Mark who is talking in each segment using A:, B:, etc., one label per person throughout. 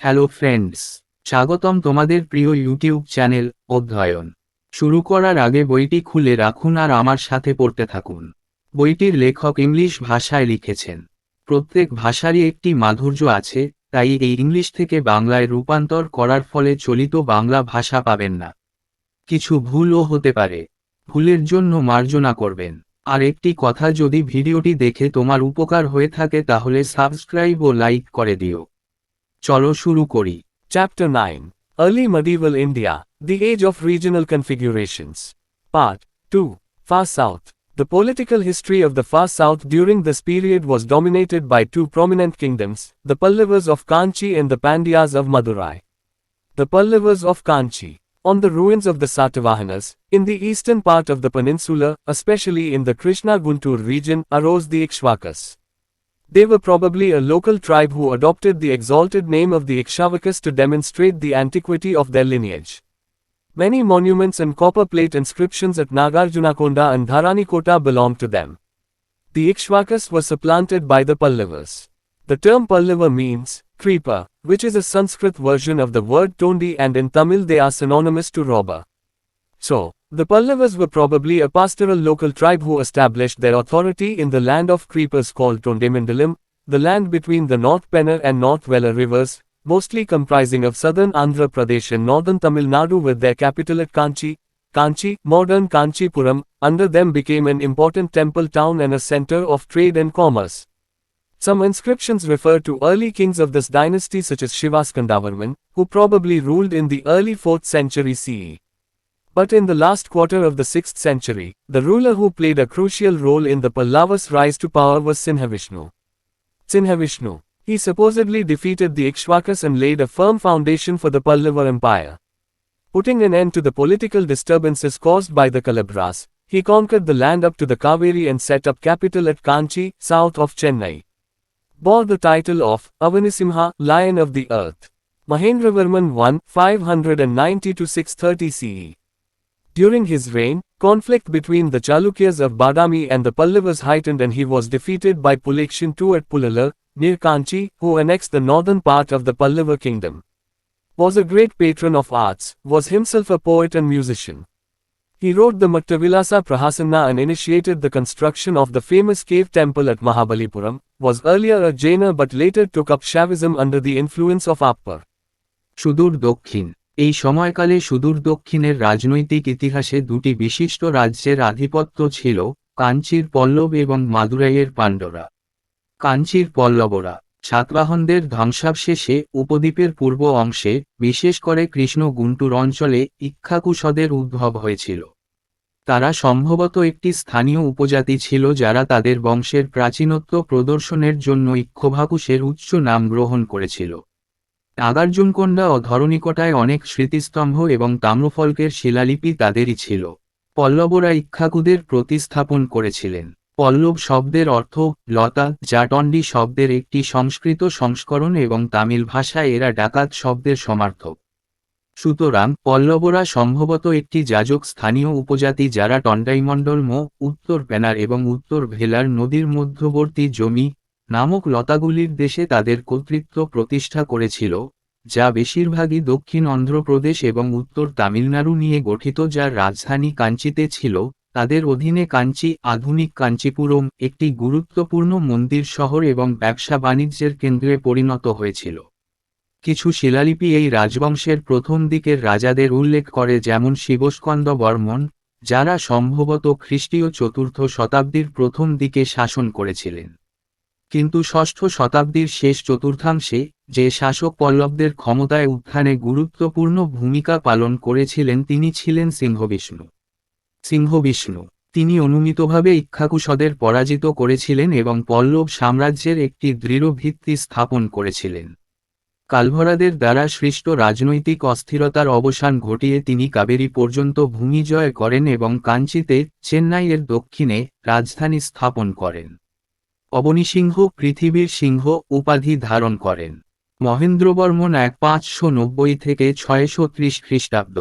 A: Hello friends, স্বাগতম তোমাদের প্রিয় ইউটিউব চ্যানেল অধ্যয়ন। শুরু করার আগে বইটি খুলে রাখুন আর আমার সাথে পড়তে থাকুন। বইটির লেখক ইংলিশ ভাষায় লিখেছেন। প্রত্যেক ভাষারই একটি মাধুর্য আছে, তাই এই ইংলিশ থেকে বাংলায় রূপান্তর করার ফলে চলিত বাংলা ভাষা পাবেন না। কিছু ভুলও হতে পারে, ভুলের জন্য মার্জনা করবেন। আর একটি কথা, যদি ভিডিওটি দেখে তোমার উপকার হয়ে থাকে তাহলে সাবস্ক্রাইব ও লাইক করে দিও। চলো শুরু করি।
B: Chapter 9 Early Medieval India, The Age of Regional Configurations. Part 2 Far South. The political history of the Far South during this period was dominated by two prominent kingdoms, the Pallavas of Kanchi and the Pandyas of Madurai. The Pallavas of Kanchi. On the ruins of the Satavahanas, in the eastern part of the peninsula, especially in the Krishna-Guntur region, arose the Ikshvakas. They were probably a local tribe who adopted the exalted name of the Ikshvakas to demonstrate the antiquity of their lineage. Many monuments and copper plate inscriptions at Nagarjunakonda and Dharanikota belong to them. The Ikshvakas were supplanted by the Pallavas. The term Pallava means creeper, which is a Sanskrit version of the word tondi, and in Tamil they are synonymous to robber. So, the Pallavas were probably a pastoral local tribe who established their authority in the land of creepers called Tondimandalam, the land between the North Pennar and North Vella rivers, mostly comprising of southern Andhra Pradesh and northern Tamil Nadu, with their capital at Kanchi. Kanchi, modern Kanchipuram, under them became an important temple town and a center of trade and commerce. Some inscriptions refer to early kings of this dynasty such as Shivaskandavarman, who probably ruled in the early 4th century CE. But in the last quarter of the 6th century, the ruler who played a crucial role in the Pallavas' rise to power was Sinhavishnu. He supposedly defeated the Ikshvakas and laid a firm foundation for the Pallava Empire. Putting an end to the political disturbances caused by the Kalabras, he conquered the land up to the Kaveri and set up capital at Kanchi, south of Chennai. Bore the title of Avanisimha, Lion of the Earth. Mahendravarman I, 590–630 CE. During his reign, conflict between the Chalukyas of Badami and the Pallavas heightened, and he was defeated by Pulakshin II at Pulalar, near Kanchi, who annexed the northern part of the Pallava kingdom. Was a great patron of arts, was himself a poet and musician. He wrote the Mattavilasa Prahasanna and initiated the construction of the famous cave temple at Mahabalipuram, was earlier a Jaina but later took up Shaivism under the influence of Akbar.
A: সুদূর দক্ষিণ। এই সময়কালে সুদূর দক্ষিণের রাজনৈতিক ইতিহাসে দুটি বিশিষ্ট রাজ্যের আধিপত্য ছিল, কাঞ্চির পল্লব এবং মাদুরাইয়ের পাণ্ডরা। কাঞ্চির পল্লবরা সাতবাহনদের ধ্বংসাবশেষে উপদ্বীপের পূর্ব অংশে, বিশেষ করে কৃষ্ণ গুন্টুর অঞ্চলে ইক্ষ্বাকুশদের উদ্ভব হয়েছিল। তারা সম্ভবত একটি স্থানীয় উপজাতি ছিল যারা তাদের বংশের প্রাচীনত্ব প্রদর্শনের জন্য ইক্ষ্বাকুশের উচ্চ নাম গ্রহণ করেছিল। নাগার্জুনকোন্ডা ও ধরণীকোটায় অনেক স্মৃতিস্তম্ভ এবং তাম্রফলকের শিলালিপি তাদেরই ছিল। পল্লবরা ইক্ষ্বাকুদের প্রতিস্থাপন করেছিলেন। পল্লব শব্দের অর্থ লতা, যা টন্ডি শব্দের একটি সংস্কৃত সংস্করণ এবং তামিল ভাষায় এরা ডাকাত শব্দের সমার্থক। সুতরাং পল্লবরা সম্ভবত একটি যাজক স্থানীয় উপজাতি যারা টন্ডাইমণ্ডলম, উত্তর পেনার এবং উত্তর ভেলার নদীর মধ্যবর্তী জমি নামক লতাগুলির দেশে তাদের কর্তৃত্ব প্রতিষ্ঠা করেছিল, যা বেশিরভাগই দক্ষিণ অন্ধ্রপ্রদেশ এবং উত্তর তামিলনাড়ু নিয়ে গঠিত, যার রাজধানী কাঞ্চিতে ছিল। তাদের অধীনে কাঞ্চি, আধুনিক কাঞ্চিপুরম, একটি গুরুত্বপূর্ণ মন্দির শহর এবং ব্যবসা বাণিজ্যের কেন্দ্রে পরিণত হয়েছিল। কিছু শিলালিপি এই রাজবংশের প্রথম দিকের রাজাদের উল্লেখ করে, যেমন শিবস্কন্দ বর্মন, যারা সম্ভবত খ্রিস্টীয় চতুর্থ শতাব্দীর প্রথম দিকে শাসন করেছিলেন। কিন্তু ষষ্ঠ শতাব্দীর শেষ চতুর্থাংশে, যে শাসক পল্লবদের ক্ষমতায় উত্থানে গুরুত্বপূর্ণ ভূমিকা পালন করেছিলেন তিনি ছিলেন সিংহবিষ্ণু। তিনি অনুমিতভাবে ইক্ষ্বাকুশদের পরাজিত করেছিলেন এবং পল্লব সাম্রাজ্যের একটি দৃঢ় ভিত্তি স্থাপন করেছিলেন। কালভরাদের দ্বারা সৃষ্ট রাজনৈতিক অস্থিরতার অবসান ঘটিয়ে তিনি কাবেরী পর্যন্ত ভূমি জয় করেন এবং কাঞ্চিতে, চেন্নাইয়ের দক্ষিণে, রাজধানী স্থাপন করেন। অবনীসিংহ, পৃথিবীর সিংহ উপাধি ধারণ করেন। মহেন্দ্রবর্মন 590–630 খ্রিস্টাব্দ।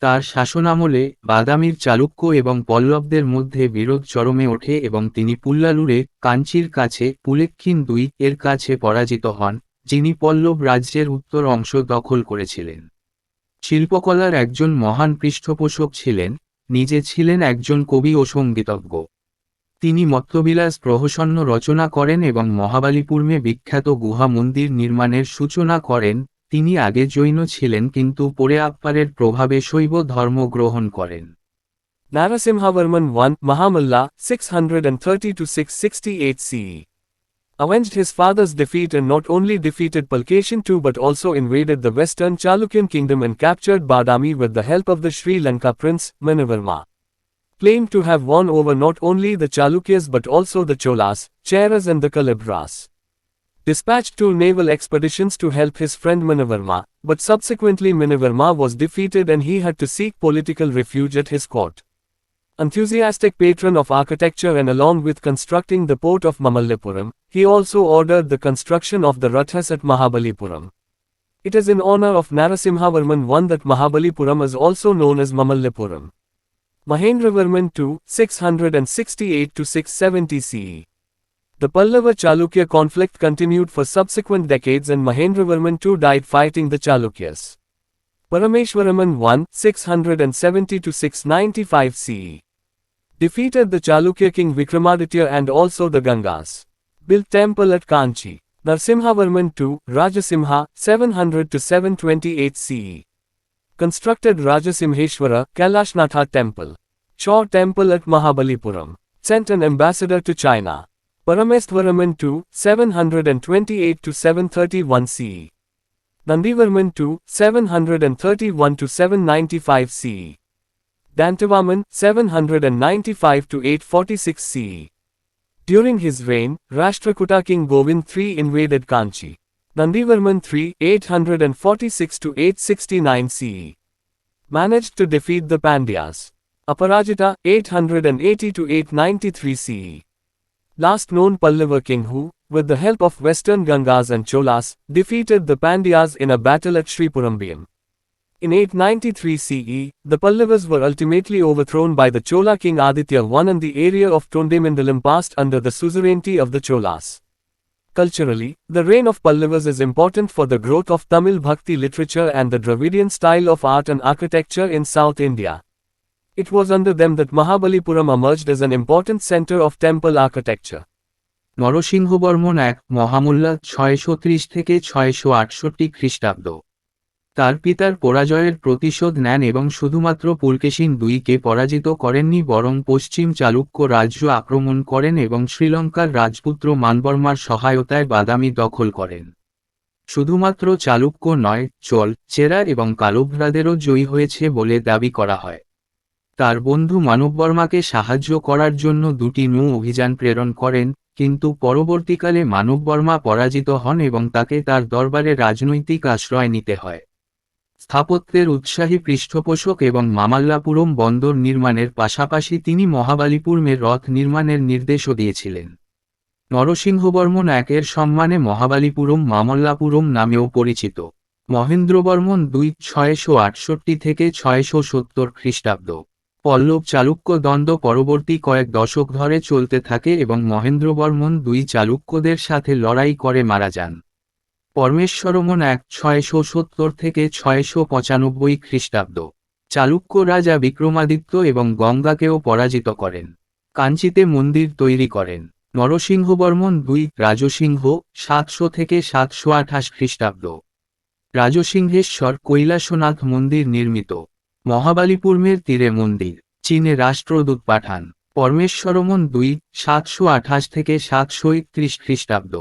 A: তার শাসনামলে বাদামির চালুক্য এবং পল্লবদের মধ্যে বিরোধ চরমে ওঠে এবং তিনি পুল্লালুরে, কাঞ্চির কাছে, পুলেক্ষিন II এর কাছে পরাজিত হন, যিনি পল্লব রাজ্যের উত্তর অংশ দখল করেছিলেন। শিল্পকলার একজন মহান পৃষ্ঠপোষক ছিলেন, নিজে ছিলেন একজন কবি ও সঙ্গীতজ্ঞ। তিনি মত্তবিলাস প্রহসন্ন রচনা করেন এবং মহাবালিপুরমে বিখ্যাত গুহা মন্দির নির্মাণের সূচনা করেন। তিনি আগে জৈন ছিলেন কিন্তু পরে আপ্পারের প্রভাবে শৈব ধর্ম গ্রহণ করেন।
B: Narasimhavarman I, Mahamalla, 630 to 668 CE. Avenged his father's defeat and not only defeated Pulkeshin II but also invaded the western Chalukyan kingdom and captured Badami with the help of the Sri Lanka prince, Manavarma. Claimed to have won over not only the Chalukyas but also the Cholas, Cheras and the Kalabras. Dispatched 2 naval expeditions to help his friend Manavarma, but subsequently Manavarma was defeated and he had to seek political refuge at his court. Enthusiastic patron of architecture and along with constructing the port of Mamallapuram, he also ordered the construction of the Rathas at Mahabalipuram. It is in honor of Narasimhavarman I that Mahabalipuram is also known as Mamallapuram. Mahendravarman II, 668 to 670 CE. The Pallava-Chalukya conflict continued for subsequent decades and Mahendravarman II died fighting the Chalukyas. Parameshwaraman I, 670 to 695 CE. Defeated the Chalukya king Vikramaditya and also the Gangas. Built temple at Kanchi. Narsimhavarman II, Rajasimha, 700 to 728 CE. Constructed Rajasimheshwara, Kailashnatha temple. Shaw temple at Mahabalipuram. Sent an ambassador to China. Paramesthvaraman II, 728 to 731 CE. Nandivarman II, 731 to 795 CE. Dantavaman, 795 to 846 CE. During his reign, Rashtrakuta King Govind III invaded Kanchi. Nandivarman III, 846 to 869 CE. Managed to defeat the Pandyas. Aparajita, 880 to 893 CE. Last known Pallava king who, with the help of Western Gangas and Cholas, defeated the Pandyas in a battle at Sripurambiam. In 893 CE, the Pallavas were ultimately overthrown by the Chola king Aditya I and the area of Tondemandalam passed under the suzerainty of the Cholas. Culturally, the reign of Pallavas is important for the growth of Tamil Bhakti literature and the Dravidian style of art and architecture in South India. It was under them that Mahabalipuram emerged as an important center of temple architecture.
A: Narasimhavarman এক মহামুল্লা 630 থেকে 668 খ্রিস্টাব্দ। তার পিতার পরাজয়ের প্রতিশোধ নেন এবং শুধুমাত্র পুলকেশিন দুইকে পরাজিত করেননি বরং পশ্চিম চালুক্য রাজ্য আক্রমণ করেন এবং শ্রীলঙ্কার রাজপুত্র মানবর্মার সহায়তায় বাদামি দখল করেন। শুধুমাত্র চালুক্য নয়, চোল, চেরা এবং কালভ্রাদেরও জয়ী হয়েছে বলে দাবি করা হয়। তার বন্ধু মানববর্মাকে সাহায্য করার জন্য 2টি নৌ অভিযান প্রেরণ করেন, কিন্তু পরবর্তীকালে মানববর্মা পরাজিত হন এবং তাকে তার দরবারে রাজনৈতিক আশ্রয় নিতে হয়। স্থাপত্যের উৎসাহী পৃষ্ঠপোষক এবং মামাল্লাপুরম বন্দর নির্মাণের পাশাপাশি তিনি মহাবালিপুরমের রথ নির্মাণের নির্দেশও দিয়েছিলেন। নরসিংহবর্মন একের সম্মানে মহাবালিপুরম মামল্লাপুরম নামেও পরিচিত। মহেন্দ্রবর্মন II, 668 থেকে 670 খ্রিস্টাব্দ। পল্লব চালুক্য দ্বন্দ্ব পরবর্তী কয়েক দশক ধরে চলতে থাকে এবং মহেন্দ্রবর্মন II চালুক্যদের সাথে লড়াই করে মারা যান। পরমেশ্বরমন এক, 670 থেকে 695 খ্রিস্টাব্দ। চালুক্য রাজা বিক্রমাদিত্য এবং গঙ্গাকেও পরাজিত করেন। কাঞ্চিতে মন্দির তৈরি করেন। নরসিংহবর্মন II, রাজসিংহ, 700 থেকে 728 খ্রিস্টাব্দ। রাজসিংহেশ্বর কৈলাসনাথ মন্দির নির্মিত। মহাবালিপুরমের তীরে মন্দির। চীনে রাষ্ট্রদূত পাঠান। পরমেশ্বরমন II, 728 থেকে 731 খ্রিস্টাব্দ।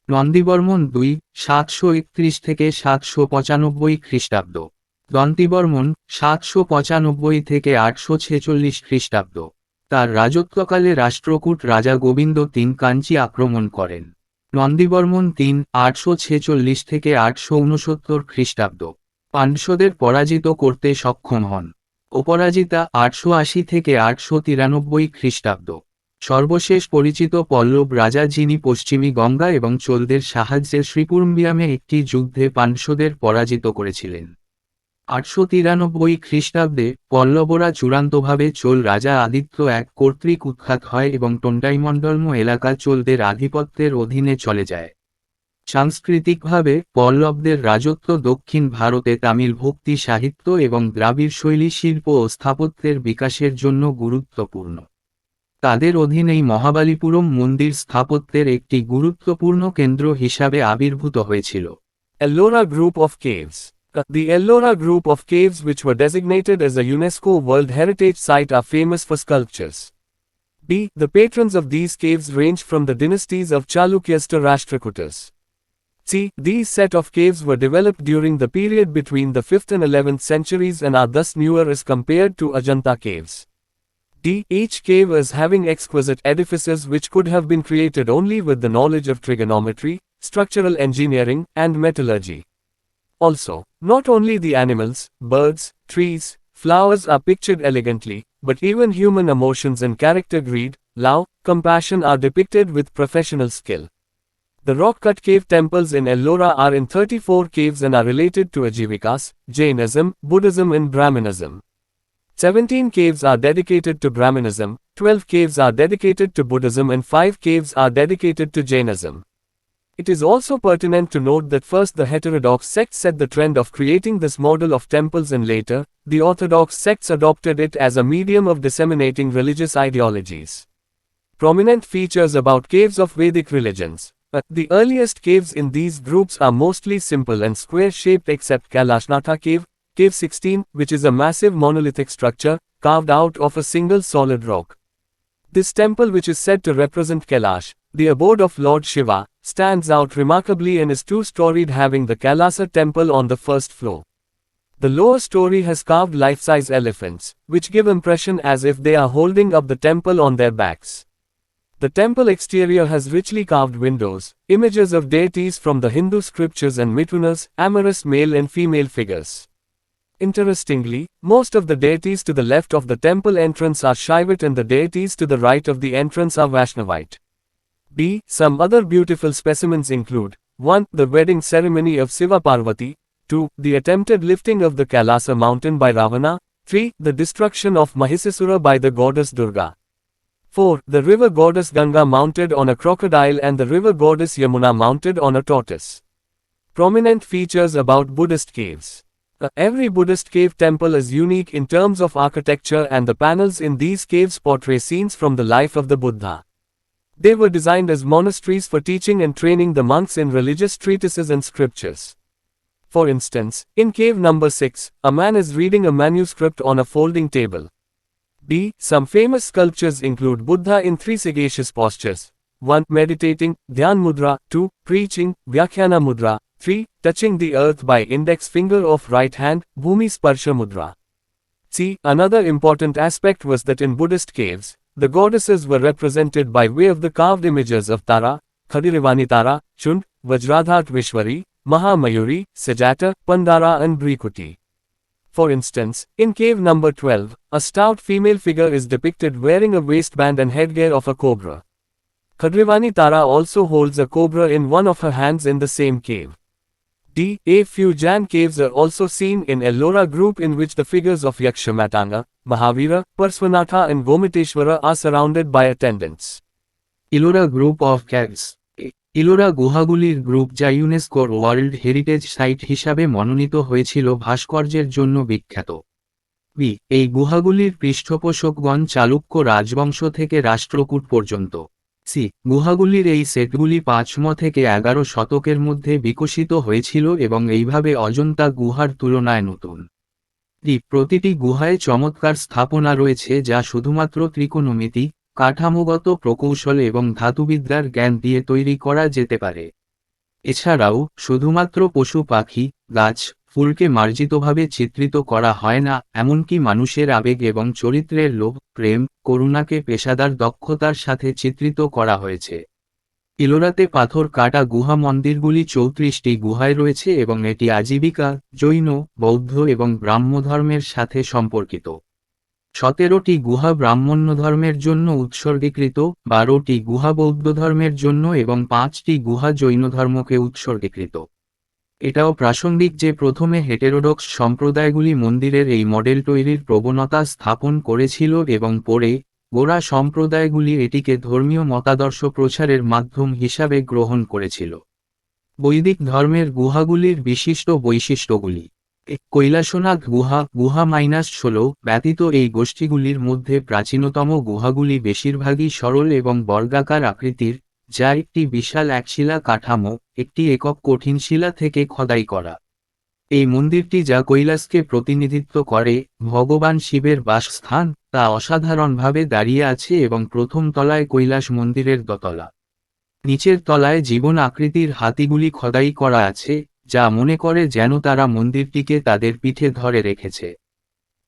A: নন্দীবর্মন II, 731 থেকে 795 খ্রিস্টাব্দ। দন্তিবর্মন, 795 থেকে 846 খ্রিস্টাব্দ। তার রাজত্বকালে রাষ্ট্রকূট রাজা গোবিন্দ III কাঞ্চি আক্রমণ করেন। নন্দীবর্মন III, 846 থেকে 869 খ্রিস্টাব্দ। পাণ্ড্যদের পরাজিত করতে সক্ষম হন। অপরাজিতা, 880 থেকে 893 খ্রিস্টাব্দ। সর্বশেষ পরিচিত পল্লব রাজা যিনি পশ্চিমী গঙ্গা এবং চোলদের সাহায্যে শ্রীপুরম্বিয়ামে একটি যুদ্ধে পাণ্ড্যদের পরাজিত করেছিলেন। 893 খ্রিস্টাব্দে পল্লবরা চূড়ান্তভাবে চোল রাজা আদিত্য এক কর্তৃক উৎখাত হয় এবং টোন্ডাইমণ্ডলম এলাকা চোলদের আধিপত্যের অধীনে চলে যায়। সাংস্কৃতিকভাবে পল্লবদের রাজত্ব দক্ষিণ ভারতে তামিল ভক্তি সাহিত্য এবং দ্রাবিড় শৈলী শিল্প ও স্থাপত্যের বিকাশের জন্য গুরুত্বপূর্ণ। তাদের অধীনেই মহাবালিপুরম মন্দির স্থাপত্যের একটি গুরুত্বপূর্ণ কেন্দ্র হিসাবে আবির্ভূত হয়েছিল।
B: Ellora Group of Caves. The Ellora Group of Caves, which were designated as a UNESCO World Heritage Site, are famous for sculptures. The patrons of these caves range from the dynasties of Chalukyas to Rashtrakutas. These set of caves were developed during the period between the 5th and 11th centuries and are thus newer as compared to Ajanta caves. Each cave is having exquisite edifices which could have been created only with the knowledge of trigonometry, structural engineering, and metallurgy. Also, not only the animals, birds, trees, flowers are pictured elegantly, but even human emotions and character, greed, love, compassion are depicted with professional skill. The rock-cut cave temples in Ellora are in 34 caves and are related to Ajivikas, Jainism, Buddhism and Brahmanism. 17 caves are dedicated to Brahmanism, 12 caves are dedicated to Buddhism and 5 caves are dedicated to Jainism. It is also pertinent to note that first the heterodox sects set the trend of creating this model of temples and later, the orthodox sects adopted it as a medium of disseminating religious ideologies. Prominent features about caves of Vedic religions. The earliest caves in these groups are mostly simple and square-shaped except Kalashnatha cave, Cave 16, which is a massive monolithic structure, carved out of a single solid rock. This temple, which is said to represent Kailash, the abode of Lord Shiva, stands out remarkably and is two-storied, having the Kailasa temple on the first floor. The lower story has carved life-size elephants, which give impression as if they are holding up the temple on their backs. The temple exterior has richly carved windows, images of deities from the Hindu scriptures and Mithunas, amorous male and female figures. Interestingly, most of the deities to the left of the temple entrance are Shaivite and the deities to the right of the entrance are Vaishnavite. Some other beautiful specimens include 1. The wedding ceremony of Siva Parvati, 2. The attempted lifting of the Kailasa mountain by Ravana, 3. The destruction of Mahisasura by the goddess Durga. 4. The river goddess Ganga mounted on a crocodile and the river goddess Yamuna mounted on a tortoise. Prominent features about Buddhist caves. Every Buddhist cave temple is unique in terms of architecture and the panels in these caves portray scenes from the life of the Buddha. They were designed as monasteries for teaching and training the monks in religious treatises and scriptures. For instance, in cave number 6, a man is reading a manuscript on a folding table. Some famous sculptures include Buddha in 3 sagacious postures. 1. Meditating, Dhyan Mudra, 2. Preaching, Vyakhyana Mudra, 3. Touching the earth by index finger of right hand, Bhumi Sparsha Mudra. Another important aspect was that in Buddhist caves, the goddesses were represented by way of the carved images of Tara, Khadirivani Tara, Chund, Vajradhat Vishwari, Mahamayuri, Sajata, Pandara and Brikuti. For instance, in cave number 12, a stout female figure is depicted wearing a waistband and headgear of a cobra. Khadirivani Tara also holds a cobra in one of her hands in the same cave. A few Jain caves are also seen in Ellora group in which the figures of Yakshamatanga, Mahavira, Parsvanatha and Gomiteshwara are surrounded by attendants.
A: Ellora group of caves. Ellora গুহাগুলির group যা ইউনেস্কোর world heritage site হিসাবে মনোনীত হয়েছিল ভাস্কর্যের জন্য বিখ্যাত। এই গুহাগুলির পৃষ্ঠপোষকগণ চালুক্য রাজবংশ থেকে রাষ্ট্রকূট পর্যন্ত। গুহাগুলির এই সেটগুলি 5ম থেকে 11 শতকের মধ্যে বিকশিত হয়েছিল এবং এইভাবে অজন্তা গুহার তুলনায় নতুন। প্রতিটি গুহায় চমৎকার স্থাপনা রয়েছে যা শুধুমাত্র ত্রিকোণমিতি, কাঠামোগত প্রকৌশল এবং ধাতুবিদ্যার জ্ঞান দিয়ে তৈরি করা যেতে পারে। এছাড়াও শুধুমাত্র পশু পাখি, গাছ, ফুলকে মার্জিতভাবে চিত্রিত করা হয় না, এমনকি মানুষের আবেগ এবং চরিত্রের লোভ, প্রেম, করুণাকে পেশাদার দক্ষতার সাথে চিত্রিত করা হয়েছে। ইলোরাতে পাথর কাটা গুহা মন্দিরগুলি 34টি গুহায় রয়েছে এবং এটি আজীবিকা, জৈন, বৌদ্ধ এবং ব্রাহ্মধর্মের সাথে সম্পর্কিত। 17টি গুহা ব্রাহ্মণ্য ধর্মের জন্য উৎসর্গীকৃত, 12টি গুহা বৌদ্ধ ধর্মের জন্য এবং 5টি গুহা জৈন ধর্মকে উৎসর্গীকৃত। এটাও প্রাসঙ্গিক যে প্রথমে হেটেরোডক্স সম্প্রদায়গুলি মন্দিরের এই মডেল তৈরির প্রবণতা স্থাপন করেছিল এবং পরে গোঁড়া সম্প্রদায়গুলি এটিকে ধর্মীয় মতাদর্শ প্রচারের মাধ্যম হিসাবে গ্রহণ করেছিল। বৈদিক ধর্মের গুহাগুলির বিশিষ্ট বৈশিষ্ট্যগুলি। কৈলাসনাথ গুহা -16 ব্যতীত এই গোষ্ঠীগুলির মধ্যে প্রাচীনতম গুহাগুলি বেশিরভাগই সরল এবং বর্গাকার আকৃতির, যা একটি বিশাল একশিলা কাঠামো, একটি একক কঠিন শিলা থেকে খোদাই করা। এই মন্দিরটি যা কৈলাসকে প্রতিনিধিত্ব করে, ভগবান শিবের বাসস্থান, তা অসাধারণভাবে দাঁড়িয়ে আছে এবং প্রথম তলায় কৈলাস মন্দিরের দোতলা। নিচের তলায় জীবন আকৃতির হাতিগুলি খোদাই করা আছে, যা মনে করে যেন তারা মন্দিরটিকে তাদের পিঠে ধরে রেখেছে।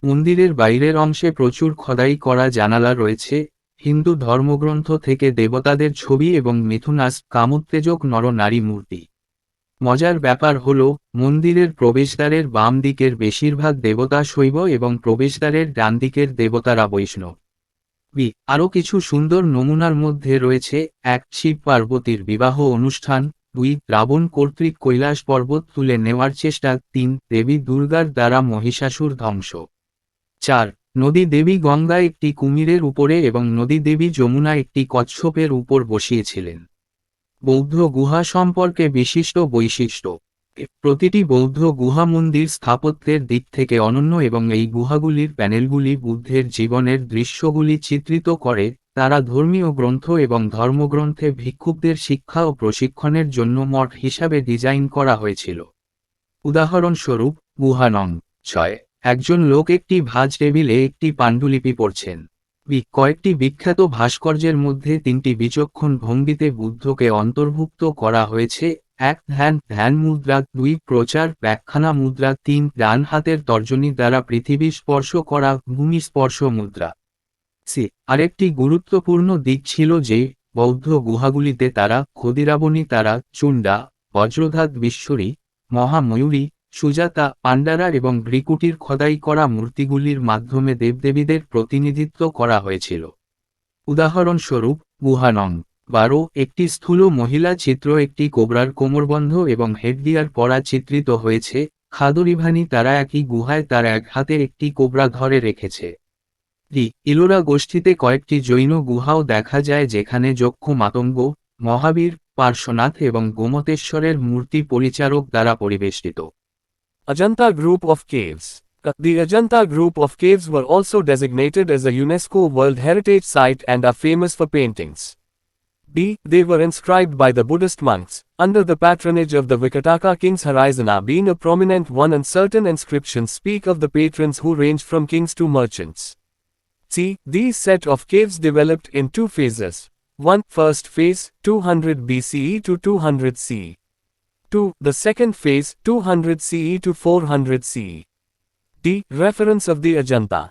A: মন্দিরের বাইরের অংশে প্রচুর খোদাই করা জানালা রয়েছে, হিন্দু ধর্মগ্রন্থ থেকে দেবতাদের ছবি এবং মিথুনাস কামোত্তেজক নর-নারী মূর্তি। মজার ব্যাপার হল, মন্দিরের প্রবেশদ্বারের বাম দিকের বেশিরভাগ দেবতা শৈব এবং প্রবেশদ্বারের ডান দিকের দেবতারা বৈষ্ণব। আরও কিছু সুন্দর নমুনার মধ্যে রয়েছে: 1 শিব পার্বতীর বিবাহ অনুষ্ঠান, 2 রাবণ কর্তৃক কৈলাস পর্বত তুলে নেওয়ার চেষ্টা, 3 দেবী দুর্গার দ্বারা মহিষাসুর ধ্বংস, 4 নদী দেবী গঙ্গা একটি কুমিরের উপরে এবং নদী দেবী যমুনা একটি কচ্ছপের উপর বসিয়েছিলেন। বৌদ্ধ গুহা সম্পর্কে বিশিষ্ট বৈশিষ্ট্য। প্রতিটি বৌদ্ধ গুহা মন্দির স্থাপত্যের দিক থেকে অনন্য এবং এই গুহাগুলির প্যানেলগুলি বুদ্ধের জীবনের দৃশ্যগুলি চিত্রিত করে। তারা ধর্মীয় গ্রন্থ এবং ধর্মগ্রন্থে ভিক্ষুকদের শিক্ষা ও প্রশিক্ষণের জন্য মঠ হিসাবে ডিজাইন করা হয়েছিল। উদাহরণস্বরূপ, গুহা নং 6 একজন লোক একটি ভাঁজ টেবিলে একটি পাণ্ডুলিপি পড়ছেন। কয়েকটি বিখ্যাত ভাস্কর্যের মধ্যে 3টি বিচক্ষণ ভঙ্গিতে বুদ্ধকে অন্তর্ভুক্ত করা হয়েছে: 1 ধ্যান মুদ্রা, 2 প্রচার ব্যাখ্যানা মুদ্রা, 3 ডান হাতের তর্জনী দ্বারা পৃথিবী স্পর্শ করা ভূমি স্পর্শ মুদ্রা। আরেকটি গুরুত্বপূর্ণ দিক ছিল যে, বৌদ্ধ গুহাগুলিতে তারা, ক্ষুদিরাবণী তারা, চুন্ডা, বজ্রধাত বিশ্বরী, মহাময়ূরী, সুজাতা, পাণ্ডারা এবং ভ্রিকুটির খোদাই করা মূর্তিগুলির মাধ্যমে দেবদেবীদের প্রতিনিধিত্ব করা হয়েছিল। উদাহরণস্বরূপ, গুহা নং 12 একটি স্থূল মহিলা চিত্র একটি কোবরার কোমরবন্ধ এবং হেডগিয়ার পরা চিত্রিত হয়েছে। খাদরিভানি তারা একই গুহায় তার এক হাতে একটি কোবরা ধরে রেখেছে। ইলোরা গোষ্ঠীতে কয়েকটি জৈন গুহাও দেখা যায় যেখানে যক্ষ মাতঙ্গ, মহাবীর, পার্শ্বনাথ এবং গোমতেশ্বরের মূর্তি পরিচারক দ্বারা পরিবেষ্টিত।
B: Ajanta Group of Caves. The Ajanta Group of Caves were also designated as a UNESCO World Heritage Site and are famous for paintings. They were inscribed by the Buddhist monks, under the patronage of the Vikataka kings, Harisana being a prominent one, and certain inscriptions speak of the patrons who ranged from kings to merchants. These set of caves developed in 2 phases. 1. First phase, 200 BCE to 200 CE. 2. The second phase, 200 CE to 400 CE. Reference of the Ajanta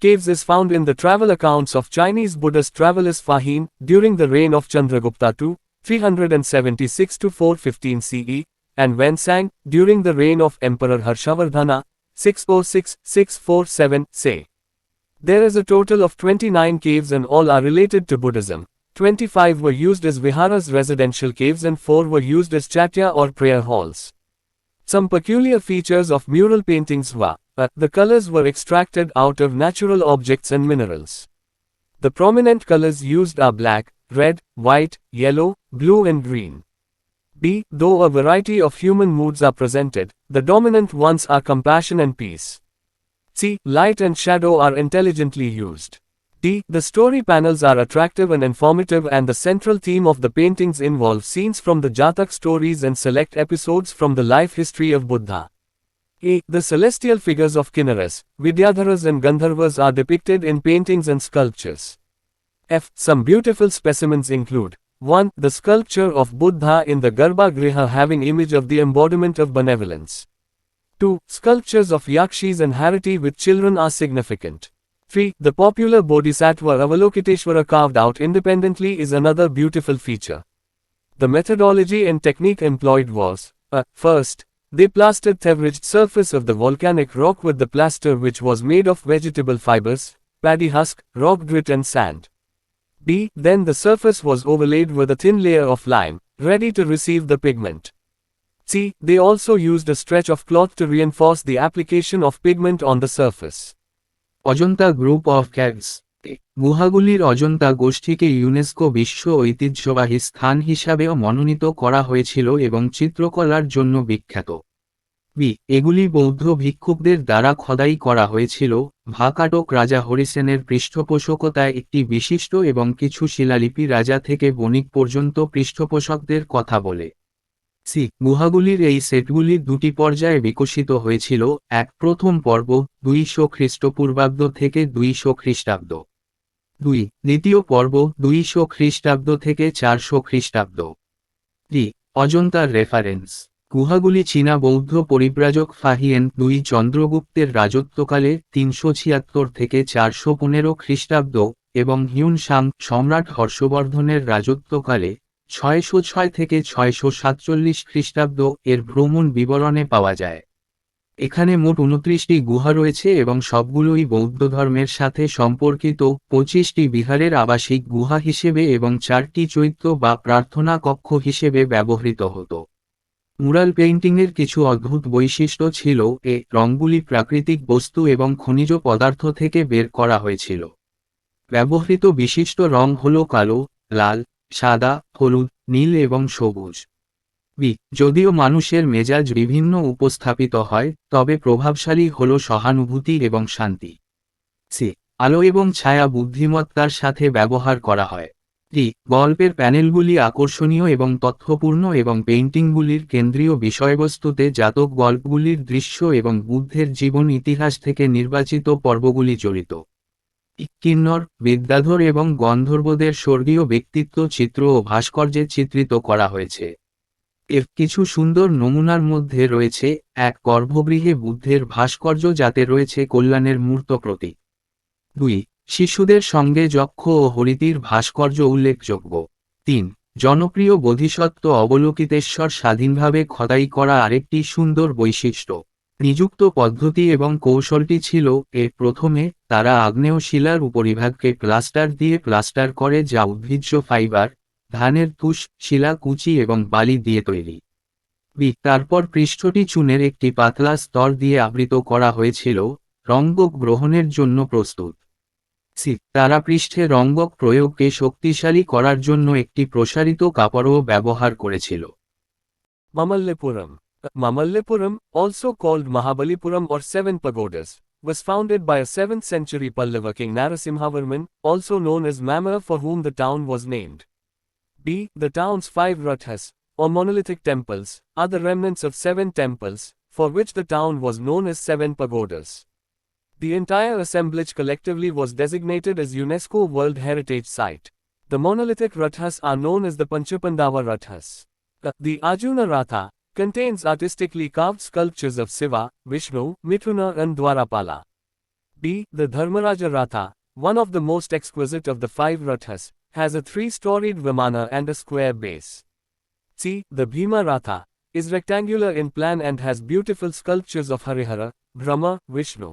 B: Caves is found in the travel accounts of Chinese Buddhist travelers Fahim, during the reign of Chandragupta II, 376 to 415 CE, and Wensang, during the reign of Emperor Harshavardhana, 606-647 say. There is a total of 29 caves and all are related to Buddhism. 25 were used as viharas, residential caves, and 4 were used as chatya or prayer halls. Some peculiar features of mural paintings were: the colors were extracted out of natural objects and minerals. The prominent colors used are black, red, white, yellow, blue and green. Though a variety of human moods are presented, the dominant ones are compassion and peace. Light and shadow are intelligently used. The story panels are attractive and informative, and the central theme of the paintings involve scenes from the Jatak stories and select episodes from the life history of Buddha. The celestial figures of Kinnaras, Vidyadharas and Gandharvas are depicted in paintings and sculptures. Some beautiful specimens include: 1. The sculpture of Buddha in the Garbhagriha having image of the embodiment of benevolence. 2. Sculptures of Yakshis and Harati with children are significant. 3. The popular Bodhisattva Avalokiteshvara carved out independently is another beautiful feature. The methodology and technique employed was: first, they plastered the ridged surface of the volcanic rock with the plaster, which was made of vegetable fibers, paddy husk, rock grit and sand. Then the surface was overlaid with a thin layer of lime, ready to receive the pigment. They also used a stretch of cloth to reinforce the application of pigment on the surface.
A: Ajanta group of caves. গুহাগুলির অজন্তা গোষ্ঠীকে UNESCO বিশ্ব ঐতিহ্যবাহী স্থান হিসাবেও মনোনীত করা হয়েছিল এবং চিত্রকলার জন্য বিখ্যাত। এগুলি বৌদ্ধ ভিক্ষুকদের দ্বারা খোদাই করা হয়েছিল। ভাকাটক রাজা হরিসেনের পৃষ্ঠপোষকতায় একটি বিশিষ্ট এবং কিছু শিলালিপি রাজা থেকে বণিক পর্যন্ত পৃষ্ঠপোষকদের কথা বলে। গুহাগুলির এই সেটগুলি দুটি পর্যায়ে বিকশিত হয়েছিল। প্রথম পর্ব 200 খ্রিস্টপূর্বাব্দ থেকে 200 খ্রিস্টাব্দ। দ্বিতীয় পর্ব 200 খ্রিস্টাব্দ থেকে 400 খ্রিস্টাব্দ। অজন্তার রেফারেন্স। গুহাগুলি চীনা বৌদ্ধ পরিব্রাজক ফাহিয়েন 2 চন্দ্রগুপ্তের রাজত্বকালে 376 থেকে 415 খ্রিস্টাব্দ এবং হিউন সাং সম্রাট হর্ষবর্ধনের রাজত্বকালে 606 থেকে 647 খ্রিস্টাব্দ এর ভ্রমণ বিবরণে পাওয়া যায়। এখানে মোট 29টি গুহা রয়েছে এবং সবগুলোই বৌদ্ধ ধর্মের সাথে সম্পর্কিত। 25টি বিহারের আবাসিক গুহা হিসেবে এবং 4টি চৈত্য বা প্রার্থনা কক্ষ হিসেবে ব্যবহৃত হতো। মুরাল পেইন্টিংয়ের কিছু অদ্ভুত বৈশিষ্ট্য ছিল। রঙগুলি প্রাকৃতিক বস্তু এবং খনিজ পদার্থ থেকে বের করা হয়েছিল। ব্যবহৃত বিশিষ্ট রং হল কালো, লাল, সাদা, হলুদ, নীল এবং সবুজ। যদিও মানুষের মেজাজ বিভিন্ন উপস্থাপিত হয়, তবে প্রভাবশালী হল সহানুভূতি এবং শান্তি। আলো এবং ছায়া বুদ্ধিমত্তার সাথে ব্যবহার করা হয়। গল্পের প্যানেলগুলি আকর্ষণীয় এবং তথ্যপূর্ণ এবং পেইন্টিংগুলির কেন্দ্রীয় বিষয়বস্তুতে জাতক গল্পগুলির দৃশ্য এবং বুদ্ধের জীবন ইতিহাস থেকে নির্বাচিত পর্বগুলি জড়িত। কিন্নর, বিদ্যাধর এবং গন্ধর্বদের স্বর্গীয় ব্যক্তিত্ব চিত্র ও ভাস্কর্যে চিত্রিত করা হয়েছে। এর কিছু সুন্দর নমুনার মধ্যে রয়েছে গর্ভগৃহে বুদ্ধের ভাস্কর্য যাতে রয়েছে কল্যাণের মূর্ত প্রতীক। শিশুদের সঙ্গে যক্ষ ও হরিতির ভাস্কর্য উল্লেখযোগ্য। 3 জনপ্রিয় বোধিসত্ত্ব অবলোকিতেশ্বর স্বাধীনভাবে খোদাই করা আরেকটি সুন্দর বৈশিষ্ট্য। নিযুক্ত পদ্ধতি এবং কৌশলটি ছিল প্রথমে তারা আগ্নেয় শিলার উপরিভাগকে প্লাস্টার দিয়ে প্লাস্টার করে যা উদ্ভিজ্জ ফাইবার, ধানের তুষ, শিলা কুচি এবং বালি দিয়ে তৈরি। তারপর পৃষ্ঠটি চুনের একটি পাতলা স্তর দিয়ে আবৃত করা হয়েছিল, রঙ্গক গ্রহণের জন্য প্রস্তুত। তারা পৃষ্ঠে রঙ্গক প্রয়োগকে শক্তিশালী করার জন্য একটি প্রসারিত কাপড়ও ব্যবহার করেছিল।
B: Mamallapuram. Mamallapuram, also called Mahabalipuram or Seven Pagodas, was founded by a 7th century Pallava king Narasimhavarman, also known as Mama, for whom the town was named. The town's 5 rathas, or monolithic temples, are the remnants of 7 temples, for which the town was known as 7 pagodas. The entire assemblage collectively was designated as UNESCO World Heritage Site. The monolithic rathas are known as the Panchapandava rathas. The Arjuna Ratha contains artistically carved sculptures of Siva, Vishnu, Mithuna and Dwarapala. The Dharmaraja Ratha, one of the most exquisite of the 5 rathas, has a 3-storied Vimana and a square base. The Bhima Ratha is rectangular in plan and has beautiful sculptures of Harihara, Brahma, Vishnu,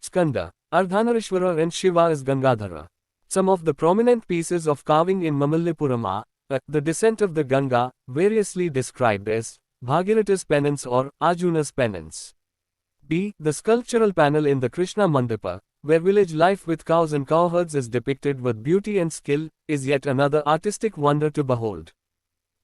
B: Skanda, Ardhanarishvara and Shiva as Gangadhara. Some of the prominent pieces of carving in Mamallapuram are the descent of the Ganga, variously described as Bhagirath's penance or Arjuna's penance. The sculptural panel in the Krishna Mandapa, where village life with cows and cowherds is depicted with beauty and skill, is yet another artistic wonder to behold.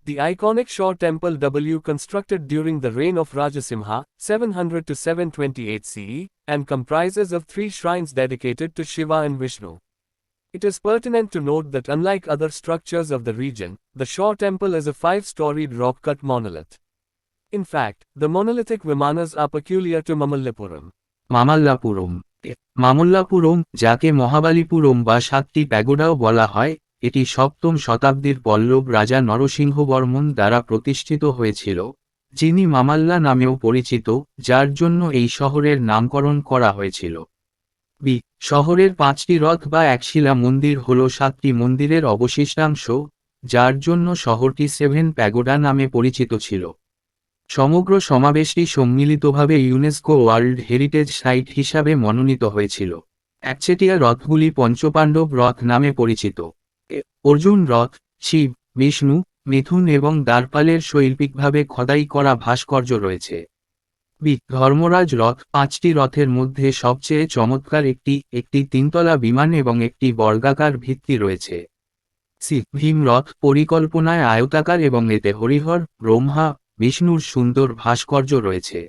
B: The iconic Shore Temple W, constructed during the reign of Rajasimha, 700 to 728 CE, and comprises of 3 shrines dedicated to Shiva and Vishnu. It is pertinent to note that unlike other structures of the region, the Shore Temple is a 5-storied rock-cut monolith. In fact, the monolithic Vimanas are peculiar to Mamallapuram.
A: মামল্লাপুরম, যাকে মহাবালিপুরম বা 7টি প্যাগোডাও বলা হয়, এটি 7ম শতাব্দীর পল্লব রাজা নরসিংহবর্মন দ্বারা প্রতিষ্ঠিত হয়েছিল, যিনি মামাল্লা নামেও পরিচিত, যার জন্য এই শহরের নামকরণ করা হয়েছিল। শহরের 5টি রথ বা একশিলা মন্দির হল 7টি মন্দিরের অবশিষ্টাংশ, যার জন্য শহরটি 7 প্যাগোডা নামে পরিচিত ছিল। সমগ্র সমাবেশটি সম্মিলিতভাবে ইউনেস্কো ওয়ার্ল্ড হেরিটেজ সাইট হিসাবে মনোনীত হয়েছিল। একচেটিয়া রথগুলি পঞ্চপাণ্ডব রথ নামে পরিচিত। অর্জুন রথ, শিব, বিষ্ণু, মিথুন এবং দ্বারপালের শৈল্পিকভাবে খোদাই করা ভাস্কর্য রয়েছে। ধর্মরাজ রথ 5টি রথের মধ্যে সবচেয়ে চমৎকার একটি তিনতলা বিমান এবং একটি বর্গাকার ভিত্তি রয়েছে। ভীম রথ পরিকল্পনায় আয়তাকার এবং এতে হরিহর, ব্রহ্মা, বিষ্ণুর সুন্দর ভাস্কর্য রয়েছে।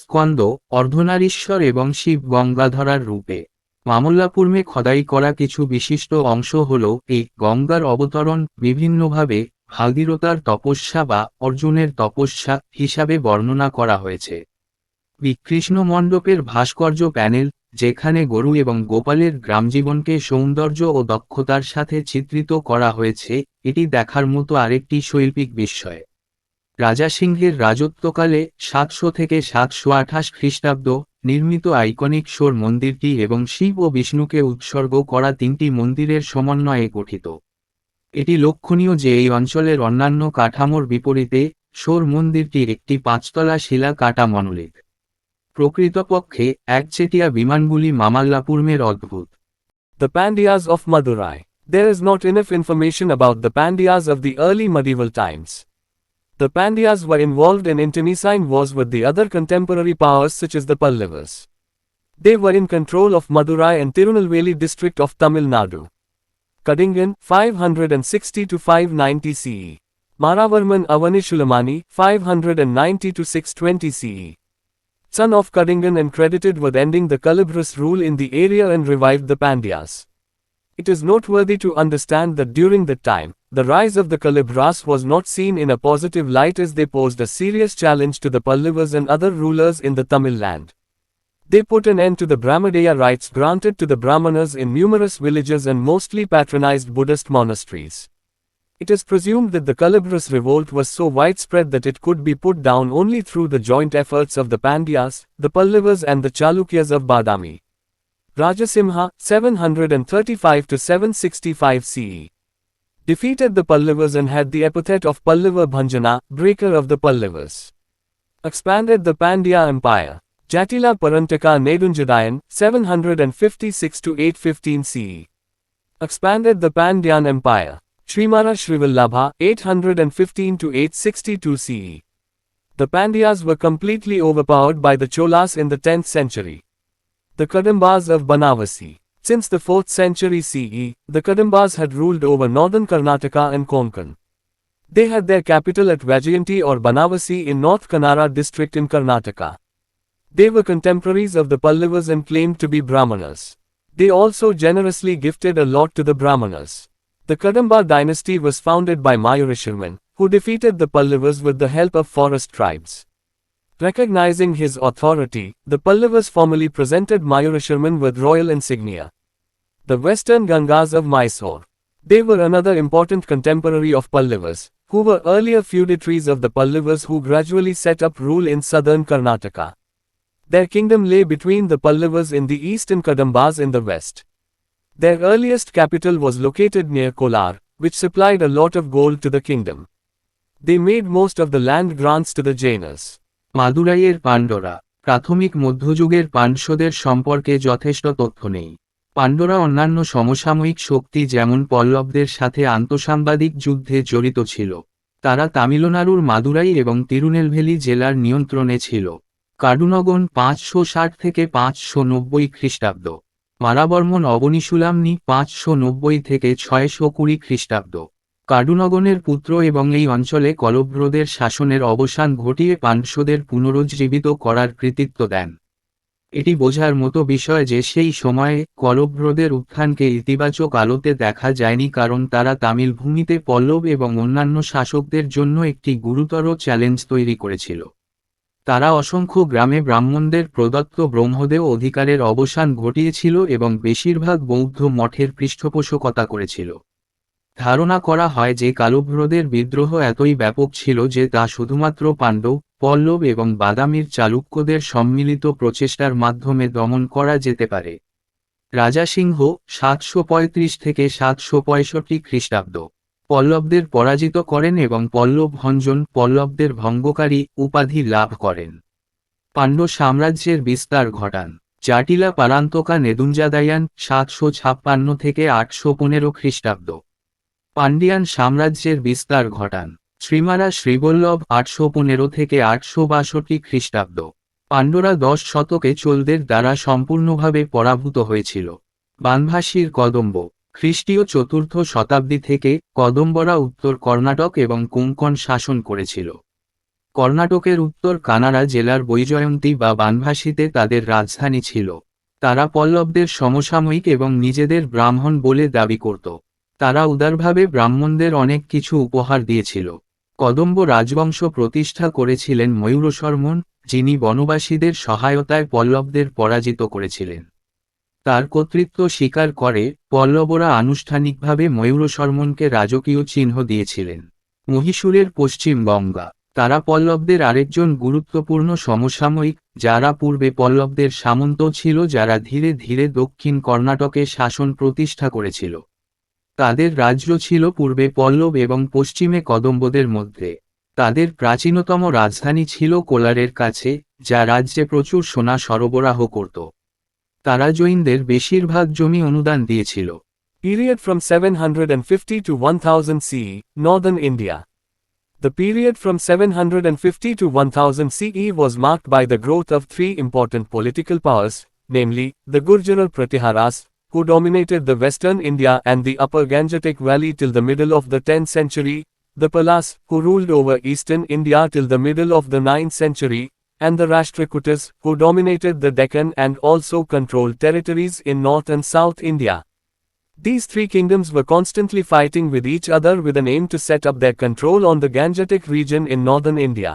A: স্কন্দ অর্ধনারীশ্বর এবং শিব গঙ্গাধরার রূপে। মামল্লাপুরমে খোদাই করা কিছু বিশিষ্ট অংশ হল এই গঙ্গার অবতরণ বিভিন্নভাবে ভাগীরথার তপস্যা বা অর্জুনের তপস্যা হিসাবে বর্ণনা করা হয়েছে। কৃষ্ণ মণ্ডপের ভাস্কর্য প্যানেল, যেখানে গরু এবং গোপালের গ্রামজীবনকে সৌন্দর্য ও দক্ষতার সাথে চিত্রিত করা হয়েছে, এটি দেখার মতো আরেকটি শৈল্পিক বিস্ময়। রাজা সিংহের রাজত্বকালে 700 থেকে 728 খ্রিস্টাব্দ নির্মিত আইকনিক শোর মন্দিরটি এবং শিব ও বিষ্ণুকে উৎসর্গ করা 3টি মন্দিরের সমন্বয়ে গঠিত। এটি লক্ষণীয় যে এই অঞ্চলের অন্যান্য কাঠামোর বিপরীতে শোর মন্দিরটি একটি 5তলা শিলা কাটা মনোলিথ। প্রকৃতপক্ষে একচেটিয়া বিমানগুলি মামাল্লাপুরমের অদ্ভুত।
B: The Pandyas of Madurai. There is not enough information about the Pandyas of the early medieval times. The Pandyas were involved in internecine wars with the other contemporary powers such as the Pallavas. They were in control of Madurai and Tirunelveli district of Tamil Nadu. Kadingan 560 to 590 CE. Maravarman Avanishulamani 590 to 620 CE. Son of Kadingan and credited with ending the Kalabhrus rule in the area and revived the Pandyas. It is noteworthy to understand that during that time, the rise of the Kalabhras was not seen in a positive light as they posed a serious challenge to the Pallavas and other rulers in the Tamil land. They put an end to the Brahmadeya rights granted to the Brahmanas in numerous villages and mostly patronized Buddhist monasteries. It is presumed that the Kalabhrus revolt was so widespread that it could be put down only through the joint efforts of the Pandyas, the Pallavas and the Chalukyas of Badami. Rajasimha, 735 to 765 CE. Defeated the Pallavas and had the epithet of Pallava Bhanjana, breaker of the Pallavas. Expanded the Pandya Empire. Jatila Parantaka Nedunjadayan, 756 to 815 CE. Expanded the Pandyan Empire. Srimara Srivallabha, 815 to 862 CE. The Pandyas were completely overpowered by the Cholas in the 10th century. The Kadambas of Banavasi. Since the 4th century CE, the Kadambas had ruled over northern Karnataka and Konkan. They had their capital at Vajayanti or Banavasi in North Kannada district in Karnataka. They were contemporaries of the Pallavas and claimed to be Brahmanas. They also generously gifted a lot to the Brahmanas. The Kadamba dynasty was founded by Mayurishwarman, who defeated the Pallavas with the help of forest tribes. Recognizing his authority, the Pallavas formally presented Mayurishwarman with royal insignia. The Western Gangas of Mysore. They were another important contemporary of Pallavas, who were earlier feudatories of the Pallavas who gradually set up rule in southern Karnataka. Their kingdom lay between the Pallavas in the east and Kadambas in the west. Their earliest capital was located near Kolar, which supplied a lot of gold to the kingdom. They made most of the land grants to the Jainas.
A: মাদুরাইয়ের পাণ্ডরা। প্রাথমিক মধ্যযুগের পাণ্ড্যদের সম্পর্কে যথেষ্ট তথ্য নেই। পাণ্ডরা অন্যান্য সমসাময়িক শক্তি যেমন পল্লবদের সাথে আন্তঃসাংবাদিক যুদ্ধে জড়িত ছিল। তারা তামিলনাড়ুর মাদুরাই এবং তিরুনেলভেলি জেলার নিয়ন্ত্রণে ছিল। কাডুনগন 560 থেকে 590 খ্রিস্টাব্দ। মারাবর্মন অবনীশুলামনি 590 থেকে 620 খ্রিস্টাব্দ। কাডুনগনের পুত্র এবং এই অঞ্চলে কলব্রদের শাসনের অবসান ঘটিয়ে পাণ্ড্যদের পুনরুজ্জীবিত করার কৃতিত্ব দেন। এটি বোঝার মতো বিষয় যে সেই সময়ে কলব্রদের উত্থানকে ইতিবাচক আলোতে দেখা যায়নি কারণ তারা তামিল ভূমিতে পল্লব এবং অন্যান্য শাসকদের জন্য একটি গুরুতর চ্যালেঞ্জ তৈরি করেছিল। তারা অসংখ্য গ্রামে ব্রাহ্মণদের প্রদত্ত ব্রহ্মদেয় অধিকারের অবসান ঘটিয়েছিল এবং বেশিরভাগ বৌদ্ধ মঠের পৃষ্ঠপোষকতা করেছিল। ধারণা করা হয় যে কালব্রদের বিদ্রোহ এতই ব্যাপক ছিল যে তা শুধুমাত্র পাণ্ডব, পল্লব এবং বাদামীর চালুক্যদের সম্মিলিত প্রচেষ্টার মাধ্যমে দমন করা যেতে পারে। রাজা সিংহ 735 থেকে 765 খ্রিস্টাব্দ পল্লবদের পরাজিত করেন এবং পল্লব ভঞ্জন পল্লবদের ভঙ্গকারী উপাধি লাভ করেন। পাণ্ড্য সাম্রাজ্যের বিস্তার ঘটান। জাটিলা পারান্তকা নেদুঞ্জাদায়ান 756 থেকে 815 খ্রিস্টাব্দ পান্ডিয়ান সাম্রাজ্যের বিস্তার ঘটান। শ্রীমারা শ্রীবল্লভ 815 থেকে 862 খ্রিস্টাব্দ পাণ্ড্যরা 10 শতকে চোলদের দ্বারা সম্পূর্ণভাবে পরাভূত হয়েছিল। বানভাসীর কদম্ব। খ্রিস্টীয় 4র্থ শতাব্দী থেকে কদম্বরা উত্তর কর্ণাটক এবং কোঙ্কণ শাসন করেছিল। কর্ণাটকের উত্তর কানাড়া জেলার বৈজয়ন্তী বা বানভাসীতে তাদের রাজধানী ছিল। তারা পল্লবদের সমসাময়িক এবং নিজেদের ব্রাহ্মণ বলে দাবি করত। তারা উদারভাবে ব্রাহ্মণদের অনেক কিছু উপহার দিয়েছিল। কদম্ব রাজবংশ প্রতিষ্ঠা করেছিলেন ময়ূরশর্মন, যিনি বনবাসীদের সহায়তায় পল্লবদের পরাজিত করেছিলেন। তার কর্তৃত্ব স্বীকার করে পল্লবরা আনুষ্ঠানিকভাবে ময়ূরশর্মনকে রাজকীয় চিহ্ন দিয়েছিলেন। মহীশূরের পশ্চিম গঙ্গা। তারা পল্লবদের আরেকজন গুরুত্বপূর্ণ সমসাময়িক, যারা পূর্বে পল্লবদের সামন্ত ছিল, যারা ধীরে ধীরে দক্ষিণ কর্ণাটকে শাসন প্রতিষ্ঠা করেছিল। তাদের রাজ্য ছিল পূর্বে পল্লব এবং পশ্চিমে কদম্বদের মধ্যে। তাদের প্রাচীনতম রাজধানী ছিল কোলারের কাছে, যা রাজ্যে প্রচুর সোনা সরবরাহ করত। তারা জৈনদের বেশিরভাগ জমি অনুদান দিয়েছিল।
B: Period from 750 to 1000 CE, Northern India. The period from 750 to 1000 CE was marked by the growth of three important political powers, namely, the Gurjarar Pratiharas, who dominated the western India and the upper Gangetic Valley till the middle of the 10th century, the Palas, who ruled over eastern India till the middle of the 9th century, and the Rashtrakutas, who dominated the Deccan and also controlled territories in north and south India. These three kingdoms were constantly fighting with each other with an aim to set up their control on the Gangetic region in northern India.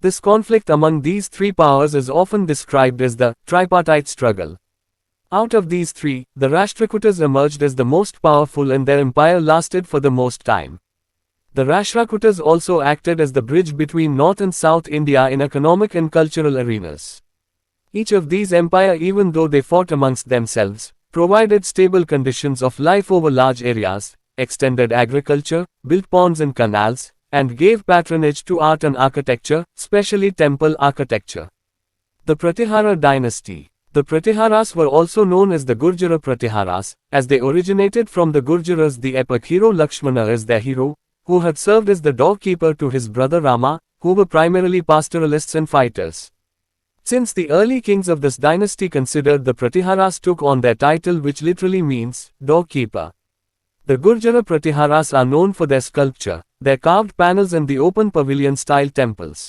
B: This conflict among these three powers is often described as the tripartite struggle. Out of these three, the Rashtrakutas emerged as the most powerful and their empire lasted for the most time. The Rashtrakutas also acted as the bridge between North and South India in economic and cultural arenas. Each of these empires, even though they fought amongst themselves, provided stable conditions of life over large areas, extended agriculture, built ponds and canals, and gave patronage to art and architecture, especially temple architecture. The Pratihara dynasty. The Pratiharas were also known as the Gurjara Pratiharas, as they originated from the Gurjaras, the epic hero Lakshmana as their hero, who had served as the doorkeeper to his brother Rama, who were primarily pastoralists and fighters. Since the early kings of this dynasty considered the Pratiharas took on their title, which literally means doorkeeper. The Gurjara Pratiharas are known for their sculpture, their carved panels and the open pavilion-style temples.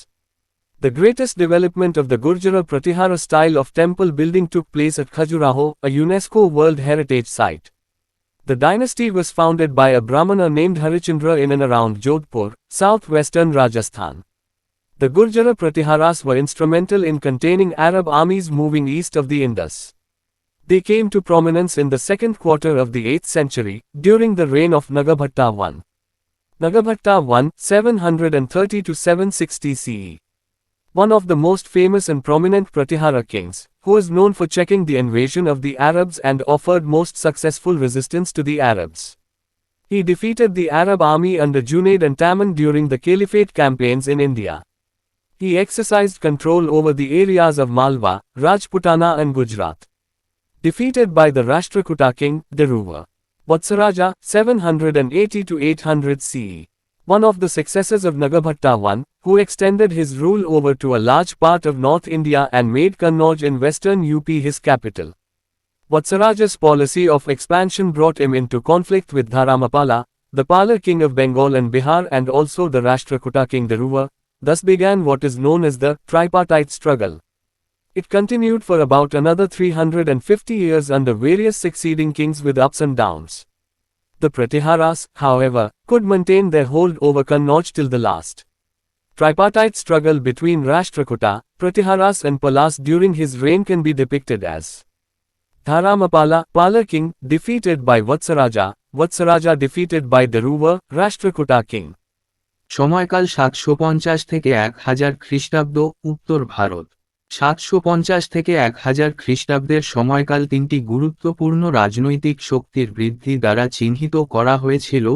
B: The greatest development of the Gurjara Pratihara style of temple building took place at Khajuraho, a UNESCO World Heritage Site. The dynasty was founded by a Brahmana named Harichandra in and around Jodhpur, southwestern Rajasthan. The Gurjara Pratiharas were instrumental in containing Arab armies moving east of the Indus. They came to prominence in the second quarter of the 8th century, during the reign of Nagabhatta I. Nagabhatta I, 730 to 760 CE. One of the most famous and prominent Pratihara kings, who is known for checking the invasion of the Arabs and offered most successful resistance to the Arabs. He defeated the Arab army under Junaid and Tamim during the Caliphate campaigns in India. He exercised control over the areas of Malwa, Rajputana and Gujarat. Defeated by the Rashtrakuta king, Daruva. Vatsaraja, 780 to 800 CE. One of the successors of Nagabhatta I, who extended his rule over to a large part of North India and made Kannauj in western UP his capital. Vatsaraja's policy of expansion brought him into conflict with Dharamapala, the Pala king of Bengal and Bihar, and also the Rashtrakuta king Daruva. Thus began what is known as the tripartite struggle. It continued for about another 350 years under various succeeding kings with ups and downs. The Pratiharas, however, could maintain their hold over Kannauj till the last. Tripartite struggle between Rashtrakuta, Pratiharas and Palas during his reign can be depicted as Dharamapala, Pala king, defeated by Vatsaraja, Vatsaraja defeated by Daruva, Rashtrakuta king.
A: সময়কাল 750 থেকে 1000 খ্রিস্টাব্দ, উত্তর ভারত। 750 থেকে 1000 খ্রিস্টাব্দের সময়কাল তিনটি গুরুত্বপূর্ণ রাজনৈতিক শক্তির বৃদ্ধি দ্বারা চিহ্নিত করা হয়েছিল,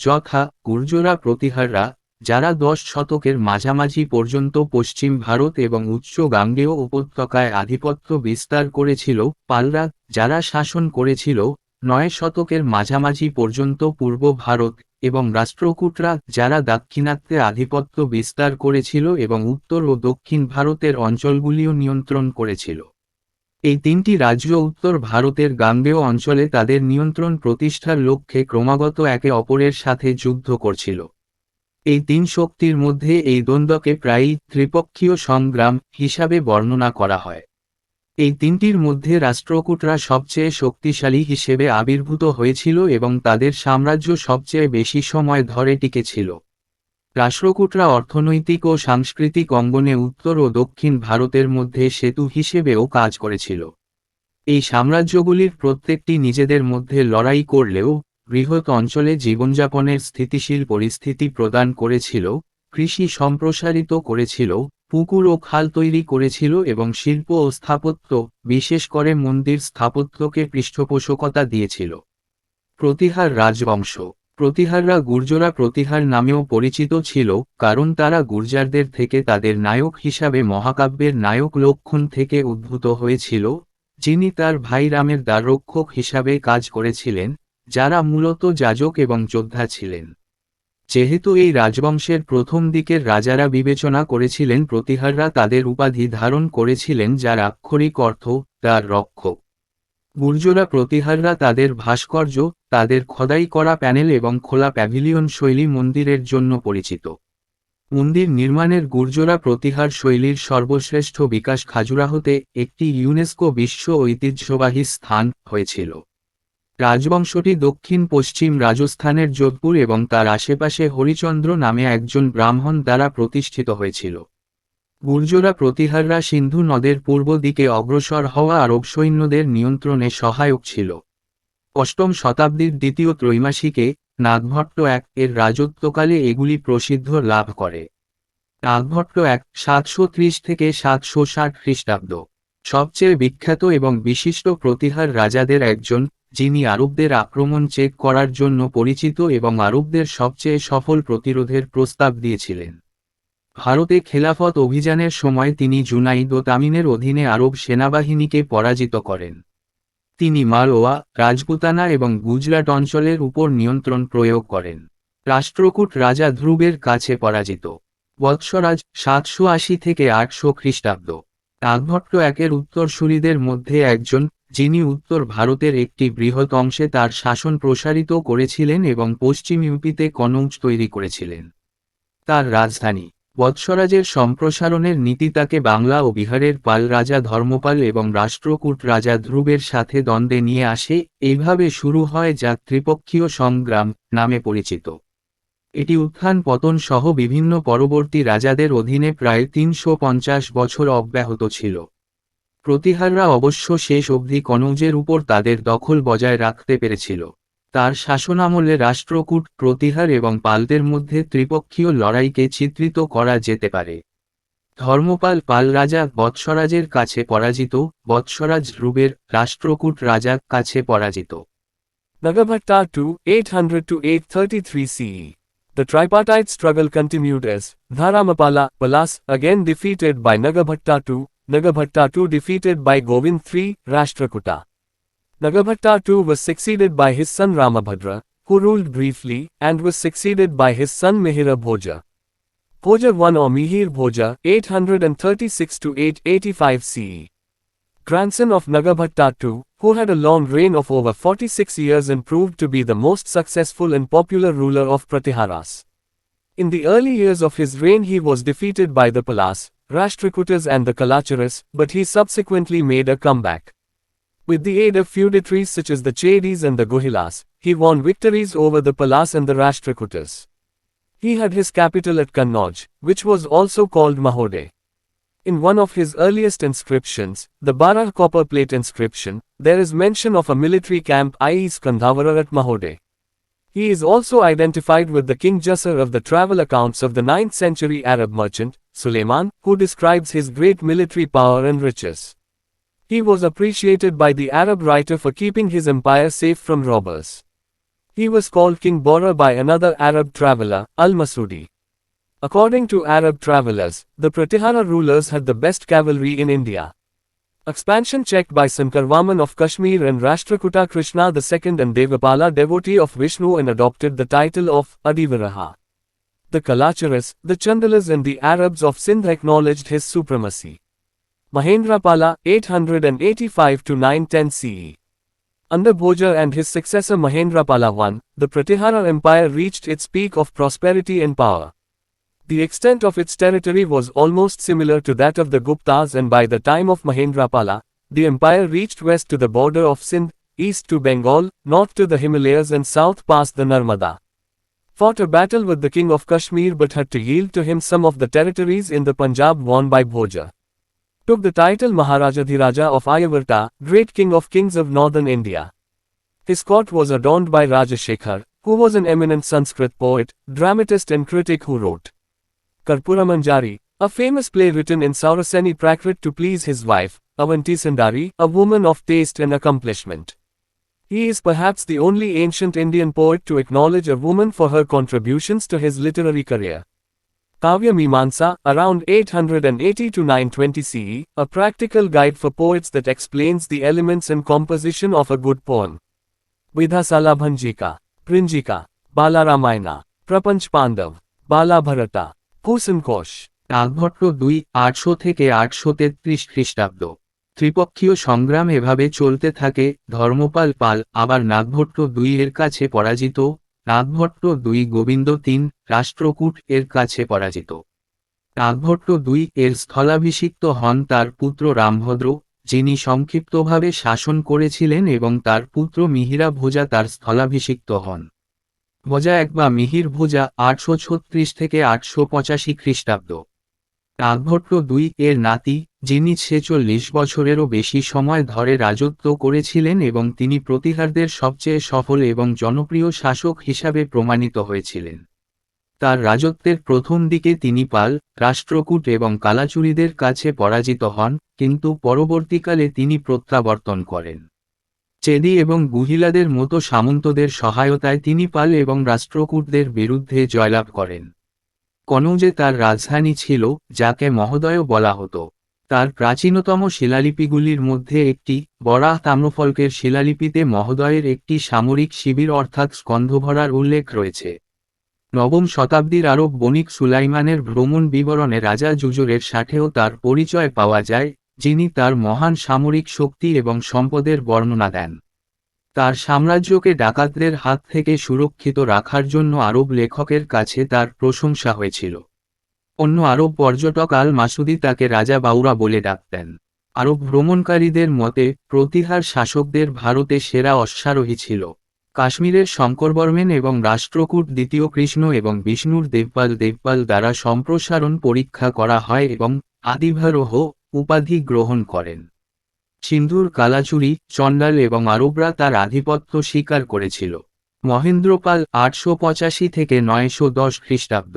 A: যথা গুর্জরা প্রতিহাররা, যারা 10 শতকের মাঝামাঝি পর্যন্ত পশ্চিম ভারত এবং উচ্চ গাঙ্গেয় উপত্যকায় আধিপত্য বিস্তার করেছিল, পালরা, যারা শাসন করেছিল 9 শতকের মাঝামাঝি পর্যন্ত পূর্ব ভারত, এবং রাষ্ট্রকূটরা, যারা দাক্ষিণাত্যে আধিপত্য বিস্তার করেছিল এবং উত্তর ও দক্ষিণ ভারতের অঞ্চলগুলিও নিয়ন্ত্রণ করেছিল। এই তিনটি রাজ্য উত্তর ভারতের গাঙ্গেয় অঞ্চলে তাদের নিয়ন্ত্রণ প্রতিষ্ঠার লক্ষ্যে ক্রমাগত একে অপরের সাথে যুদ্ধ করছিল। এই তিন শক্তির মধ্যে এই দ্বন্দ্বকে প্রায়ই ত্রিপক্ষীয় সংগ্রাম হিসাবে বর্ণনা করা হয়। এই তিনটির মধ্যে রাষ্ট্রকূটরা সবচেয়ে শক্তিশালী হিসেবে আবির্ভূত হয়েছিল এবং তাদের সাম্রাজ্য সবচেয়ে বেশি সময় ধরে টিকেছিল। রাষ্ট্রকূটরা অর্থনৈতিক ও সাংস্কৃতিক অঙ্গনে উত্তর ও দক্ষিণ ভারতের মধ্যে সেতু হিসেবেও কাজ করেছিল। এই সাম্রাজ্যগুলির প্রত্যেকটি নিজেদের মধ্যে লড়াই করলেও বৃহৎ অঞ্চলে জীবনযাপনের স্থিতিশীল পরিস্থিতি প্রদান করেছিল, কৃষি সম্প্রসারিত করেছিল, পুকুর ও খাল তৈরি করেছিল এবং শিল্প ও স্থাপত্য, বিশেষ করে মন্দির স্থাপত্যকে পৃষ্ঠপোষকতা দিয়েছিল। প্রতিহার রাজবংশ। প্রতিহাররা গুর্জরা প্রতিহার নামেও পরিচিত ছিল, কারণ তারা গুর্জারদের থেকে তাদের নায়ক হিসাবে মহাকাব্যের নায়ক লক্ষণ থেকে উদ্ভূত হয়েছিল, যিনি তার ভাই রামের দ্বাররক্ষক হিসাবে কাজ করেছিলেন, যারা মূলত যাজক এবং যোদ্ধা ছিলেন। যেহেতু এই রাজবংশের প্রথম দিকের রাজারা বিবেচনা করেছিলেন প্রতিহাররা তাদের উপাধি ধারণ করেছিলেন, যার আক্ষরিক অর্থ দ্বার রক্ষক। গুর্জরা প্রতিহাররা তাদের ভাস্কর্য, তাদের খোদাই করা প্যানেল এবং খোলা প্যাভিলিয়ন শৈলী মন্দিরের জন্য পরিচিত। মন্দির নির্মাণের গুর্জরা প্রতিহার শৈলীর সর্বশ্রেষ্ঠ বিকাশ খাজুরাহোতে একটি ইউনেস্কো বিশ্ব ঐতিহ্যবাহী স্থান হয়েছিল। রাজবংশটি দক্ষিণ পশ্চিম রাজস্থানের যোধপুর এবং তার আশেপাশে হরিচন্দ্র নামে একজন ব্রাহ্মণ দ্বারা প্রতিষ্ঠিত হয়েছিল। গুর্জরা প্রতিহাররা সিন্ধু নদের পূর্ব দিকে অগ্রসর হওয়া আরব সৈন্যদের নিয়ন্ত্রণে সহায়ক ছিল। অষ্টম শতাব্দীর দ্বিতীয় ত্রৈমাসিকে নাগভট্ট এর রাজত্বকালে এগুলি প্রসিদ্ধ লাভ করে। নাগভট্ট 730 থেকে 760 খ্রিস্টাব্দ সবচেয়ে বিখ্যাত এবং বিশিষ্ট প্রতিহার রাজাদের একজন, যিনি আরবদের আক্রমণ চেক করার জন্য পরিচিত এবং আরবদের সবচেয়ে সফল প্রতিরোধের প্রস্তাব দিয়েছিলেন। ভারতে খেলাফত অভিযানের সময় তিনি জুনাইদ ও তামিনের অধীনে আরব সেনাবাহিনীকে পরাজিত করেন। তিনি মারওয়া, রাজপুতানা এবং গুজরাট অঞ্চলের উপর নিয়ন্ত্রণ প্রয়োগ করেন। রাষ্ট্রকূট রাজা ধ্রুবের কাছে পরাজিত। বৎসরাজ 780 থেকে 800 খ্রিস্টাব্দ নাগভট্ট এর উত্তরসূরিদের মধ্যে একজন, যিনি উত্তর ভারতের একটি বৃহৎ অংশে তার শাসন প্রসারিত করেছিলেন এবং পশ্চিম ইউপিতে কনৌজ তৈরি করেছিলেন। তার রাজধানী বৎসরাজের সম্প্রসারণের নীতি তাকে বাংলা ও বিহারের পাল রাজা ধর্মপাল এবং রাষ্ট্রকূট রাজা ধ্রুবের সাথে দ্বন্দ্বে নিয়ে আসে। এইভাবে শুরু হয় যা ত্রিপক্ষীয় সংগ্রাম নামে পরিচিত। এটি উত্থান পতন সহ বিভিন্ন পরবর্তী রাজাদের অধীনে প্রায় 350 বছর অব্যাহত ছিল। প্রতিহাররা অবশ্য শেষ অবধি কনৌজের উপর তাদের দখল বজায় রাখতে পেরেছিল। তার শাসনামলে রাষ্ট্রকূট, প্রতিহার এবং পালদের মধ্যে ত্রিপক্ষীয় লড়াইকে চিত্রিত করা যেতে পারে। ধর্মপাল পাল রাজা বৎসরাজের কাছে পরাজিত, বৎসরাজ ধ্রুবের রাষ্ট্রকূট রাজার কাছে পরাজিত।
B: Nagabhatta 800 to 833 CE. The tripartite struggle continued as Dharamapala, Palas, again defeated by Nagabhatta II, Nagabhatta II defeated by Govind III, Rashtrakuta. Nagabhatta II was succeeded by his son Ramabhadra, who ruled briefly, and was succeeded by his son Mihira Bhoja. Bhoja I or Mihir Bhoja, 836 to 885 CE. Grandson of Nagabhatta II, who had a long reign of over 46 years and proved to be the most successful and popular ruler of Pratiharas. In the early years of his reign he was defeated by the Palas, Rashtrakutas and the Kalacharas, but he subsequently made a comeback. With the aid of feudatories such as the Chedis and the Gohilas, he won victories over the Palas and the Rashtrakutas. He had his capital at Kannauj, which was also called Mahode. In one of his earliest inscriptions, the Barah copper plate inscription, there is mention of a military camp i.e. Skandhavara at Mahode. He is also identified with the King Jasser of the travel accounts of the 9th century Arab merchant, Suleiman, who describes his great military power and riches. He was appreciated by the Arab writer for keeping his empire safe from robbers. He was called King Bora by another Arab traveler, Al-Masudi. According to Arab travelers, the Pratihara rulers had the best cavalry in India. Expansion checked by Sankarvaman of Kashmir and Rashtrakuta Krishna II and Devapala, devotee of Vishnu, and adopted the title of Adivaraha. The Kalacharas, the Chandalas and the Arabs of Sindh acknowledged his supremacy. Mahendrapala, 885 to 910 CE. Under Bhoja and his successor Mahendrapala I, the Pratihara Empire reached its peak of prosperity and power. The extent of its territory was almost similar to that of the Guptas, and by the time of Mahendrapala, the empire reached west to the border of Sindh, east to Bengal, north to the Himalayas and south past the Narmada. Fought a battle with the king of Kashmir but had to yield to him some of the territories in the Punjab won by Bhoja. Took the title Maharajadhiraja of Ayavarta, great king of kings of northern India. His court was adorned by Rajashekhar, who was an eminent Sanskrit poet, dramatist and critic who wrote Karpuramanjari, a famous play written in Sauraseni Prakrit to please his wife, Avanti Sundari, a woman of taste and accomplishment. He is perhaps the only ancient Indian poet to acknowledge a woman for her contributions to his literary career. Kavya Mimamsa, around 880 to 920 CE, a practical guide for poets that explains the elements and composition of a good poem. Vidhasala Bhanjika, Prinjika, Bala Ramayana, Prapanch Pandav, Bala Bharata, Kusan Kosh.
A: Nagabhata 800 থেকে 833 খ্রিস্টাব্দ। ত্রিপক্ষীয় সংগ্রাম এভাবে চলতে থাকে। ধর্মপাল পাল আবার নাগভট্ট এর কাছে পরাজিত। নাগভট্ট গোবিন্দ রাষ্ট্রকূট এর কাছে পরাজিত। নাগভট্ট এর স্থলাভিষিক্ত হন তার পুত্র রামভদ্র, যিনি সংক্ষিপ্তভাবে শাসন করেছিলেন, এবং তার পুত্র মিহিরা ভোজা তার স্থলাভিষিক্ত হন। ভোজা এক বা মিহির ভোজা 836 থেকে 885 খ্রিস্টাব্দ। নাগভট্ট এর নাতি, যিনি 46 বছরেরও বেশি সময় ধরে রাজত্ব করেছিলেন, এবং তিনি প্রতিহারদের সবচেয়ে সফল এবং জনপ্রিয় শাসক হিসাবে প্রমাণিত হয়েছিলেন। তার রাজত্বের প্রথম দিকে তিনি পাল, রাষ্ট্রকূট এবং কালাচুরিদের কাছে পরাজিত হন, কিন্তু পরবর্তীকালে তিনি প্রত্যাবর্তন করেন। চেদি এবং গুহিলাদের মতো সামন্তদের সহায়তায় তিনি পাল এবং রাষ্ট্রকূটদের বিরুদ্ধে জয়লাভ করেন। কনৌজে তার রাজধানী ছিল, যাকে মহোদয় বলা হতো। তার প্রাচীনতম শিলালিপিগুলির মধ্যে একটি, বরাহ তাম্রফলকের শিলালিপিতে মহোদয়ের একটি সামরিক শিবির অর্থাৎ স্কন্ধভরার উল্লেখ রয়েছে। নবম শতাব্দীর আরব বণিক সুলাইমানের ভ্রমণ বিবরণে রাজা জুজুরের সাথেও তার পরিচয় পাওয়া যায়, যিনি তার মহান সামরিক শক্তি এবং সম্পদের বর্ণনা দেন। তার সাম্রাজ্যকে ডাকাতদের হাত থেকে সুরক্ষিত রাখার জন্য আরব লেখকের কাছে তার প্রশংসা হয়েছিল। অন্য আরব পর্যটক আল মাসুদি তাকে রাজা বাউরা বলে ডাকতেন। আরব ভ্রমণকারীদের মতে প্রতিহার শাসকদের ভারতে সেরা অশ্বারোহী ছিল। কাশ্মীরের শঙ্করবর্মেন এবং রাষ্ট্রকূট দ্বিতীয় কৃষ্ণ এবং বিষ্ণুর দেবপাল দ্বারা সম্প্রসারণ পরীক্ষা করা হয় এবং আদিভারোহ উপাধি গ্রহণ করেন। সিন্ধুর কালাচুরি, চণ্ডাল এবং আরবরা তার আধিপত্য স্বীকার করেছিল। মহেন্দ্রপাল 885 থেকে 910 খ্রিস্টাব্দ।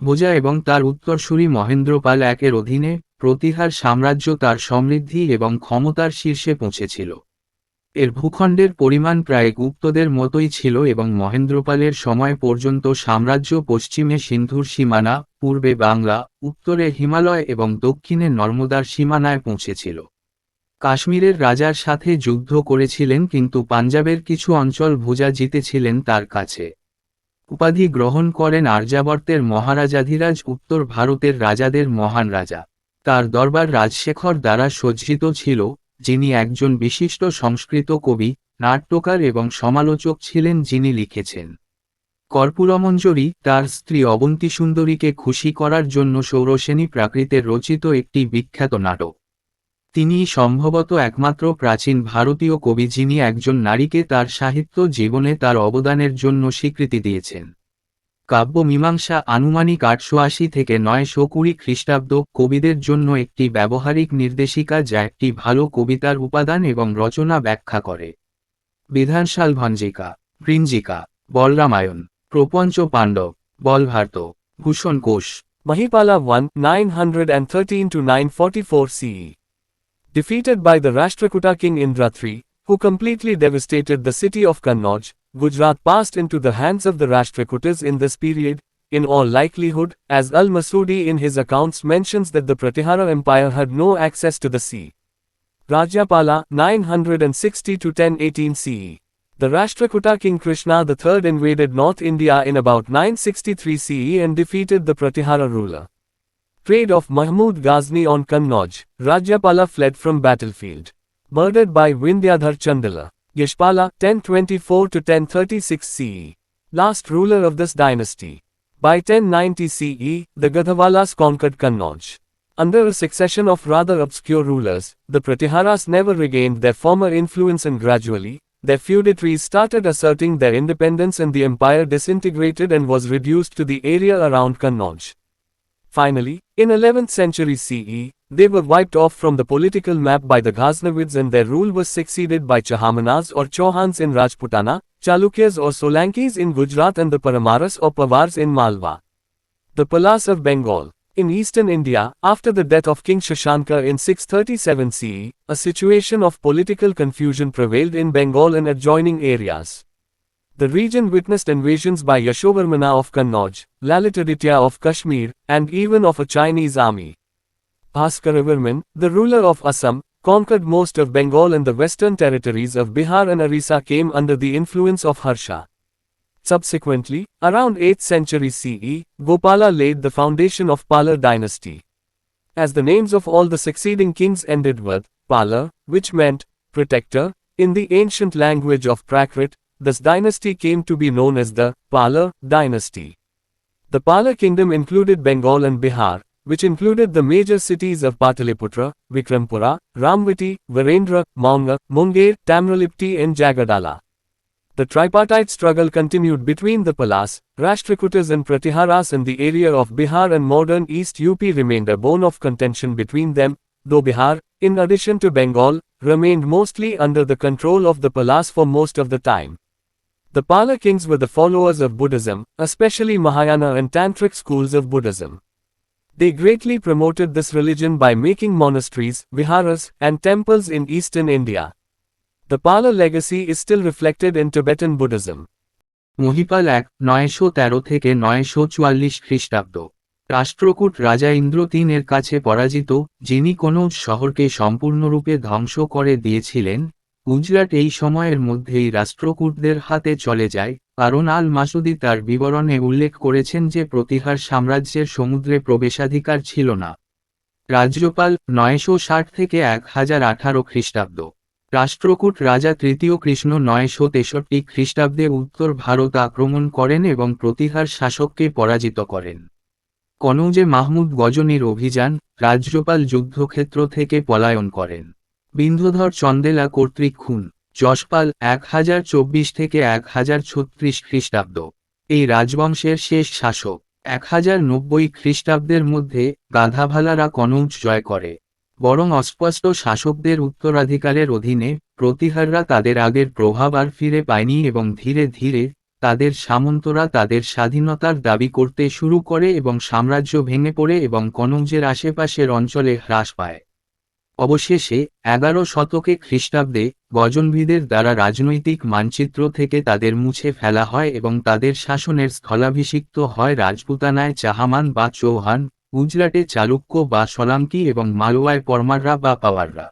A: ভোজা এবং তার উত্তরসূরি মহেন্দ্রপাল একের অধীনে প্রতিহার সাম্রাজ্য তার সমৃদ্ধি এবং ক্ষমতার শীর্ষে পৌঁছেছিল। এর ভূখণ্ডের পরিমাণ প্রায় গুপ্তদের মতোই ছিল এবং মহেন্দ্রপালের সময় পর্যন্ত সাম্রাজ্য পশ্চিমে সিন্ধুর সীমানা, পূর্বে বাংলা, উত্তরে হিমালয় এবং দক্ষিণে নর্মদার সীমানায় পৌঁছেছিল। কাশ্মীরের রাজার সাথে যুদ্ধ করেছিলেন, কিন্তু পাঞ্জাবের কিছু অঞ্চল ভোজা জিতেছিলেন তার কাছে। উপাধি গ্রহণ করেন আর্যাবর্তের মহারাজাধিরাজ, উত্তর ভারতের রাজাদের মহান রাজা। তার দরবার রাজশেখর দ্বারা সজ্জিত ছিল, যিনি একজন বিশিষ্ট সংস্কৃত কবি, নাট্যকার এবং সমালোচক ছিলেন, যিনি লিখেছেন কর্পূরমঞ্জরি তার স্ত্রী অবন্তী সুন্দরীকে খুশি করার জন্য সৌরসেনী প্রাকৃতের রচিত একটি বিখ্যাত নাটক। তিনিই সম্ভবত একমাত্র প্রাচীন ভারতীয় কবি যিনি একজন নারীকে তার সাহিত্য জীবনে তার অবদানের জন্য স্বীকৃতি দিয়েছেন। কাব্য মীমাংসা আনুমানিক 880 থেকে 920 খ্রিস্টাব্দ কবিদের জন্য একটি ব্যবহারিক নির্দেশিকা, যা একটি ভালো কবিতার উপাদান এবং রচনা ব্যাখ্যা করে। বিধানশাল ভঞ্জিকা, প্রিঞ্জিকা, বলরামায়ণ, প্রপঞ্চ পাণ্ডব, বলভার্ত, ভূষণ কোষ।
B: Mahipala I, 913 to 944 CE. Defeated by the Rashtrakuta king Indra III, who completely devastated the city of Kannauj, Gujarat passed into the hands of the Rashtrakutas in this period, in all likelihood, as al-Masudi in his accounts mentions that the Pratihara Empire had no access to the sea. Rajyapala, 960 to 1018 CE. The Rashtrakuta King Krishna III invaded North India in about 963 CE and defeated the Pratihara ruler. Trade of Mahmud Ghazni on Kannauj, Rajyapala fled from battlefield. Murdered by Vindhyadhar Chandala. Yashpala, 1024 to 1036 CE. Last ruler of this dynasty. By 1090 CE, the Gadhawalas conquered Kannauj. Under a succession of rather obscure rulers, the Pratiharas never regained their former influence and gradually, their feudatories started asserting their independence and the empire disintegrated and was reduced to the area around Kannauj. Finally, in 11th century CE, they were wiped off from the political map by the Ghaznavids and their rule was succeeded by Chahamanas or Chauhans in Rajputana, Chalukyas or Solankis in Gujarat and the Paramaras or Pawars in Malwa. The Palas of Bengal. In eastern India, after the death of King Shashanka in 637 CE, a situation of political confusion prevailed in Bengal and adjoining areas. The region witnessed invasions by Yashovarmana of Kannauj, Lalitaditya of Kashmir, and even of a Chinese army. Bhaskaravarman, the ruler of Assam, conquered most of Bengal and the western territories of Bihar and Orissa came under the influence of Harsha. Subsequently, around 8th century CE, Gopala laid the foundation of Pala dynasty. As the names of all the succeeding kings ended with Pala, which meant protector, in the ancient language of Prakrit, this dynasty came to be known as the Pala dynasty. The Pala kingdom included Bengal and Bihar, which included the major cities of Pataliputra, Vikrampura, Ramvati, Virendra, Maunga, Munger, Tamralipti and Jagadala. The tripartite struggle continued between the Palas, Rashtrakutas and Pratiharas and the area of Bihar and modern East UP remained a bone of contention between them, though Bihar, in addition to Bengal, remained mostly under the control of the Palas for most of the time. The Pala kings were the followers of Buddhism, especially Mahayana and Tantric schools of Buddhism. They greatly promoted this religion by making monasteries, viharas, and temples in eastern India. The Pala legacy is still reflected in Tibetan Buddhism.
A: Mahipal 913 থেকে 944 খ্রিস্টাব্দ। রাষ্ট্রকূট রাজা ইন্দ্র তিনের কাছে পরাজিত, যিনি কনৌজ শহরকে সম্পূর্ণরূপে ধ্বংস করে দিয়েছিলেন। গুজরাট এই সময়ের মধ্যেই রাষ্ট্রকূটদের হাতে চলে যায়, কারণ আল মাসুদি তার বিবরণে উল্লেখ করেছেন যে প্রতিহার সাম্রাজ্যের সমুদ্রে প্রবেশাধিকার ছিল না। রাজ্যপাল 960 থেকে 1018 খ্রিস্টাব্দ। রাষ্ট্রকূট রাজা তৃতীয় কৃষ্ণ 963 খ্রিস্টাব্দে উত্তর ভারত আক্রমণ করেন এবং প্রতিহার শাসককে পরাজিত করেন। কনৌজে মাহমুদ গজনীর অভিযান, রাজ্যপাল যুদ্ধক্ষেত্র থেকে পলায়ন করেন। বিন্ধুধর চন্দেলা কর্তৃক খুন, যশপাল 1024 থেকে 1036 খ্রিস্টাব্দ। এই রাজবংশের শেষ শাসক। 1090 খ্রিস্টাব্দের মধ্যে গাধাভালারা কনৌজ জয় করে। বরং অস্পষ্ট শাসকদের উত্তরাধিকারের অধীনে প্রতিহাররা তাদের আগের প্রভাব আর ফিরে পায়নি এবং ধীরে ধীরে তাদের সামন্তরা তাদের স্বাধীনতার দাবি করতে শুরু করে এবং সাম্রাজ্য ভেঙে পড়ে এবং কনৌজের আশেপাশের অঞ্চলে হ্রাস পায়। অবশেষে 11 শতকে খ্রিস্টাব্দে গজনভিদের দ্বারা রাজনৈতিক মানচিত্র থেকে তাদের মুছে ফেলা হয় এবং তাদের শাসনের স্থলাভিষিক্ত হয় রাজপুতানায় চাহামান বা চৌহান, গুজরাটে চালুক্য বা সোলাঙ্কি এবং মালওয়ায় পরমাররা বা পাওয়াররা।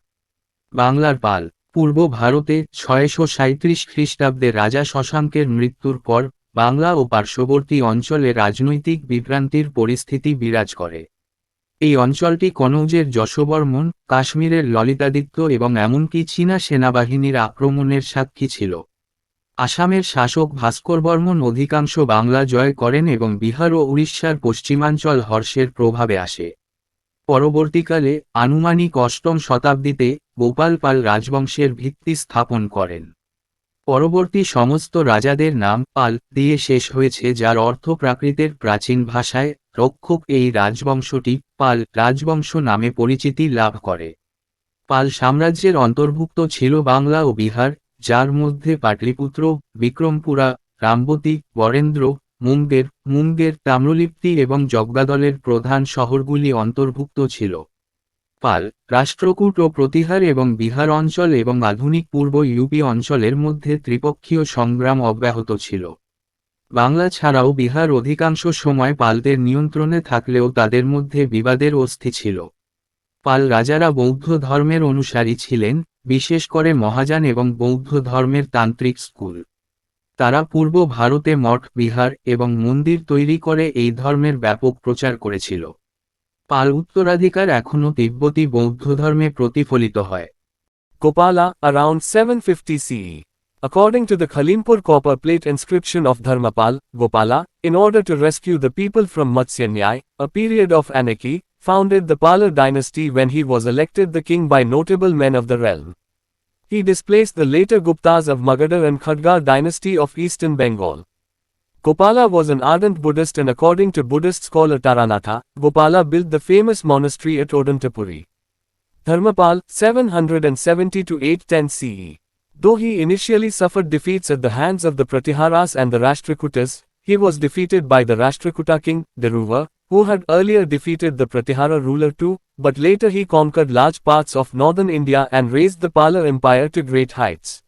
A: বাংলার পাল। পূর্ব ভারতে 637 খ্রিস্টাব্দে রাজা শশাঙ্কের মৃত্যুর পর বাংলা ও পার্শ্ববর্তী অঞ্চলে রাজনৈতিক বিভ্রান্তির পরিস্থিতি বিরাজ করে। এই অঞ্চলটি কনৌজের যশোবর্মন, কাশ্মীরের ললিতাদিত্য এবং এমনকি চীনা সেনাবাহিনীর আক্রমণের সাক্ষী ছিল। আসামের শাসক ভাস্করবর্মন অধিকাংশ বাংলা জয় করেন এবং বিহার ও উড়িষ্যার পশ্চিমাঞ্চল হর্ষের প্রভাবে আসে। পরবর্তীকালে আনুমানিক 8ম শতাব্দীতে গোপাল পাল রাজবংশের ভিত্তি স্থাপন করেন। পরবর্তী সমস্ত রাজাদের নাম পাল দিয়ে শেষ হয়েছে, যার অর্থ প্রাকৃতের প্রাচীন ভাষায় রক্ষক। এই রাজবংশটি পাল রাজবংশ নামে পরিচিতি লাভ করে। পাল সাম্রাজ্যের অন্তর্ভুক্ত ছিল বাংলা ও বিহার, যার মধ্যে পাটলিপুত্র, বিক্রমপুরা, রামবতী, বরেন্দ্র, মুঙ্গের, তাম্রলিপ্তি এবং জগদ্দলের প্রধান শহরগুলি অন্তর্ভুক্ত ছিল। পাল, রাষ্ট্রকূট ও প্রতিহার এবং বিহার অঞ্চল এবং আধুনিক পূর্ব ইউপি অঞ্চলের মধ্যে ত্রিপক্ষীয় সংগ্রাম অব্যাহত ছিল। বাংলা ছাড়াও বিহার অধিকাংশ সময় পালদের নিয়ন্ত্রণে থাকলেও তাদের মধ্যে বিবাদের অস্থি ছিল। পাল রাজারা বৌদ্ধ ধর্মের অনুসারী ছিলেন, বিশেষ করে মহাযান এবং বৌদ্ধ ধর্মের তান্ত্রিক স্কুল। তারা পূর্ব ভারতে মঠ, বিহার এবং মন্দির তৈরি করে এই ধর্মের ব্যাপক প্রচার করেছিল। পাল উত্তরাধিকার এখনও তিব্বতী বৌদ্ধ ধর্মে প্রতিফলিত হয়।
B: Gopala, around 750 CE. According to the Khalimpur copper plate inscription of Dharmapal, Gopala, in order to rescue the people from Matsyanyai, a period of anarchy, founded the Pala dynasty when he was elected the king by notable men of the realm. He displaced the later Guptas of Magadha and Khadgar dynasty of eastern Bengal. Gopala was an ardent Buddhist, and according to Buddhist scholar Taranatha, Gopala built the famous monastery at Odantapuri. Dharmapal, 770 to 810 CE. Though he initially suffered defeats at the hands of the Pratiharas and the Rashtrakutas, he was defeated by the Rashtrakuta king, Deruva, who had earlier defeated the Pratihara ruler too, but later he conquered large parts of northern India and raised the Pala empire to great heights.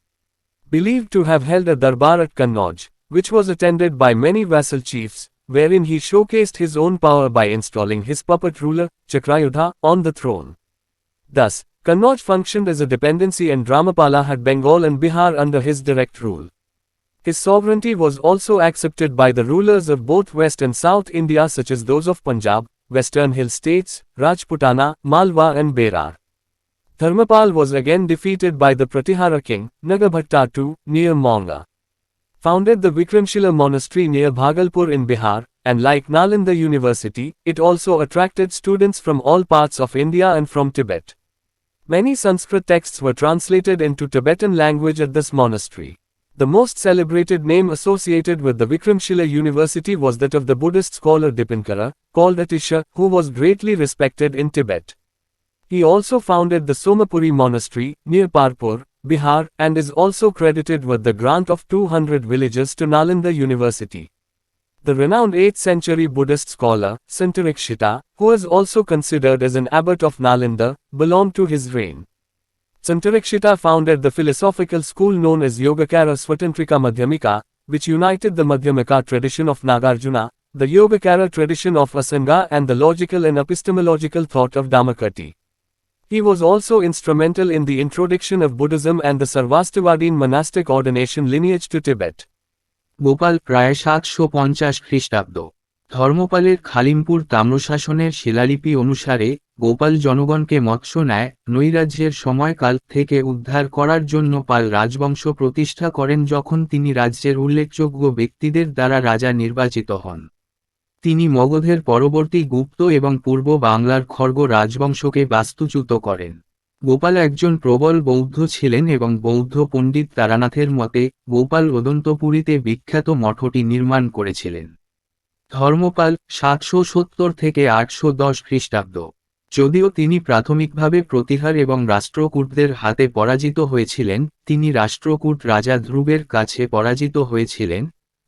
B: Believed to have held a darbar at Kannauj, which was attended by many vassal chiefs, wherein he showcased his own power by installing his puppet ruler, Chakrayudha, on the throne. Thus, Kannauj functioned as a dependency and Dharmapala had Bengal and Bihar under his direct rule. His sovereignty was also accepted by the rulers of both West and South India, such as those of Punjab, Western Hill states, Rajputana, Malwa and Berar. Dharmapal was again defeated by the Pratihara king, Nagabhatta II, near Monga. Founded the Vikramshila monastery near Bhagalpur in Bihar, and like Nalanda University, it also attracted students from all parts of India and from Tibet. Many Sanskrit texts were translated into Tibetan language at this monastery. The most celebrated name associated with the Vikramshila University was that of the Buddhist scholar Dipankara, called Atisha, who was greatly respected in Tibet. He also founded the Somapuri monastery, near Parpur, Bihar, and is also credited with the grant of 200 villages to Nalanda University. The renowned 8th century Buddhist scholar, Santarikshita, who is also considered as an abbot of Nalanda, belonged to his reign. Santarikshita founded the philosophical school known as Yogacara Swatantrika Madhyamika, which united the Madhyamika tradition of Nagarjuna, the Yogacara tradition of Asanga, and the logical and epistemological thought of Dhammakati. He was also instrumental in the introduction of Buddhism and the Sarvastivadin monastic ordination lineage to Tibet.
A: Gopal প্রায় 750 খ্রিস্টাব্দ। ধর্মপালের খালিমপুর তাম্রশাসনের শিলালিপি অনুসারে, গোপাল জনগণকে মৎস্য ন্যায়, নৈরাজ্যের সময়কাল থেকে উদ্ধার করার জন্য পাল রাজবংশ প্রতিষ্ঠা করেন যখন তিনি রাজ্যের উল্লেখযোগ্য ব্যক্তিদের দ্বারা রাজা নির্বাচিত হন। তিনি মগধের পরবর্তী গুপ্ত এবং পূর্ব বাংলার খড়গ রাজবংশকে বাস্তুচ্যুত করেন। গোপাল একজন প্রবল বৌদ্ধ ছিলেন এবং বৌদ্ধ পণ্ডিত তারানাথের মতে, গোপাল অদন্তপুরীতে বিখ্যাত মঠটি নির্মাণ করেছিলেন। ধর্মপাল 770 থেকে 810 খ্রিস্টাব্দ। যদিও তিনি প্রাথমিকভাবে প্রতিহার এবং রাষ্ট্রকূটদের হাতে পরাজিত হয়েছিলেন, তিনি রাষ্ট্রকূট রাজা ধ্রুবের কাছে পরাজিত হয়েছিলেন,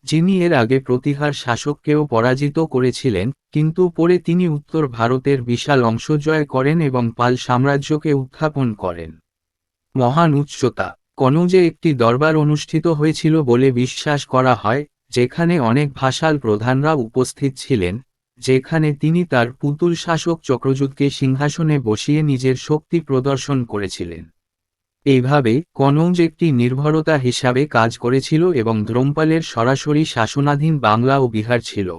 A: যিনি এর আগে প্রতিহার শাসককেও পরাজিত করেছিলেন, কিন্তু পরে তিনি উত্তর ভারতের বিশাল অংশ জয় করেন এবং পাল সাম্রাজ্যকে উত্থাপন করেন। মহান উচ্চতা। কনৌজে একটি দরবার অনুষ্ঠিত হয়েছিল বলে বিশ্বাস করা হয়, যেখানে অনেক ভাষাল প্রধানরা উপস্থিত ছিলেন, যেখানে তিনি তার পুতুল শাসক চক্রযুধকে সিংহাসনে বসিয়ে নিজের শক্তি প্রদর্শন করেছিলেন। এইভাবে কনৌজ একটি নির্ভরতা হিসাবে কাজ করেছিল এবং দ্রোণপালের সরাসরি শাসনাধীন বাংলা ও বিহার ছিল।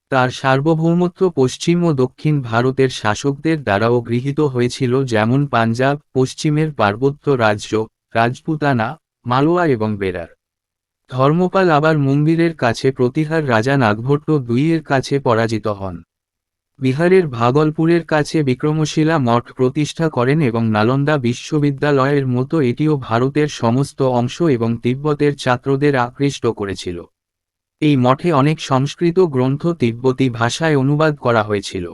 A: তার সার্বভৌমত্ব পশ্চিম ও দক্ষিণ ভারতের শাসকদের দ্বারাও গৃহীত হয়েছিল, যেমন পাঞ্জাব, পশ্চিমের পার্বত্য রাজ্য, রাজপুতানা, মালওয়া এবং বেরার। ধর্মপাল আবার মুঙ্গিরের কাছে প্রতিহার রাজা নাগভট্ট II-এর কাছে পরাজিত হন। বিহারের ভাগলপুরের কাছে বিক্রমশিলা মঠ প্রতিষ্ঠা করেন এবং নালন্দা বিশ্ববিদ্যালয়ের মতো এটিও ভারতের সমস্ত অংশ এবং তিব্বতের ছাত্রদের আকৃষ্ট করেছিল। এই মঠে অনেক সংস্কৃত গ্রন্থ তিব্বতী ভাষায় অনুবাদ করা হয়েছিল।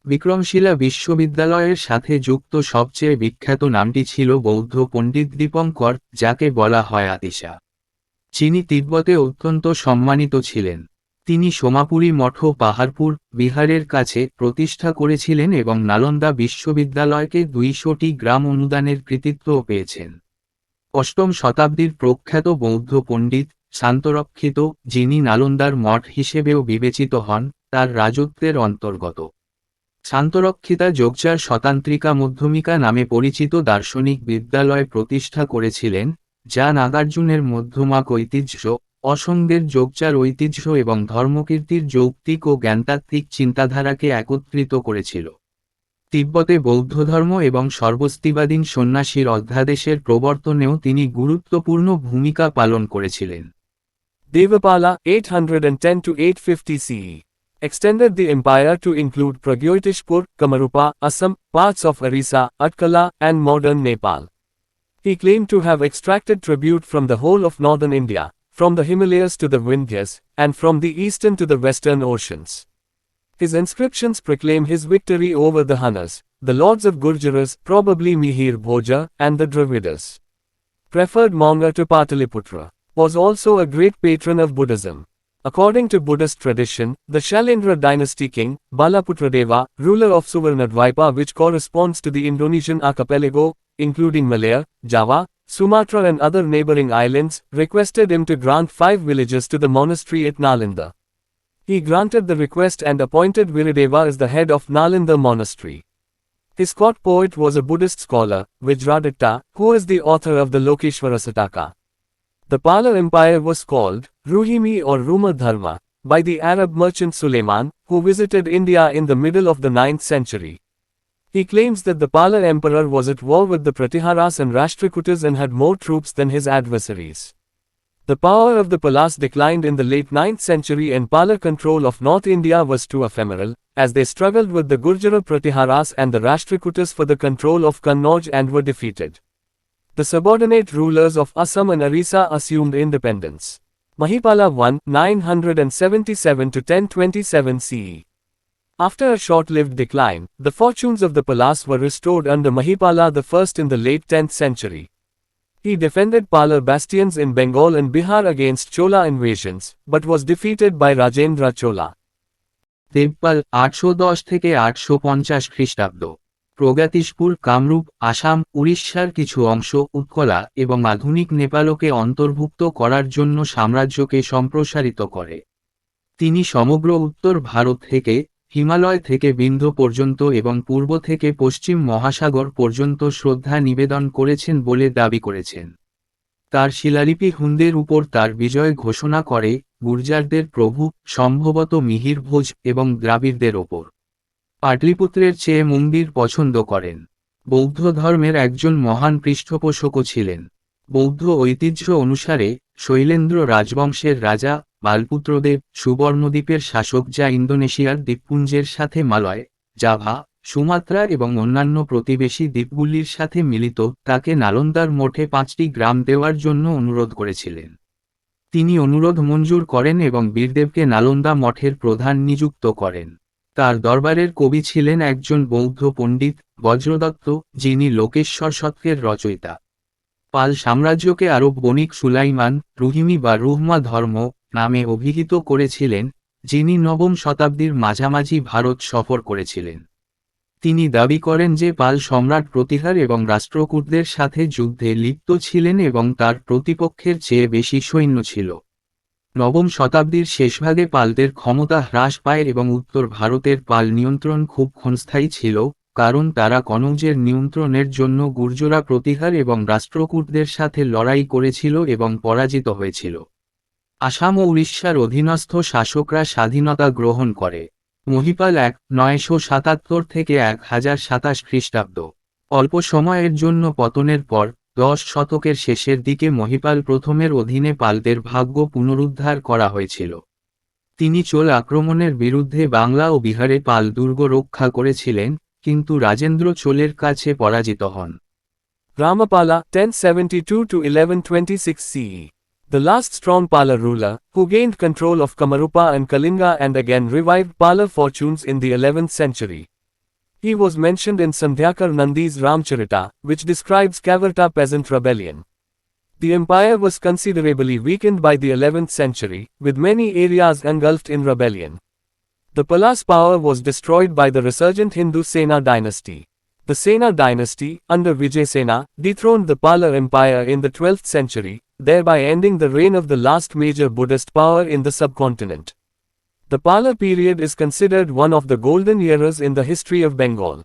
A: বিক্রমশিলা বিশ্ববিদ্যালয়ের সাথে যুক্ত সবচেয়ে বিখ্যাত নামটি ছিল বৌদ্ধ পণ্ডিত দীপঙ্কর, যাকে বলা হয় আতিশা। যিনি তিব্বতে অত্যন্ত সম্মানিত ছিলেন। তিনি সোমাপুরী মঠ পাহাড়পুর, বিহারের কাছে প্রতিষ্ঠা করেছিলেন এবং নালন্দা বিশ্ববিদ্যালয়কে 200টি গ্রাম অনুদানের কৃতিত্বও পেয়েছেন। অষ্টম শতাব্দীর প্রখ্যাত বৌদ্ধ পণ্ডিত শান্তরক্ষিত, যিনি নালন্দার মঠ হিসেবেও বিবেচিত হন, তার রাজত্বের অন্তর্গত। শান্তরক্ষিতা যোগচার শতান্ত্রিকা মধ্যমিকা নামে পরিচিত দার্শনিক বিদ্যালয় প্রতিষ্ঠা করেছিলেন, যা নাগার্জুনের মধ্যমাক ঐতিহ্য, অসঙ্গের যোগচার ঐতিহ্য এবং ধর্মকীর্তির যৌক্তিক ও জ্ঞানতাত্ত্বিক চিন্তাধারাকে একত্রিত করেছিল। তিব্বতে বৌদ্ধধর্ম এবং সর্বস্তিবাদীন সন্ন্যাসীর অধ্যাদেশের প্রবর্তনেও তিনি গুরুত্বপূর্ণ ভূমিকা পালন করেছিলেন।
B: Devapala 810 to 850 CE extended the empire to include Pragyotishpur, Kamarupa, Assam, parts of Orissa, Atkala, and modern Nepal. He claimed to have extracted tribute from the whole of northern India, from the Himalayas to the Vindhyas, and from the eastern to the western oceans. His inscriptions proclaim his victory over the Hunas, the lords of Gurjaras, probably Mihir Bhoja, and the Dravidas. Preferred Monga to Pataliputra, was also a great patron of Buddhism. According to Buddhist tradition, the Shailendra dynasty king, Balaputradeva, ruler of Suvarnadvipa, which corresponds to the Indonesian archipelago, including Malaya, Java, Sumatra and other neighboring islands, requested him to grant 5 villages to the monastery at Nalanda. He granted the request and appointed Virideva as the head of Nalanda monastery. His court poet was a Buddhist scholar, Vajradatta, who is the author of the Lokeshwara Sataka. The Pala Empire was called Ruhimi or Ruma Dharma by the Arab merchant Suleiman, who visited India in the middle of the 9th century. He claims that the Pala emperor was at war with the Pratiharas and Rashtrakutas and had more troops than his adversaries. The power of the Palas declined in the late 9th century and Pala control of North India was too ephemeral, as they struggled with the Gurjara Pratiharas and the Rashtrakutas for the control of Kannauj and were defeated. The subordinate rulers of Assam and Orissa assumed independence. Mahipala I, 977 to 1027 CE. After a short-lived decline, the fortunes of the Palas were restored under Mahipala I in the late 10th century. He defended Pala bastions in Bengal and Bihar against Chola invasions, but was defeated by Rajendra Chola.
A: Devapala 810 থেকে 850 খ্রিস্টাব্দ। প্রগতিশপুর, কামরূপ, আসাম, উড়িষ্যার কিছু অংশ, উৎকলা এবং আধুনিক নেপালকে অন্তর্ভুক্ত করার জন্য সাম্রাজ্যকে সম্প্রসারিত করে। তিনি সমগ্র উত্তর ভারত থেকে, হিমালয় থেকে বিন্ধ্য পর্যন্ত এবং পূর্ব থেকে পশ্চিম মহাসাগর পর্যন্ত শ্রদ্ধা নিবেদন করেছেন বলে দাবি করেছেন। তার শিলালিপি হুনদের উপর তার বিজয় ঘোষণা করে, গুর্জারদের প্রভু, সম্ভবত মিহির ভোজ এবং দ্রাবিড়দের ওপর। পাটলিপুত্রের চেয়ে মন্দির পছন্দ করেন। বৌদ্ধ ধর্মের একজন মহান পৃষ্ঠপোষকও ছিলেন। বৌদ্ধ ঐতিহ্য অনুসারে, শৈলেন্দ্র রাজবংশের রাজা, বালপুত্রদেব, সুবর্ণদ্বীপের শাসক যা ইন্দোনেশিয়ার দ্বীপপুঞ্জের সাথে মালয়, জাভা, সুমাত্রা এবং অন্যান্য প্রতিবেশী দ্বীপগুলির সাথে মিলিত, তাকে নালন্দার মঠে 5টি গ্রাম দেওয়ার জন্য অনুরোধ করেছিলেন। তিনি অনুরোধ মঞ্জুর করেন এবং বীরদেবকে নালন্দা মঠের প্রধান নিযুক্ত করেন। তার দরবারের কবি ছিলেন একজন বৌদ্ধ পণ্ডিত, বজ্রদত্ত, যিনি লোকেশ্বর শতকের রচয়িতা। পাল সাম্রাজ্যকে আরব বণিক সুলাইমান, রুহিমি বা রুহমা ধর্ম নামে অভিহিত করেছিলেন, যিনি 9ম শতাব্দীর মাঝামাঝি ভারত সফর করেছিলেন। তিনি দাবি করেন যে পাল সম্রাট প্রতিহার এবং রাষ্ট্রকূটদের সাথে যুদ্ধে লিপ্ত ছিলেন এবং তার প্রতিপক্ষের চেয়ে বেশি সৈন্য ছিল। 9ম শতাব্দীর শেষভাগে পালদের ক্ষমতা হ্রাস পায় এবং উত্তর ভারতের পাল নিয়ন্ত্রণ খুব ক্ষণস্থায়ী ছিল, কারণ তারা কনৌজের নিয়ন্ত্রণের জন্য গুর্জরা প্রতিহার এবং রাষ্ট্রকূটদের সাথে লড়াই করেছিল এবং পরাজিত হয়েছিল। আসাম ও উড়িষ্যার অধীনস্থ শাসকরা স্বাধীনতা গ্রহণ করে। মহিপাল 977 থেকে 1027 খ্রিস্টাব্দ। অল্প সময়ের জন্য পতনের পর, 10 শতকের শেষের দিকে মহিপাল প্রথমের অধীনে পালদের ভাগ্য পুনরুদ্ধার করা হয়েছিল। তিনি চোল আক্রমণের বিরুদ্ধে বাংলা ও বিহারে পাল দুর্গ রক্ষা করেছিলেন, কিন্তু রাজেন্দ্র চোলের কাছে পরাজিত হন।
B: Ramapala 1072 to 1126 CE. The last strong Pala ruler, who gained control of Kamarupa and Kalinga and again revived Pala fortunes in the 11th century. He was mentioned in Sandhyakar Nandi's Ramcharita, which describes Kavarta peasant rebellion. The empire was considerably weakened by the 11th century, with many areas engulfed in rebellion. The Pala's power was destroyed by the resurgent Hindu Sena dynasty. The Sena dynasty, under Vijayasena, dethroned the Pala Empire in the 12th century, thereby ending the reign of the last major Buddhist power in the subcontinent. The Pala period is considered one of the golden eras in the history of Bengal.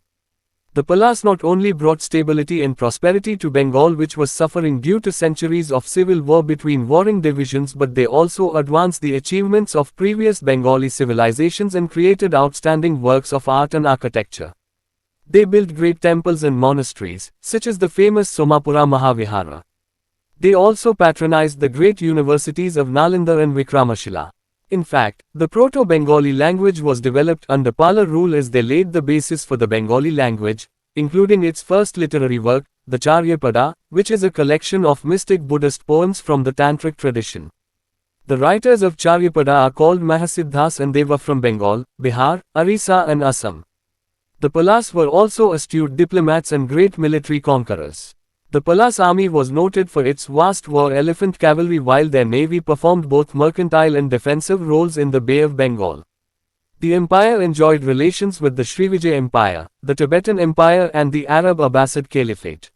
B: The Palas not only brought stability and prosperity to Bengal, which was suffering due to centuries of civil war between warring divisions, but they also advanced the achievements of previous Bengali civilizations and created outstanding works of art and architecture. They built great temples and monasteries, such as the famous Somapura Mahavihara. They also patronized the great universities of Nalanda and Vikramashila. In fact, the Proto-Bengali language was developed under Pala rule as they laid the basis for the Bengali language, including its first literary work, the Charyapada, which is a collection of mystic Buddhist poems from the Tantric tradition. The writers of Charyapada are called Mahasiddhas and they were from Bengal, Bihar, Orissa and Assam. The Palas were also astute diplomats and great military conquerors. The Palas army was noted for its vast war elephant cavalry, while their navy performed both mercantile and defensive roles in the Bay of Bengal. The empire enjoyed relations with the Srivijaya Empire, the Tibetan Empire and the Arab Abbasid Caliphate.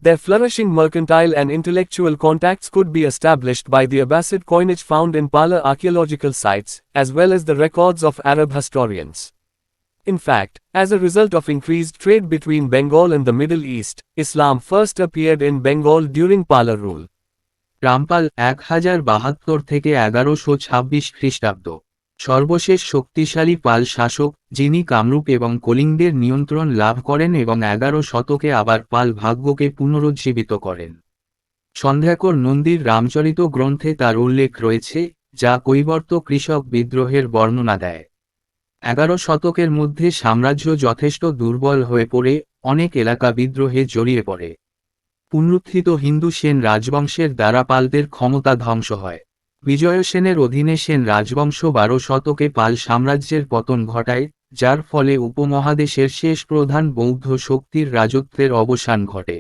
B: Their flourishing mercantile and intellectual contacts could be established by the Abbasid coinage found in Pala archaeological sites, as well as the records of Arab historians. In fact, as a result of increased trade between Bengal and the Middle East, Islam first appeared in Bengal during Pala rule.
A: Rampal 1072 থেকে 1126 খ্রিস্টাব্দ সর্বশেষ শক্তিশালী পাল শাসক, যিনি কামরূপ এবং কলিঙ্গের নিয়ন্ত্রণ লাভ করেন এবং 11 শতকে আবার পাল ভাগ্যকে পুনরুজ্জীবিত করেন। সন্ধ্যাকর নন্দীর রামচরিত গ্রন্থে তার উল্লেখ রয়েছে, যা কৈবর্ত কৃষক বিদ্রোহের বর্ণনা দেয়। 11 শতকের মধ্যে সাম্রাজ্য যথেষ্ট দুর্বল হয়ে পড়ে অনেক এলাকা বিদ্রোহে জড়িয়ে পড়ে। পুনরুত্থিত হিন্দু সেন রাজবংশের দ্বারা পালদের ক্ষমতা ধ্বংস হয়। বিজয়সেনের অধীনে সেন রাজবংশ 12 শতকে পাল সাম্রাজ্যের পতন ঘটায়, যার ফলে উপমহাদেশের শেষ প্রধান বৌদ্ধ শক্তির রাজত্বের অবসান ঘটে।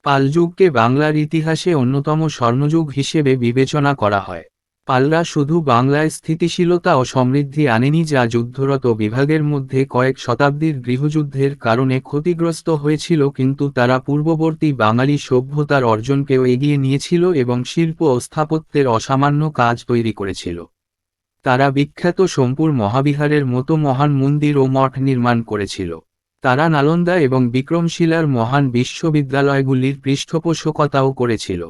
A: পাল যুগকে বাংলার ইতিহাসে অন্যতম স্বর্ণযুগ হিসেবে বিবেচনা করা হয়। পালরা শুধু বাংলায় স্থিতিশীলতা ও সমৃদ্ধি আনেনি, যা যুদ্ধরত বিভাগের মধ্যে কয়েক শতাব্দীর গৃহযুদ্ধের কারণে ক্ষতিগ্রস্ত হয়েছিল, কিন্তু তারা পূর্ববর্তী বাঙালি সভ্যতার অর্জনকেও এগিয়ে নিয়েছিল এবং শিল্প ও স্থাপত্যের অসামান্য কাজ তৈরি করেছিল। তারা বিখ্যাত সোমপুর মহাবিহারের মতো মহান মন্দির ও মঠ নির্মাণ করেছিল। তারা নালন্দা এবং বিক্রমশিলার মহান বিশ্ববিদ্যালয়গুলির পৃষ্ঠপোষকতাও করেছিল।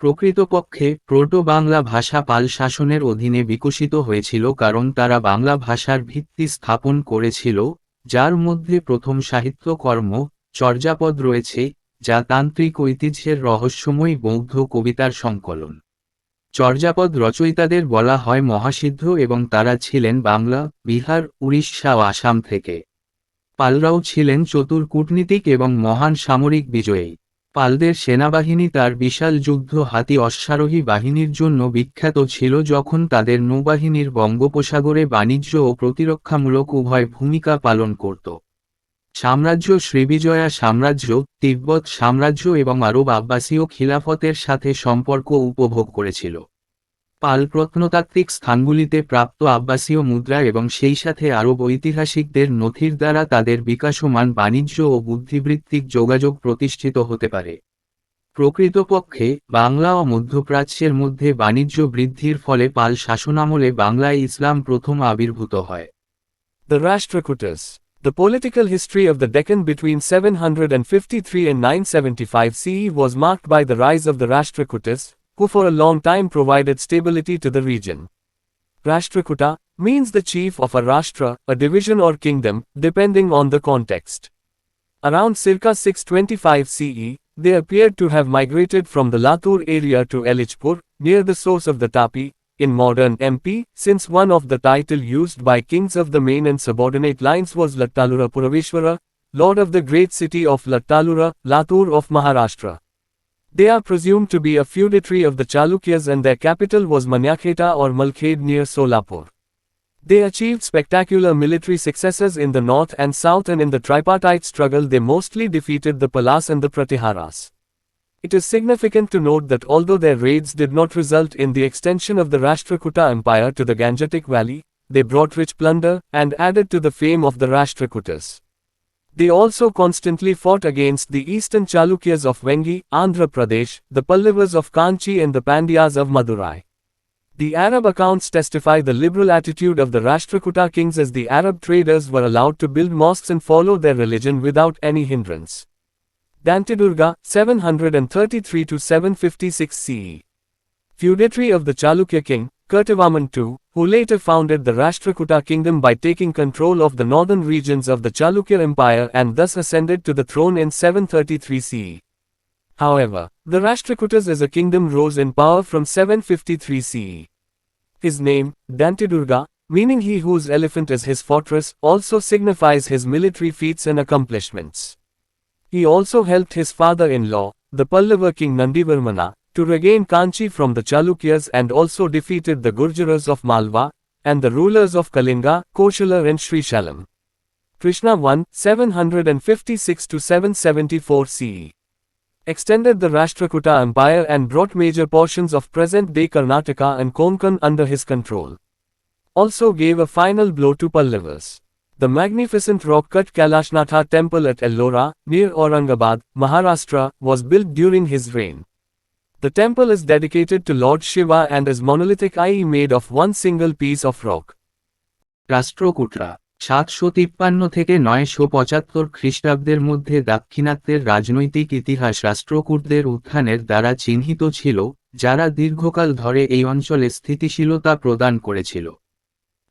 A: প্রকৃতপক্ষে প্রোটো বাংলা ভাষা পাল শাসনের অধীনে বিকশিত হয়েছিল, কারণ তারা বাংলা ভাষার ভিত্তি স্থাপন করেছিল, যার মধ্যে প্রথম সাহিত্যকর্ম চর্যাপদ রয়েছে, যা তান্ত্রিক ঐতিহ্যের রহস্যময়ী বৌদ্ধ কবিতার সংকলন। চর্যাপদ রচয়িতাদের বলা হয় মহাসিদ্ধ এবং তারা ছিলেন বাংলা, বিহার, উড়িষ্যা ও আসাম থেকে। পালরাও ছিলেন চতুর কূটনীতিক এবং মহান সামরিক বিজয়ী। পালদের সেনাবাহিনী তার বিশাল যুদ্ধ হাতি অশ্বারোহী বাহিনীর জন্য বিখ্যাত ছিল, যখন তাদের নৌবাহিনীর বঙ্গোপসাগরে বাণিজ্য ও প্রতিরক্ষামূলক উভয় ভূমিকা পালন করত। সাম্রাজ্য শ্রীবিজয়া সাম্রাজ্য, তিব্বত সাম্রাজ্য এবং আরব আব্বাসীয় খিলাফতের সাথে সম্পর্ক উপভোগ করেছিল। পাল প্রত্নতাত্ত্বিক স্থানগুলিতে প্রাপ্ত আব্বাসীয় মুদ্রা এবং সেই সাথে আরব ঐতিহাসিকদের নথির দ্বারা তাদের বিকাশমান বাণিজ্য ও বুদ্ধিবৃত্তিক যোগাযোগ প্রতিষ্ঠিত হতে পারে। প্রকৃতপক্ষে বাংলা ও মধ্যপ্রাচ্যের মধ্যে বাণিজ্য বৃদ্ধির ফলে পাল শাসনামলে বাংলায় ইসলাম প্রথম আবির্ভূত হয়।
B: The Rashtrakutas. The political history of the Deccan between 753 and 975 CE was marked by the rise of the Rashtrakutas, who for a long time provided stability to the region. Rashtrakuta means the chief of a Rashtra, a division or kingdom, depending on the context. Around circa 625 CE, they appeared to have migrated from the Latur area to Elichpur, near the source of the Tapi, in modern MP, since one of the title used by kings of the main and subordinate lines was Lattalura Puraveshwara, lord of the great city of Lattalura, Latur of Maharashtra. They are presumed to be a feudatory of the Chalukyas and their capital was Manyakheta or Malkhed near Solapur. They achieved spectacular military successes in the north and south, and in the tripartite struggle they mostly defeated the Palas and the Pratiharas. It is significant to note that although their raids did not result in the extension of the Rashtrakuta Empire to the Gangetic Valley, they brought rich plunder and added to the fame of the Rashtrakutas. They also constantly fought against the eastern Chalukyas of Vengi, Andhra Pradesh, the Pallavas of Kanchi and the Pandyas of Madurai. The Arab accounts testify the liberal attitude of the Rashtrakuta kings as the Arab traders were allowed to build mosques and follow their religion without any hindrance. Dantidurga, 733 to 756 CE. Feudatory of the Chalukya king, Kirtivarman II, who later founded the Rashtrakuta kingdom by taking control of the northern regions of the Chalukya Empire and thus ascended to the throne in 733 CE. However, the Rashtrakutas as a kingdom rose in power from 753 CE. His name, Dantidurga, meaning he whose elephant is his fortress, also signifies his military feats and accomplishments. He also helped his father-in-law, the Pallava king Nandivarmana, to regain Kanchi from the Chalukyas and also defeated the Gurjaras of Malwa, and the rulers of Kalinga, Koshala and Srishalam. Krishna I, 756 to 774 CE. Extended the Rashtrakuta Empire and brought major portions of present-day Karnataka and Konkan under his control. Also gave a final blow to Pallavas. The magnificent rock-cut Kalashnatha temple at Ellora, near Aurangabad, Maharashtra, was built during his reign. The temple is dedicated to Lord Shiva and is monolithic, i.e. made of one single piece of rock.
A: রাষ্ট্রকূটরা 753 থেকে 975 খ্রিস্টাব্দের মধ্যে দাক্ষিণাত্যের রাজনৈতিক ইতিহাস রাষ্ট্রকূটদের উত্থানের দ্বারা চিহ্নিত ছিল, যারা দীর্ঘকাল ধরে এই অঞ্চলে স্থিতিশীলতা প্রদান করেছিল।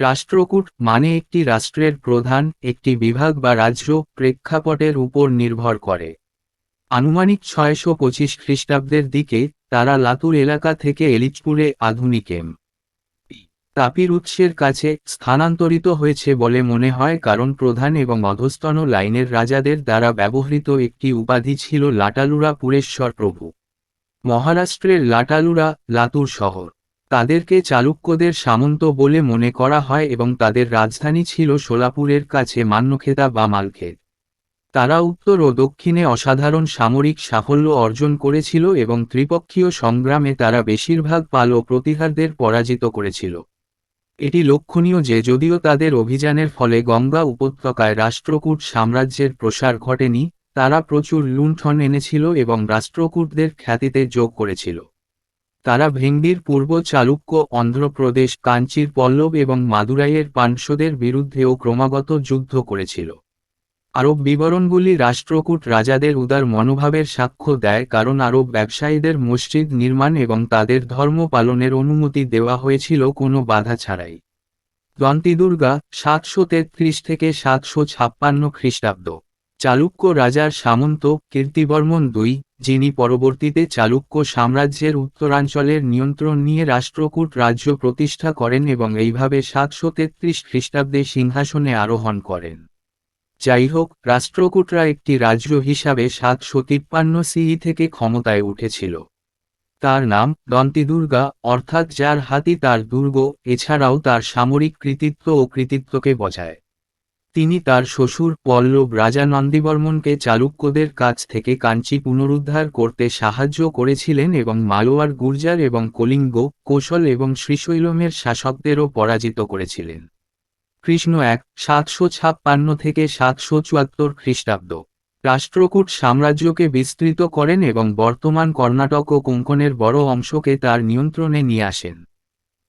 A: রাষ্ট্রকূট মানে একটি রাষ্ট্রের প্রধান, একটি বিভাগ বা রাজ্য, প্রেক্ষাপটের উপর নির্ভর করে। আনুমানিক 625 খ্রিস্টাব্দের দিকে তারা লাতুর এলাকা থেকে এলিচপুরে আধুনিক তাপির উৎসের কাছে স্থানান্তরিত হয়েছে বলে মনে হয়, কারণ প্রধান এবং অধস্তন লাইনের রাজাদের দ্বারা ব্যবহৃত একটি উপাধি ছিল লাটালুরা পুরেশ্বর প্রভু। মহারাষ্ট্রের লাটালুরা, লাতুর শহর। তাদেরকে চালুক্যদের সামন্ত বলে মনে করা হয় এবং তাদের রাজধানী ছিল সোলাপুরের কাছে মান্যখেতা বা মালখেত। তারা উত্তর ও দক্ষিণে অসাধারণ সামরিক সাফল্য অর্জন করেছিল এবং ত্রিপক্ষীয় সংগ্রামে তারা বেশিরভাগ পাল ও প্রতিহারদের পরাজিত করেছিল। এটি লক্ষণীয় যে যদিও তাদের অভিযানের ফলে গঙ্গা উপত্যকায় রাষ্ট্রকূট সাম্রাজ্যের প্রসার ঘটেনি, তারা প্রচুর লুণ্ঠন এনেছিল এবং রাষ্ট্রকূটদের খ্যাতিতে যোগ করেছিল। তারা ভেঙ্গির পূর্ব চালুক্য, অন্ধ্রপ্রদেশ, কাঞ্চির পল্লব এবং মাদুরাইয়ের পাণ্ড্যদের বিরুদ্ধেও ক্রমাগত যুদ্ধ করেছিল। আরব বিবরণগুলি রাষ্ট্রকূট রাজাদের উদার মনোভাবের সাক্ষ্য দেয়, কারণ আরব ব্যবসায়ীদের মসজিদ নির্মাণ এবং তাদের ধর্ম পালনের অনুমতি দেওয়া হয়েছিল কোনো বাধা ছাড়াই। দন্তিদুর্গা, 733 থেকে 756 খ্রিস্টাব্দ। চালুক্য রাজার সামন্ত, কীর্তিবর্মন II, যিনি পরবর্তীতে চালুক্য সাম্রাজ্যের উত্তরাঞ্চলের নিয়ন্ত্রণ নিয়ে রাষ্ট্রকূট রাজ্য প্রতিষ্ঠা করেন এবং এইভাবে 733 খ্রিস্টাব্দে সিংহাসনে আরোহণ করেন। যাইহোক, রাষ্ট্রকূটরা একটি রাজ্য হিসাবে 753 CE থেকে ক্ষমতায় উঠেছিল। তার নাম দন্তিদুর্গা, অর্থাৎ যার হাতি তার দুর্গ, এছাড়াও তার সামরিক কৃতিত্ব ও কৃতিত্বকে বোঝায়। তিনি তার শ্বশুর পল্লব রাজা নন্দিবর্মনকে চালুক্যদের কাছ থেকে কাঞ্চি পুনরুদ্ধার করতে সাহায্য করেছিলেন এবং মালোয়ার, গুর্জার এবং কলিঙ্গ, কোশল এবং শ্রীশৈলমের শাসকদেরও পরাজিত করেছিলেন। কৃষ্ণ I, 756 থেকে 774 খ্রিস্টাব্দ। রাষ্ট্রকূট সাম্রাজ্যকে বিস্তৃত করেন এবং বর্তমান কর্ণাটক ও কোঙ্কণের বড় অংশকে তার নিয়ন্ত্রণে নিয়ে আসেন।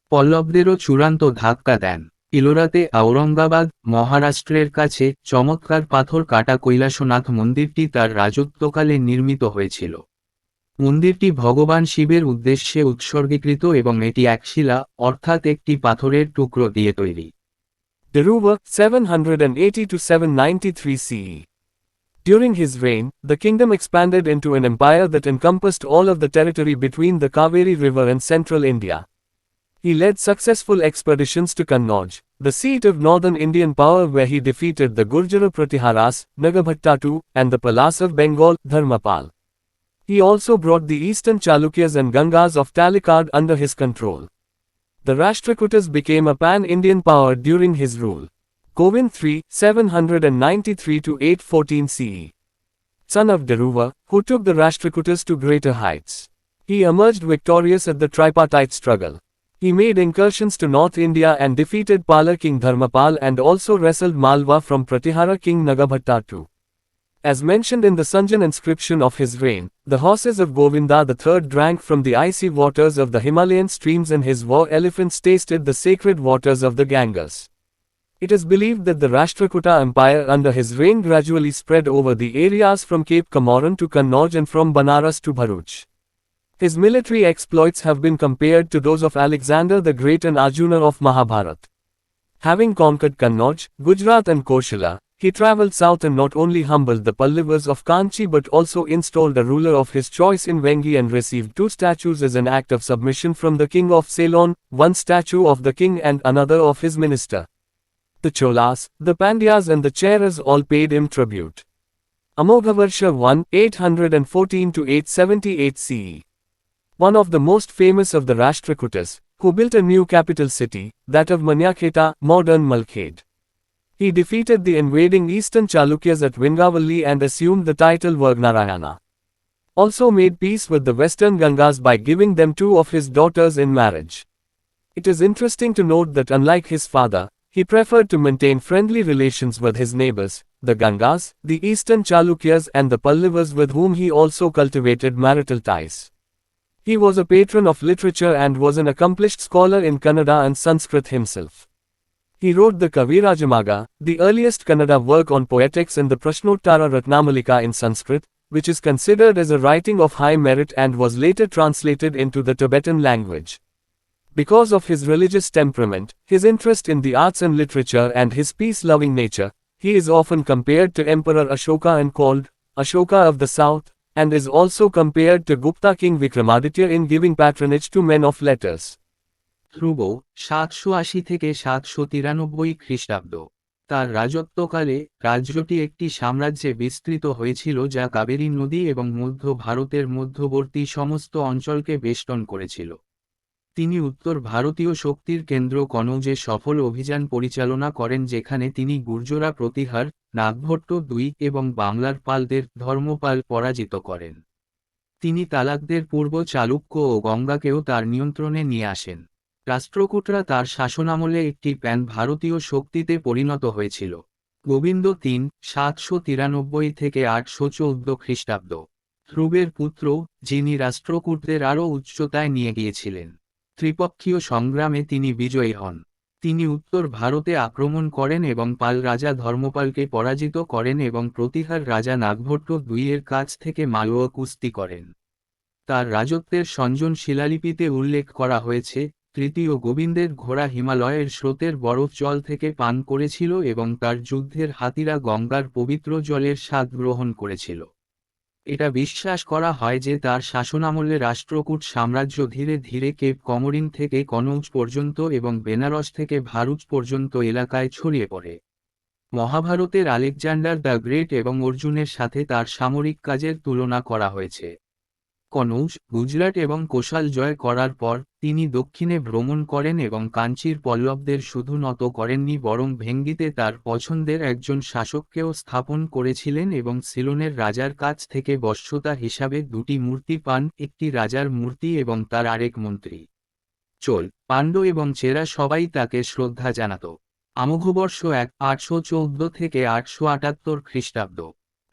A: পল্লবদেরও চূড়ান্ত ধাক্কা দেন। ইলোরাতে আওরঙ্গাবাদ, মহারাষ্ট্রের কাছে, চমৎকার পাথর কাটা কৈলাসনাথ মন্দিরটি তার রাজত্বকালে নির্মিত হয়েছিল। মন্দিরটি ভগবান শিবের উদ্দেশ্যে উৎসর্গীকৃত এবং এটি একশিলা, অর্থাৎ একটি পাথরের টুকরো দিয়ে তৈরি।
B: Daruva, 780 to 793 CE. During his reign, the kingdom expanded into an empire that encompassed all of the territory between the Kaveri River and central India. He led successful expeditions to Kannauj, the seat of northern Indian power, where he defeated the Gurjara Pratiharas, Nagabhatta II, and the Palas of Bengal, Dharmapal. He also brought the eastern Chalukyas and Gangas of Talikad under his control. The Rashtrakutas became a pan-Indian power during his rule. Govind III, 793 to 814 CE. Son of Daruva, who took the Rashtrakutas to greater heights. He emerged victorious at the tripartite struggle. He made incursions to North India and defeated Pala king Dharmapal and also wrestled Malwa from Pratihara king Nagabhatta II. As mentioned in the Sanjan inscription of his reign, the horses of Govinda III drank from the icy waters of the Himalayan streams and his war elephants tasted the sacred waters of the Ganges. It is believed that the Rashtrakuta Empire under his reign gradually spread over the areas from Cape Comorin to Kannauj and from Banaras to Bharuch. His military exploits have been compared to those of Alexander the Great and Arjuna of Mahabharata. Having conquered Kannauj, Gujarat and Koshala, he travelled south and not only humbled the Pallavas of Kanchi but also installed a ruler of his choice in Vengi and received 2 statues as an act of submission from the king of Ceylon, 1 statue of the king and another of his minister. The Cholas, the Pandyas and the Cheras all paid him tribute. Amoghavrsha 1, 814 to 878 CE. One of the most famous of the Rashtrakutas, who built a new capital city, that of Manyakheta, modern Malkhed. He defeated the invading eastern Chalukyas at Vingavalli and assumed the title Vargnarayana. Also made peace with the western Gangas by giving them 2 of his daughters in marriage. It is interesting to note that unlike his father, he preferred to maintain friendly relations with his neighbors, the Gangas, the eastern Chalukyas and the Pallavas with whom he also cultivated marital ties. He was a patron of literature and was an accomplished scholar in Kannada and Sanskrit himself. He wrote the Kavirajamaga, the earliest Kannada work on poetics, and the Prashnottara Ratnamalika in Sanskrit, which is considered as a writing of high merit and was later translated into the Tibetan language. Because of his religious temperament, his interest in the arts and literature and his peace-loving nature, he is often compared to Emperor Ashoka and called Ashoka of the South, and is also compared to Gupta king Vikramaditya in giving patronage to men of letters.
A: ধ্রুব 780 থেকে 793 খ্রিস্টাব্দ। তার রাজত্বকালে রাজ্যটি একটি সাম্রাজ্যে বিস্তৃত হয়েছিল যা কাবেরী নদী এবং মধ্য ভারতের মধ্যবর্তী সমস্ত অঞ্চলকে বেষ্টন করেছিল। তিনি উত্তর ভারতীয় শক্তির কেন্দ্র কনৌজে সফল অভিযান পরিচালনা করেন যেখানে তিনি গুর্জরা প্রতিহার, নাগভট্ট II এবং বাংলার পালদের ধর্মপাল পরাজিত করেন। তিনি তালাকদের পূর্ব চালুক্য ও গঙ্গাকেও তার নিয়ন্ত্রণে নিয়ে আসেন। রাষ্ট্রকূটরা তার শাসনামলে একটি প্যান ভারতীয় শক্তিতে পরিণত হয়েছিল। গোবিন্দ III 793 থেকে 814 খ্রিস্টাব্দ। ধ্রুবের পুত্র, যিনি রাষ্ট্রকূটদের আরও উচ্চতায় নিয়ে গিয়েছিলেন। ত্রিপক্ষীয় সংগ্রামে তিনি বিজয়ী হন। তিনি উত্তর ভারতে আক্রমণ করেন এবং পাল রাজা ধর্মপালকে পরাজিত করেন এবং প্রতিহার রাজা নাগভট্ট II এর কাছ থেকে মালওয়া কুস্তি করেন। তার রাজত্বের সঞ্জন শিলালিপিতে উল্লেখ করা হয়েছে, তৃতীয় গোবিন্দের ঘোড়া হিমালয়ের স্রোতের বরফ জল থেকে পান করেছিল এবং তার যুদ্ধের হাতিরা গঙ্গার পবিত্র জলের স্বাদ গ্রহণ করেছিল। এটা বিশ্বাস করা হয় যে তার শাসনামলে রাষ্ট্রকূট সাম্রাজ্য ধীরে ধীরে কেপ কমরিন থেকে কনৌজ পর্যন্ত এবং বেনারস থেকে ভারুচ পর্যন্ত এলাকায় ছড়িয়ে পড়ে। মহাভারতের আলেকজান্ডার দ্য গ্রেট এবং অর্জুনের সাথে তার সামরিক কাজের তুলনা করা হয়েছে। কনৌজ, গুজরাট এবং কোশাল জয় করার পর, তিনি দক্ষিণে ভ্রমণ করেন এবং কাঞ্চির পল্লবদের শুধু নত করেননি বরং ভেঙ্গিতে তার পছন্দের একজন শাসককেও স্থাপন করেছিলেন এবং সিলোনের রাজার কাছ থেকে বশ্যতা হিসাবে 2টি মূর্তি পান, একটি রাজার মূর্তি এবং তার আরেক মন্ত্রী। চোল, পাণ্ড্য এবং চেরা সবাই তাকে শ্রদ্ধা জানাত। আমোঘবর্ষ 814 থেকে 878 খ্রিস্টাব্দ।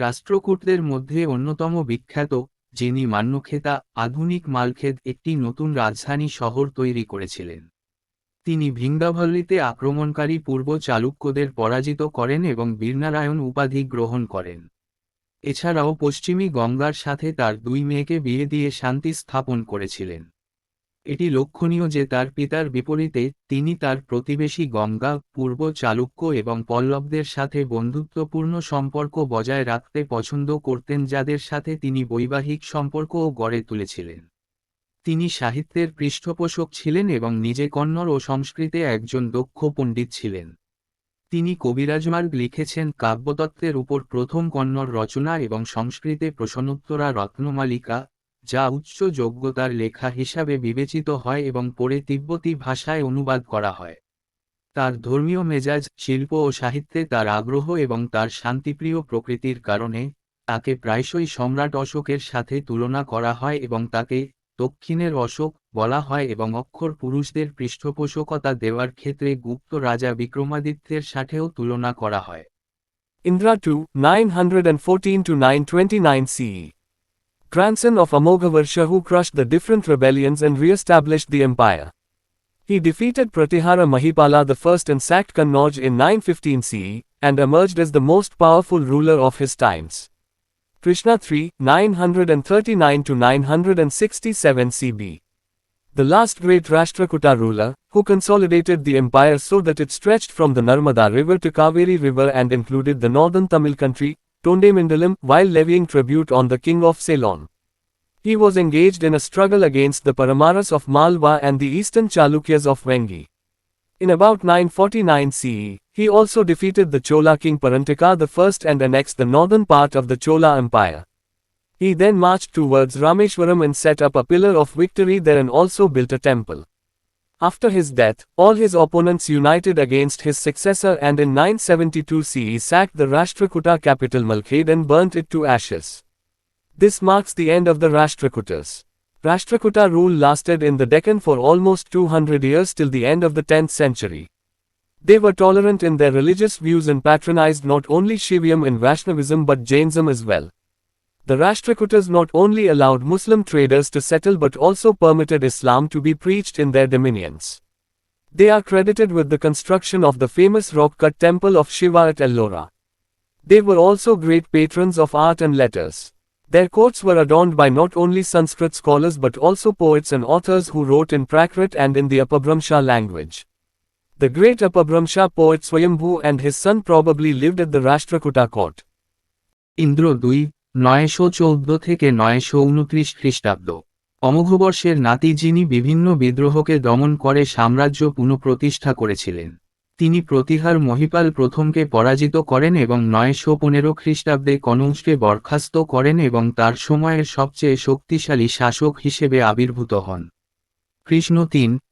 A: রাষ্ট্রকূটদের মধ্যে অন্যতম বিখ্যাত, যিনি মান্যখেতা, আধুনিক মালখেদ, একটি নতুন রাজধানী শহর তৈরি করেছিলেন। তিনি ভিঙ্গাভল্লিতে আক্রমণকারী পূর্ব চালুক্যদের পরাজিত করেন এবং বীরনারায়ণ উপাধি গ্রহণ করেন। এছাড়াও পশ্চিমী গঙ্গার সাথে তার 2 মেয়েকে বিয়ে দিয়ে শান্তি স্থাপন করেছিলেন। এটি লক্ষণীয় যে তার পিতার বিপরীতে, তিনি তার প্রতিবেশী গঙ্গা, পূর্ব চালুক্য এবং পল্লবদের সাথে বন্ধুত্বপূর্ণ সম্পর্ক বজায় রাখতে পছন্দ করতেন যাদের সাথে তিনি বৈবাহিক সম্পর্কও গড়ে তুলেছিলেন। তিনি সাহিত্যের পৃষ্ঠপোষক ছিলেন এবং নিজে কন্নড় ও সংস্কৃতে একজন দক্ষ পণ্ডিত ছিলেন। তিনি কবিরাজমার্গ লিখেছেন, কাব্যতত্ত্বের উপর প্রথম কন্নড় রচনা এবং সংস্কৃতে প্রশ্নোত্তরা রত্নমালিকা, যা উচ্চ যোগ্যতার লেখা হিসাবে বিবেচিত হয় এবং পরে তিব্বতী ভাষায় অনুবাদ করা হয়। তার ধর্মীয় মেজাজ, শিল্প ও সাহিত্যে তার আগ্রহ এবং তার শান্তিপ্রিয় প্রকৃতির কারণে, তাকে প্রায়শই সম্রাট অশোকের সাথে তুলনা করা হয় এবং তাকে দক্ষিণের অশোক বলা হয় এবং অক্ষর পুরুষদের পৃষ্ঠপোষকতা দেওয়ার ক্ষেত্রে গুপ্ত রাজা বিক্রমাদিত্যের সাথেও তুলনা করা হয়।
B: Indra II, 914 to 929 CE. Grandson of Amoghavrsha who crushed the different rebellions and re-established the empire. He defeated Pratihara Mahipala I and sacked Kannauj in 915 CE, and emerged as the most powerful ruler of his times. Krishna III, 939 to 967 CB. The last great Rashtrakuta ruler, who consolidated the empire so that it stretched from the Narmada river to Kaveri river and included the northern Tamil country, Tondemandalam, while levying tribute on the king of Ceylon. He was engaged in a struggle against the Paramaras of Malwa and the eastern Chalukyas of Vengi. In about 949 CE, he also defeated the Chola king Parantika I and annexed the northern part of the Chola Empire. He then marched towards Rameshwaram and set up a pillar of victory there and also built a temple. After his death, all his opponents united against his successor and in 972 CE sacked the Rashtrakuta capital Malkhed and burnt it to ashes. This marks the end of the Rashtrakutas. Rashtrakuta rule lasted in the Deccan for almost 200 years till the end of the 10th century. They were tolerant in their religious views and patronized not only Shivaism and Vaishnavism but Jainism as well. The Rashtrakutas not only allowed Muslim traders to settle but also permitted Islam to be preached in their dominions. They are credited with the construction of the famous rock-cut temple of Shiva at Ellora. They were also great patrons of art and letters. Their courts were adorned by not only Sanskrit scholars but also poets and authors who wrote in Prakrit and in the Apabhramsha language. The great Apabhramsha poet Swayambhu and his son probably lived at the Rashtrakuta court.
A: Indra 914 থেকে 929 খ্রিস্টাব্দ। অমোঘবর্ষের নাতি যিনি বিভিন্ন বিদ্রোহকে দমন করে সাম্রাজ্য পুনঃপ্রতিষ্ঠা করেছিলেন। তিনি প্রতিহার মহিপাল প্রথমকে পরাজিত করেন এবং 915 খ্রিস্টাব্দে কনৌজকে বরখাস্ত করেন এবং তার সময়ের সবচেয়ে শক্তিশালী শাসক হিসেবে আবির্ভূত হন। কৃষ্ণ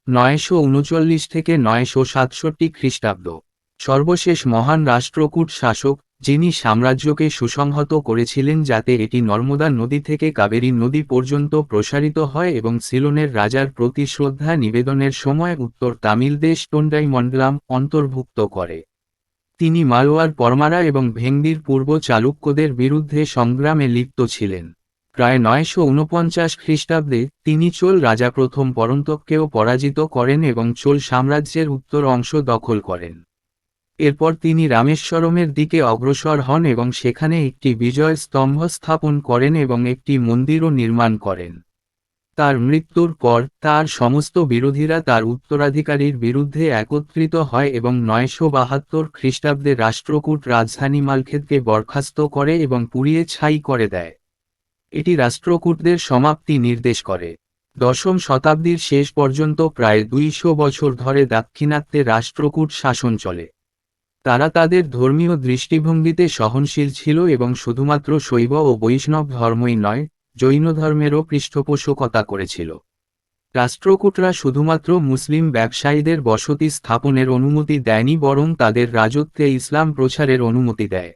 A: 939 থেকে 967 খ্রিস্টাব্দ। সর্বশেষ মহান রাষ্ট্রকূট শাসক, যিনি সাম্রাজ্যকে সুসংহত করেছিলেন যাতে এটি নর্মদা নদী থেকে কাবেরী নদী পর্যন্ত প্রসারিত হয় এবং সিলোনের রাজার প্রতি শ্রদ্ধা নিবেদনের সময় উত্তর তামিল দেশ টোন্ডাইমণ্ডলাম অন্তর্ভুক্ত করে। তিনি মালওয়ার পরমারা এবং ভেঙ্গির পূর্ব চালুক্যদের বিরুদ্ধে সংগ্রামে লিপ্ত ছিলেন। প্রায় 949 খ্রিস্টাব্দে তিনি চোল রাজা প্রথম পরন্তপকেও পরাজিত করেন এবং চোল সাম্রাজ্যের উত্তর অংশ দখল করেন। এরপর তিনি রামেশ্বরমের দিকে অগ্রসর হন এবং সেখানে একটি বিজয় স্তম্ভ স্থাপন করেন এবং একটি মন্দিরও নির্মাণ করেন। তার মৃত্যুর পর তার সমস্ত বিরোধীরা তার উত্তরাধিকারীর বিরুদ্ধে একত্রিত হয় এবং 972 খ্রিস্টাব্দে রাষ্ট্রকূট রাজধানী মালখেদকে বরখাস্ত করে এবং পুড়িয়ে ছাই করে দেয়। এটি রাষ্ট্রকূটদের সমাপ্তি নির্দেশ করে। দশম শতাব্দীর শেষ পর্যন্ত প্রায় 200 বছর ধরে দাক্ষিণাত্যে রাষ্ট্রকূট শাসন চলে। তারা তাদের ধর্মীয় দৃষ্টিভঙ্গিতে সহনশীল ছিল এবং শুধুমাত্র শৈব ও বৈষ্ণব ধর্মই নয়, জৈন ধর্মেরও পৃষ্ঠপোষকতা করেছিল। রাষ্ট্রকূটরা শুধুমাত্র মুসলিম ব্যবসায়ীদের বসতি স্থাপনের অনুমতি দেয়নি বরং তাদের রাজত্বে ইসলাম প্রচারের অনুমতি দেয়।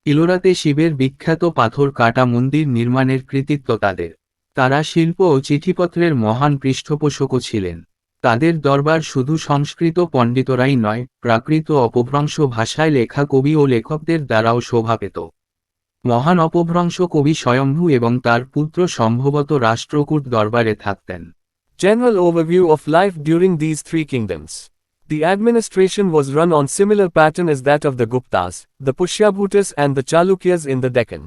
A: ইলোরাতে শিবের বিখ্যাত পাথর কাটা মন্দির নির্মাণের কৃতিত্ব তাদের। তারা শিল্প ও চিঠিপত্রের মহান পৃষ্ঠপোষকও ছিলেন। তাদের দরবার শুধু সংস্কৃত পণ্ডিতরাই নয়, প্রাকৃত অপভ্রংশ ভাষায় লেখা কবি ও লেখকদের দ্বারাও শোভা পেত। মহান অপভ্রংশ কবি স্বয়ম্ভু এবং তার পুত্র সম্ভবত রাষ্ট্রকূট দরবারে থাকতেন।
B: General overview of life during these three kingdoms. The administration was run on similar pattern as that of the Guptas, the Pushyabhutas and the Chalukyas in the Deccan.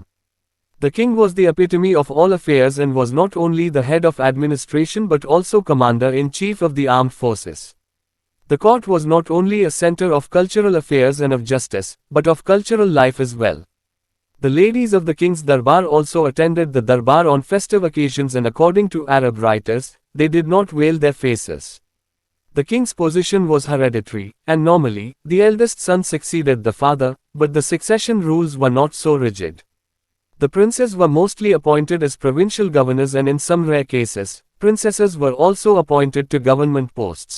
B: The king was the epitome of all affairs and was not only the head of administration but also commander-in-chief of the armed forces. The court was not only a center of cultural affairs and of justice, but of cultural life as well. The ladies of the king's darbar also attended the darbar on festive occasions and according to Arab writers, they did not veil their faces. The king's position was hereditary, and normally, the eldest son succeeded the father, but the succession rules were not so rigid. The princes were mostly appointed as provincial governors and in some rare cases, princesses were also appointed to government posts.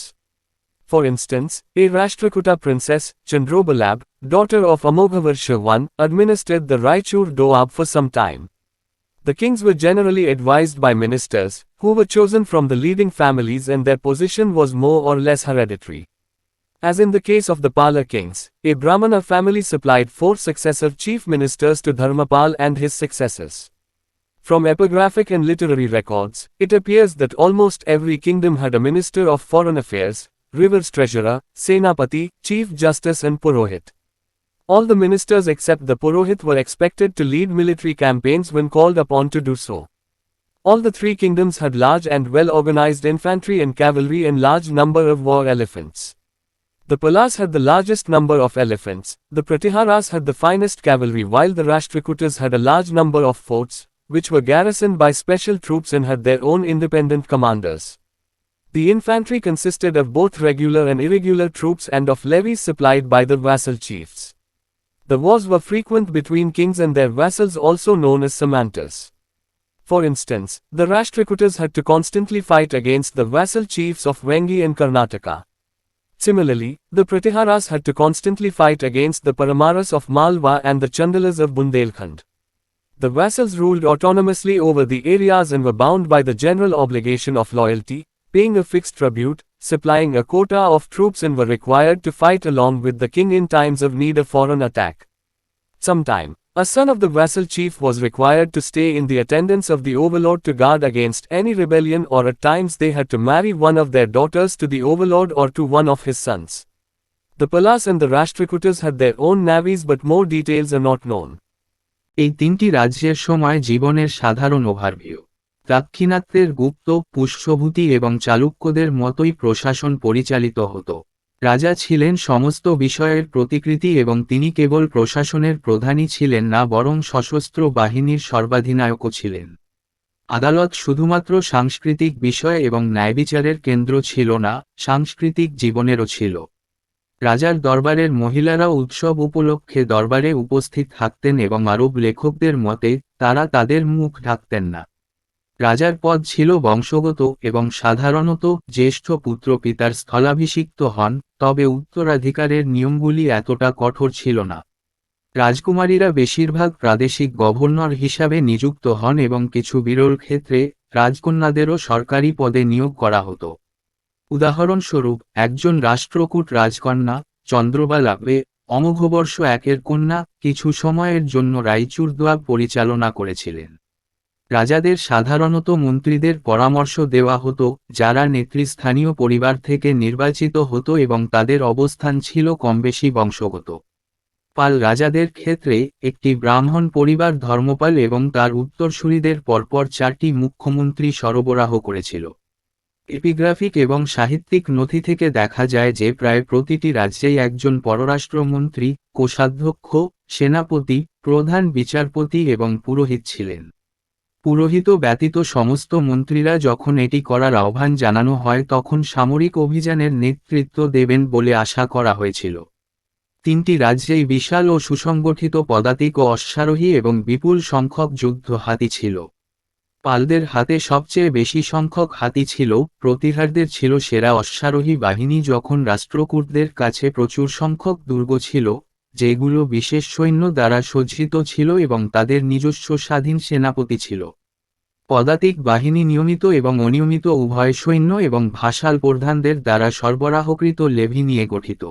B: For instance, a Rashtrakuta princess, Chandrobalab, daughter of Amoghavrsha I, administered the Raichur Doab for some time. The kings were generally advised by ministers, who were chosen from the leading families and their position was more or less hereditary. As in the case of the Pala kings, a Brahmana family supplied 4 successive chief ministers to Dharmapal and his successors. From epigraphic and literary records, it appears that almost every kingdom had a minister of foreign affairs, river's treasurer, Senapati, chief justice and Purohit. All the ministers except the Purohit were expected to lead military campaigns when called upon to do so. All the 3 kingdoms had large and well-organized infantry and cavalry and large number of war elephants. The Palas had the largest number of elephants, the Pratiharas had the finest cavalry while the Rashtrakutas had a large number of forts, which were garrisoned by special troops and had their own independent commanders. The infantry consisted of both regular and irregular troops and of levies supplied by the vassal chiefs. The wars were frequent between kings and their vassals, also known as Samantas. For instance, the Rashtrakutas had to constantly fight against the vassal chiefs of Vengi and Karnataka. Similarly, the Pratiharas had to constantly fight against the Paramaras of Malwa and the Chandalas of Bundelkhand. The vassals ruled autonomously over the areas and were bound by the general obligation of loyalty, paying a fixed tribute, supplying a quota of troops, and were required to fight along with the king in times of need of foreign attack. Sometime, a son of the vassal chief was required to stay in the attendance of the overlord to guard against any rebellion, or at times they had to marry one of their daughters to the overlord or to one of his sons. The Palas and the Rashtrakutas had their own navies, but more details are not known.
A: এই 3টি রাজ্যের সময় জীবনের সাধারণ overview. দাক্ষিণাত্যের গুপ্ত, পুষ্যভূতি এবং চালুক্যদের মতোই প্রশাসন পরিচালিত হতো। রাজা ছিলেন সমস্ত বিষয়ের প্রতিকৃতি এবং তিনি কেবল প্রশাসনের প্রধানই ছিলেন না, বরং সশস্ত্র বাহিনীর সর্বাধিনায়কও ছিলেন। আদালত শুধুমাত্র সাংস্কৃতিক বিষয় এবং ন্যায়বিচারের কেন্দ্র ছিল না, সাংস্কৃতিক জীবনেরও ছিল। রাজার দরবারের মহিলারাও উৎসব উপলক্ষে দরবারে উপস্থিত থাকতেন এবং আরব লেখকদের মতে তারা তাদের মুখ ঢাকতেন না। রাজার পদ ছিল বংশগত এবং সাধারণত জ্যেষ্ঠ পুত্র পিতার স্থলাভিষিক্ত হন, তবে উত্তরাধিকারের নিয়মগুলি এতটা কঠোর ছিল না। রাজকুমারীরা বেশিরভাগ প্রাদেশিক গভর্নর হিসাবে নিযুক্ত হন এবং কিছু বিরল ক্ষেত্রে রাজকন্যাদেরও সরকারি পদে নিয়োগ করা হতো। উদাহরণস্বরূপ, একজন রাষ্ট্রকূট রাজকন্যা, চন্দ্রবালা অমোঘবর্ষ 1-এর কন্যা, কিছু সময়ের জন্য রাইচুরদুয়ার পরিচালনা করেছিলেন। রাজাদের সাধারণত মন্ত্রীদের পরামর্শ দেওয়া হতো, যারা নেতৃস্থানীয় পরিবার থেকে নির্বাচিত হতো এবং তাদের অবস্থান ছিল কমবেশি বংশগত। পাল রাজাদের ক্ষেত্রে একটি ব্রাহ্মণ পরিবার ধর্মপাল এবং তার উত্তরসূরিদের পরপর 4টি মুখ্যমন্ত্রী সরবরাহ করেছিল। এপিগ্রাফিক এবং সাহিত্যিক নথি থেকে দেখা যায় যে প্রায় প্রতিটি রাজ্যেই একজন পররাষ্ট্রমন্ত্রী, কোষাধ্যক্ষ, সেনাপতি, প্রধান বিচারপতি এবং পুরোহিত ছিলেন। পুরোহিত ব্যতীত সমস্ত মন্ত্রীরা যখন এটি করার আহ্বান জানানো হয় তখন সামরিক অভিযানের নেতৃত্ব দেবেন বলে আশা করা হয়েছিল। 3টি রাজ্যেই বিশাল ও সুসংগঠিত পদাতিক ও অশ্বারোহী এবং বিপুল সংখ্যক যুদ্ধ হাতি ছিল। পালদের হাতে সবচেয়ে বেশি সংখ্যক হাতি ছিল, প্রতিহারদের ছিল সেরা অশ্বারোহী বাহিনী, যখন রাষ্ট্রকূটদের কাছে প্রচুর সংখ্যক দুর্গ ছিল, যেগুলো বিশেষ সৈন্য দ্বারা সজ্জিত ছিল এবং তাদের নিজস্ব স্বাধীন সেনাপতি ছিল। পদাতিক বাহিনী নিয়মিত এবং অনিয়মিত উভয় সৈন্য এবং ভাসাল প্রধানদের দ্বারা সরবরাহকৃত লেভি নিয়ে গঠিত।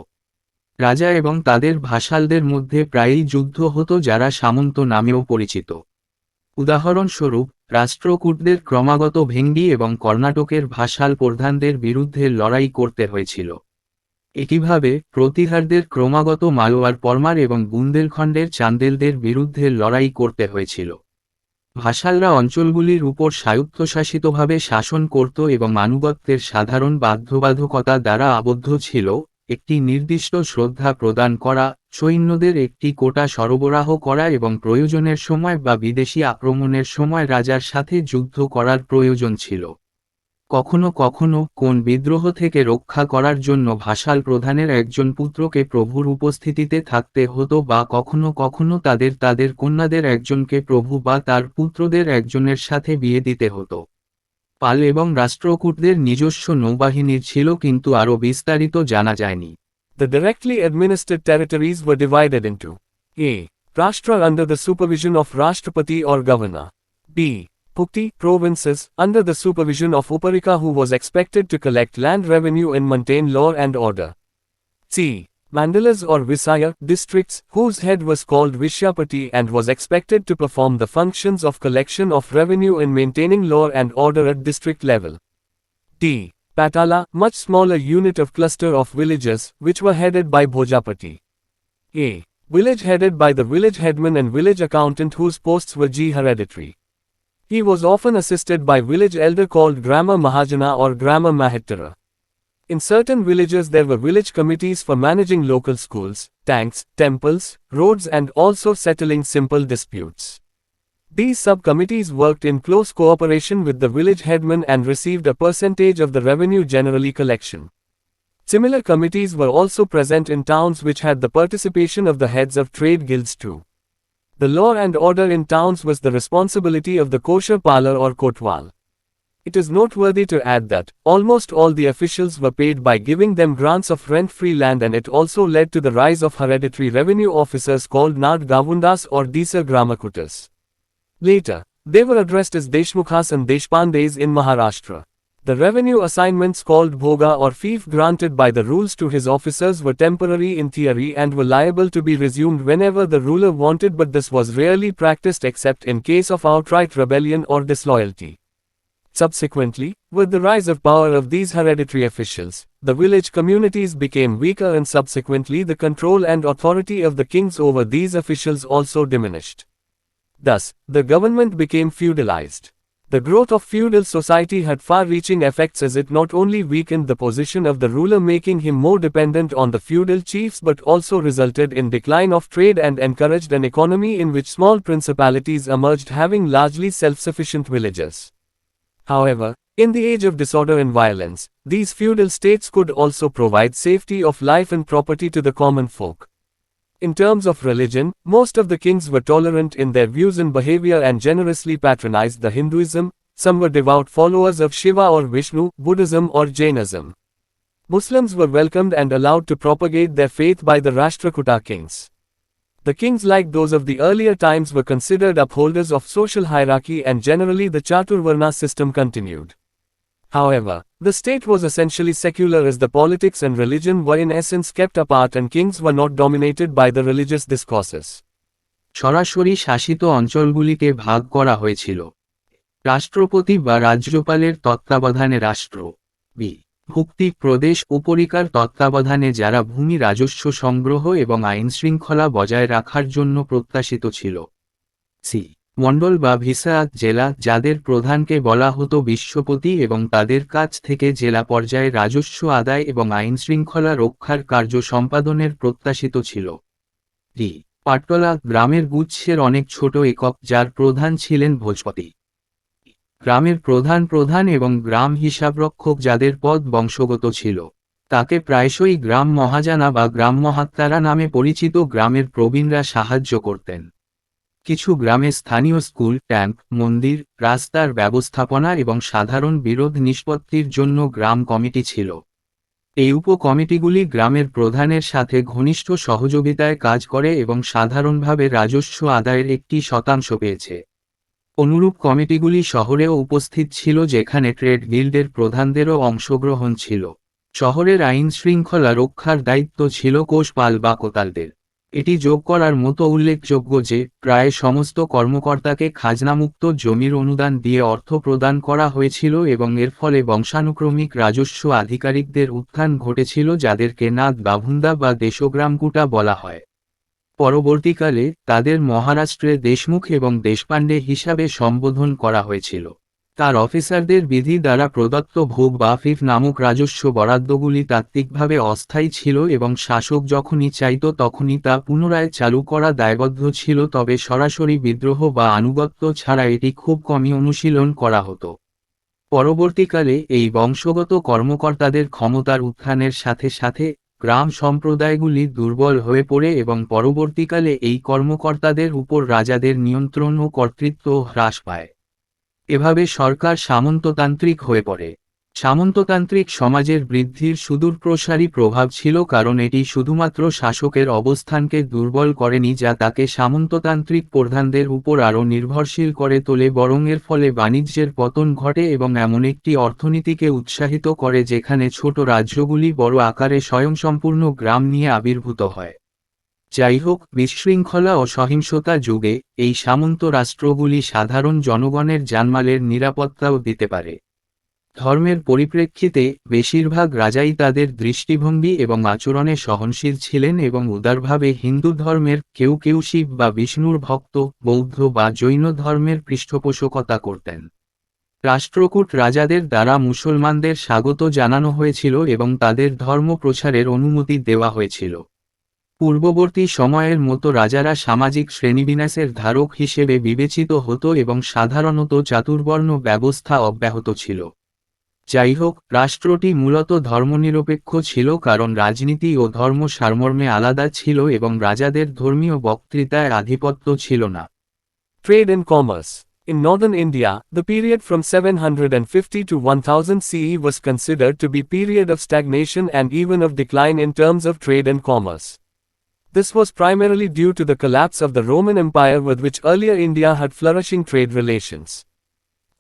A: রাজা এবং তাদের ভাসালদের মধ্যে প্রায়ই যুদ্ধ হতো, যারা সামন্ত নামেও পরিচিত। উদাহরণস্বরূপ, রাষ্ট্রকূটদের ক্রমাগত ভেঙ্গি এবং কর্ণাটকের ভাসাল প্রধানদের বিরুদ্ধে লড়াই করতে হয়েছিল। একইভাবে, প্রতিহারদের ক্রমাগত মালওয়ার পরমার এবং বুন্দেলখণ্ডের চান্দেলদের বিরুদ্ধে লড়াই করতে হয়েছিল। ভাসালরা অঞ্চলগুলির উপর স্বায়ত্তশাসিতভাবে শাসন করত এবং আনুগত্যের সাধারণ বাধ্যবাধকতা দ্বারা আবদ্ধ ছিল, একটি নির্দিষ্ট শ্রদ্ধা প্রদান করা, সৈন্যদের একটি কোটা সরবরাহ করা এবং প্রয়োজনের সময় বা বিদেশী আক্রমণের সময় রাজার সাথে যুদ্ধ করার প্রয়োজন ছিল। কখনো কখনো কোন বিদ্রোহ থেকে রক্ষা করার জন্য ভাসাল প্রধানের একজন পুত্রকে প্রভুর উপস্থিতিতে থাকতে হতো, বা কখনো কখনো তাদের কন্যাদের একজনকে প্রভু বা তার পুত্রদের একজনের সাথে বিয়ে দিতে হতো। পাল এবং রাষ্ট্রকূটদের নিজস্ব নৌবাহিনীর ছিল, কিন্তু আরও বিস্তারিত জানা যায়নি।
B: The directly administered territories were divided into A. Rashtra under the supervision of Rashtrapati or governor. B. Pukti provinces under the supervision of Uparika, who was expected to collect land revenue and maintain law and order. c. Mandalas or Visaya districts, whose head was called Vishyapati and was expected to perform the functions of collection of revenue and maintaining law and order at district level. D. Patala, much smaller unit of cluster of villages, which were headed by Bhojapati. A. Village headed by the village headman and village accountant whose posts were hereditary. He was often assisted by village elder called Grama Mahajana or Grama Mahittara. In certain villages there were village committees for managing local schools, tanks, temples, roads and also settling simple disputes. These sub-committees worked in close cooperation with the village headman and received a percentage of the revenue generally collection. Similar committees were also present in towns which had the participation of the heads of trade guilds too. The law and order in towns was the responsibility of the kosher parlor or kotwal. It is noteworthy to add that almost all the officials were paid by giving them grants of rent-free land, and it also led to the rise of hereditary revenue officers called Nad Gavundas or Desar Gramakutas. Later, they were addressed as Deshmukhas and Deshpandes in Maharashtra. The revenue assignments called bhoga or fief granted by the rules to his officers were temporary in theory and were liable to be resumed whenever the ruler wanted, but this was rarely practiced except in case of outright rebellion or disloyalty. Subsequently, with the rise of power of these hereditary officials, the village communities became weaker and subsequently the control and authority of the kings over these officials also diminished. Thus, the government became feudalized. The growth of feudal society had far-reaching effects as it not only weakened the position of the ruler, making him more dependent on the feudal chiefs, but also resulted in decline of trade and encouraged an economy in which small principalities emerged, having largely self-sufficient villages. However, in the age of disorder and violence, these feudal states could also provide safety of life and property to the common folk. In terms of religion, most of the kings were tolerant in their views and behavior and generously patronized the Hinduism. Some were devout followers of Shiva or Vishnu, Buddhism or Jainism. Muslims were welcomed and allowed to propagate their faith by the Rashtrakuta kings. The kings, like those of the earlier times, were considered upholders of social hierarchy, and generally the Chaturvarna system continued. However, the state was essentially secular as the politics and religion were in essence kept apart and kings were not dominated by the religious discourses.
A: সরাসরি শাসিত অঞ্চলগুলিকে ভাগ করা হয়েছিল। রাষ্ট্রপতি বা রাজ্যপালের তত্ত্বাবধানে রাষ্ট্র। বি। ভুক্তি প্রদেশ উপরিকার তত্ত্বাবধানে যারা ভূমি রাজস্ব সংগ্রহ এবং আইনশৃঙ্খলা বজায় রাখার জন্য প্রত্যাশিত ছিল। সি। মণ্ডল বা ভিসায়াত জেলা, যাদের প্রধানকে বলা হতো বিশ্বপতি এবং তাদের কাছ থেকে জেলা পর্যায়ে রাজস্ব আদায় এবং আইনশৃঙ্খলা রক্ষার কার্য সম্পাদনের প্রত্যাশিত ছিল। ডি। পাটলা, গ্রামের গুচ্ছের অনেক ছোট একক যার প্রধান ছিলেন ভোজপতি। গ্রামের প্রধান এবং গ্রাম হিসাবরক্ষক যাদের পদ বংশগত ছিল। তাকে প্রায়শই গ্রাম মহাজানা বা গ্রাম মহাত্মারা নামে পরিচিত গ্রামের প্রবীণরা সাহায্য করতেন। কিছু গ্রামে স্থানীয় স্কুল, ট্যাঙ্ক, মন্দির, রাস্তার ব্যবস্থাপনা এবং সাধারণ বিরোধ নিষ্পত্তির জন্য গ্রাম কমিটি ছিল। এই উপকমিটিগুলি গ্রামের প্রধানের সাথে ঘনিষ্ঠ সহযোগিতায় কাজ করে এবং সাধারণভাবে রাজস্ব আদায়ের একটি শতাংশ পেয়েছে। অনুরূপ কমিটিগুলি শহরেও উপস্থিত ছিল, যেখানে ট্রেড গিল্ডের প্রধানদেরও অংশগ্রহণ ছিল। শহরের আইন শৃঙ্খলা রক্ষার দায়িত্ব ছিল কোষপাল বা কোতালদের। এটি যোগ করার মতো উল্লেখযোগ্য যে প্রায় সমস্ত কর্মকর্তাকে খাজনামুক্ত জমির অনুদান দিয়ে অর্থ প্রদান করা হয়েছিল এবং এর ফলে বংশানুক্রমিক রাজস্ব আধিকারিকদের উত্থান ঘটেছিল, যাদেরকে নাদ বাভুন্দা বা দেশগ্রামকুটা বলা হয়। পরবর্তীকালে তাদের মহারাষ্ট্রে দেশমুখ এবং দেশপাণ্ডে হিসাবে সম্বোধন করা হয়েছিল। তার অফিসারদের বিধি দ্বারা প্রদত্ত ভোগ বা ফিফ নামক রাজস্ব বরাদ্দগুলি তাত্ত্বিকভাবে অস্থায়ী ছিল এবং শাসক যখনই চাইত তখনই তা পুনরায় চালু করা দায়বদ্ধ ছিল, তবে সরাসরি বিদ্রোহ বা আনুগত্য ছাড়া এটি খুব কমই অনুশীলন করা হতো। পরবর্তীকালে এই বংশগত কর্মকর্তাদের ক্ষমতার উত্থানের সাথে সাথে গ্রাম সম্প্রদায়গুলি দুর্বল হয়ে পড়ে এবং পরবর্তীকালে এই কর্মকর্তাদের উপর রাজাদের নিয়ন্ত্রণ ও কর্তৃত্ব হ্রাস পায়। এভাবে সরকার সামন্ততান্ত্রিক হয়ে পড়ে। সামন্ততান্ত্রিক সমাজের বৃদ্ধির সুদূরপ্রসারী প্রভাব ছিল কারণ এটি শুধুমাত্র শাসকের অবস্থানকে দুর্বল করেনি যা তাকে সামন্ততান্ত্রিক প্রধানদের উপর আরও নির্ভরশীল করে তোলে বরং এর ফলে বাণিজ্যের পতন ঘটে এবং এমন একটি অর্থনীতিকে উৎসাহিত করে যেখানে ছোট রাজ্যগুলি বড় আকারে স্বয়ংসম্পূর্ণ গ্রাম নিয়ে আবির্ভূত হয়। যাই হোক, বিশৃঙ্খলা ও সহিংসতা যুগে এই সামন্ত রাষ্ট্রগুলি সাধারণ জনগণের জানমালের নিরাপত্তাও দিতে পারে। ধর্মের পরিপ্রেক্ষিতে বেশিরভাগ রাজাই তাদের দৃষ্টিভঙ্গি এবং আচরণে সহনশীল ছিলেন এবং উদারভাবে হিন্দু ধর্মের কেউ কেউ শিব বা বিষ্ণুর ভক্ত, বৌদ্ধ বা জৈন ধর্মের পৃষ্ঠপোষকতা করতেন। রাষ্ট্রকূট রাজাদের দ্বারা মুসলমানদের স্বাগত জানানো হয়েছিল এবং তাদের ধর্ম প্রচারের অনুমতি দেওয়া হয়েছিল। পূর্ববর্তী সময়ের মতো রাজারা সামাজিক শ্রেণীবিন্যাসের ধারক হিসেবে বিবেচিত হতো এবং সাধারণত চাতুর্বর্ণ ব্যবস্থা অব্যাহত ছিল। যাই হোক, রাষ্ট্রটি মূলত ধর্মনিরপেক্ষ ছিল কারণ রাজনীতি ও ধর্ম সারমর্মে আলাদা ছিল এবং রাজাদের ধর্মীয় বক্তৃতায় আধিপত্য ছিল না।
B: Trade and commerce. In northern India, the period from 750 to 1000 CE was considered to be period of stagnation and even of decline in terms of trade and commerce. This was primarily due to the collapse of the Roman Empire with which earlier India had flourishing trade relations.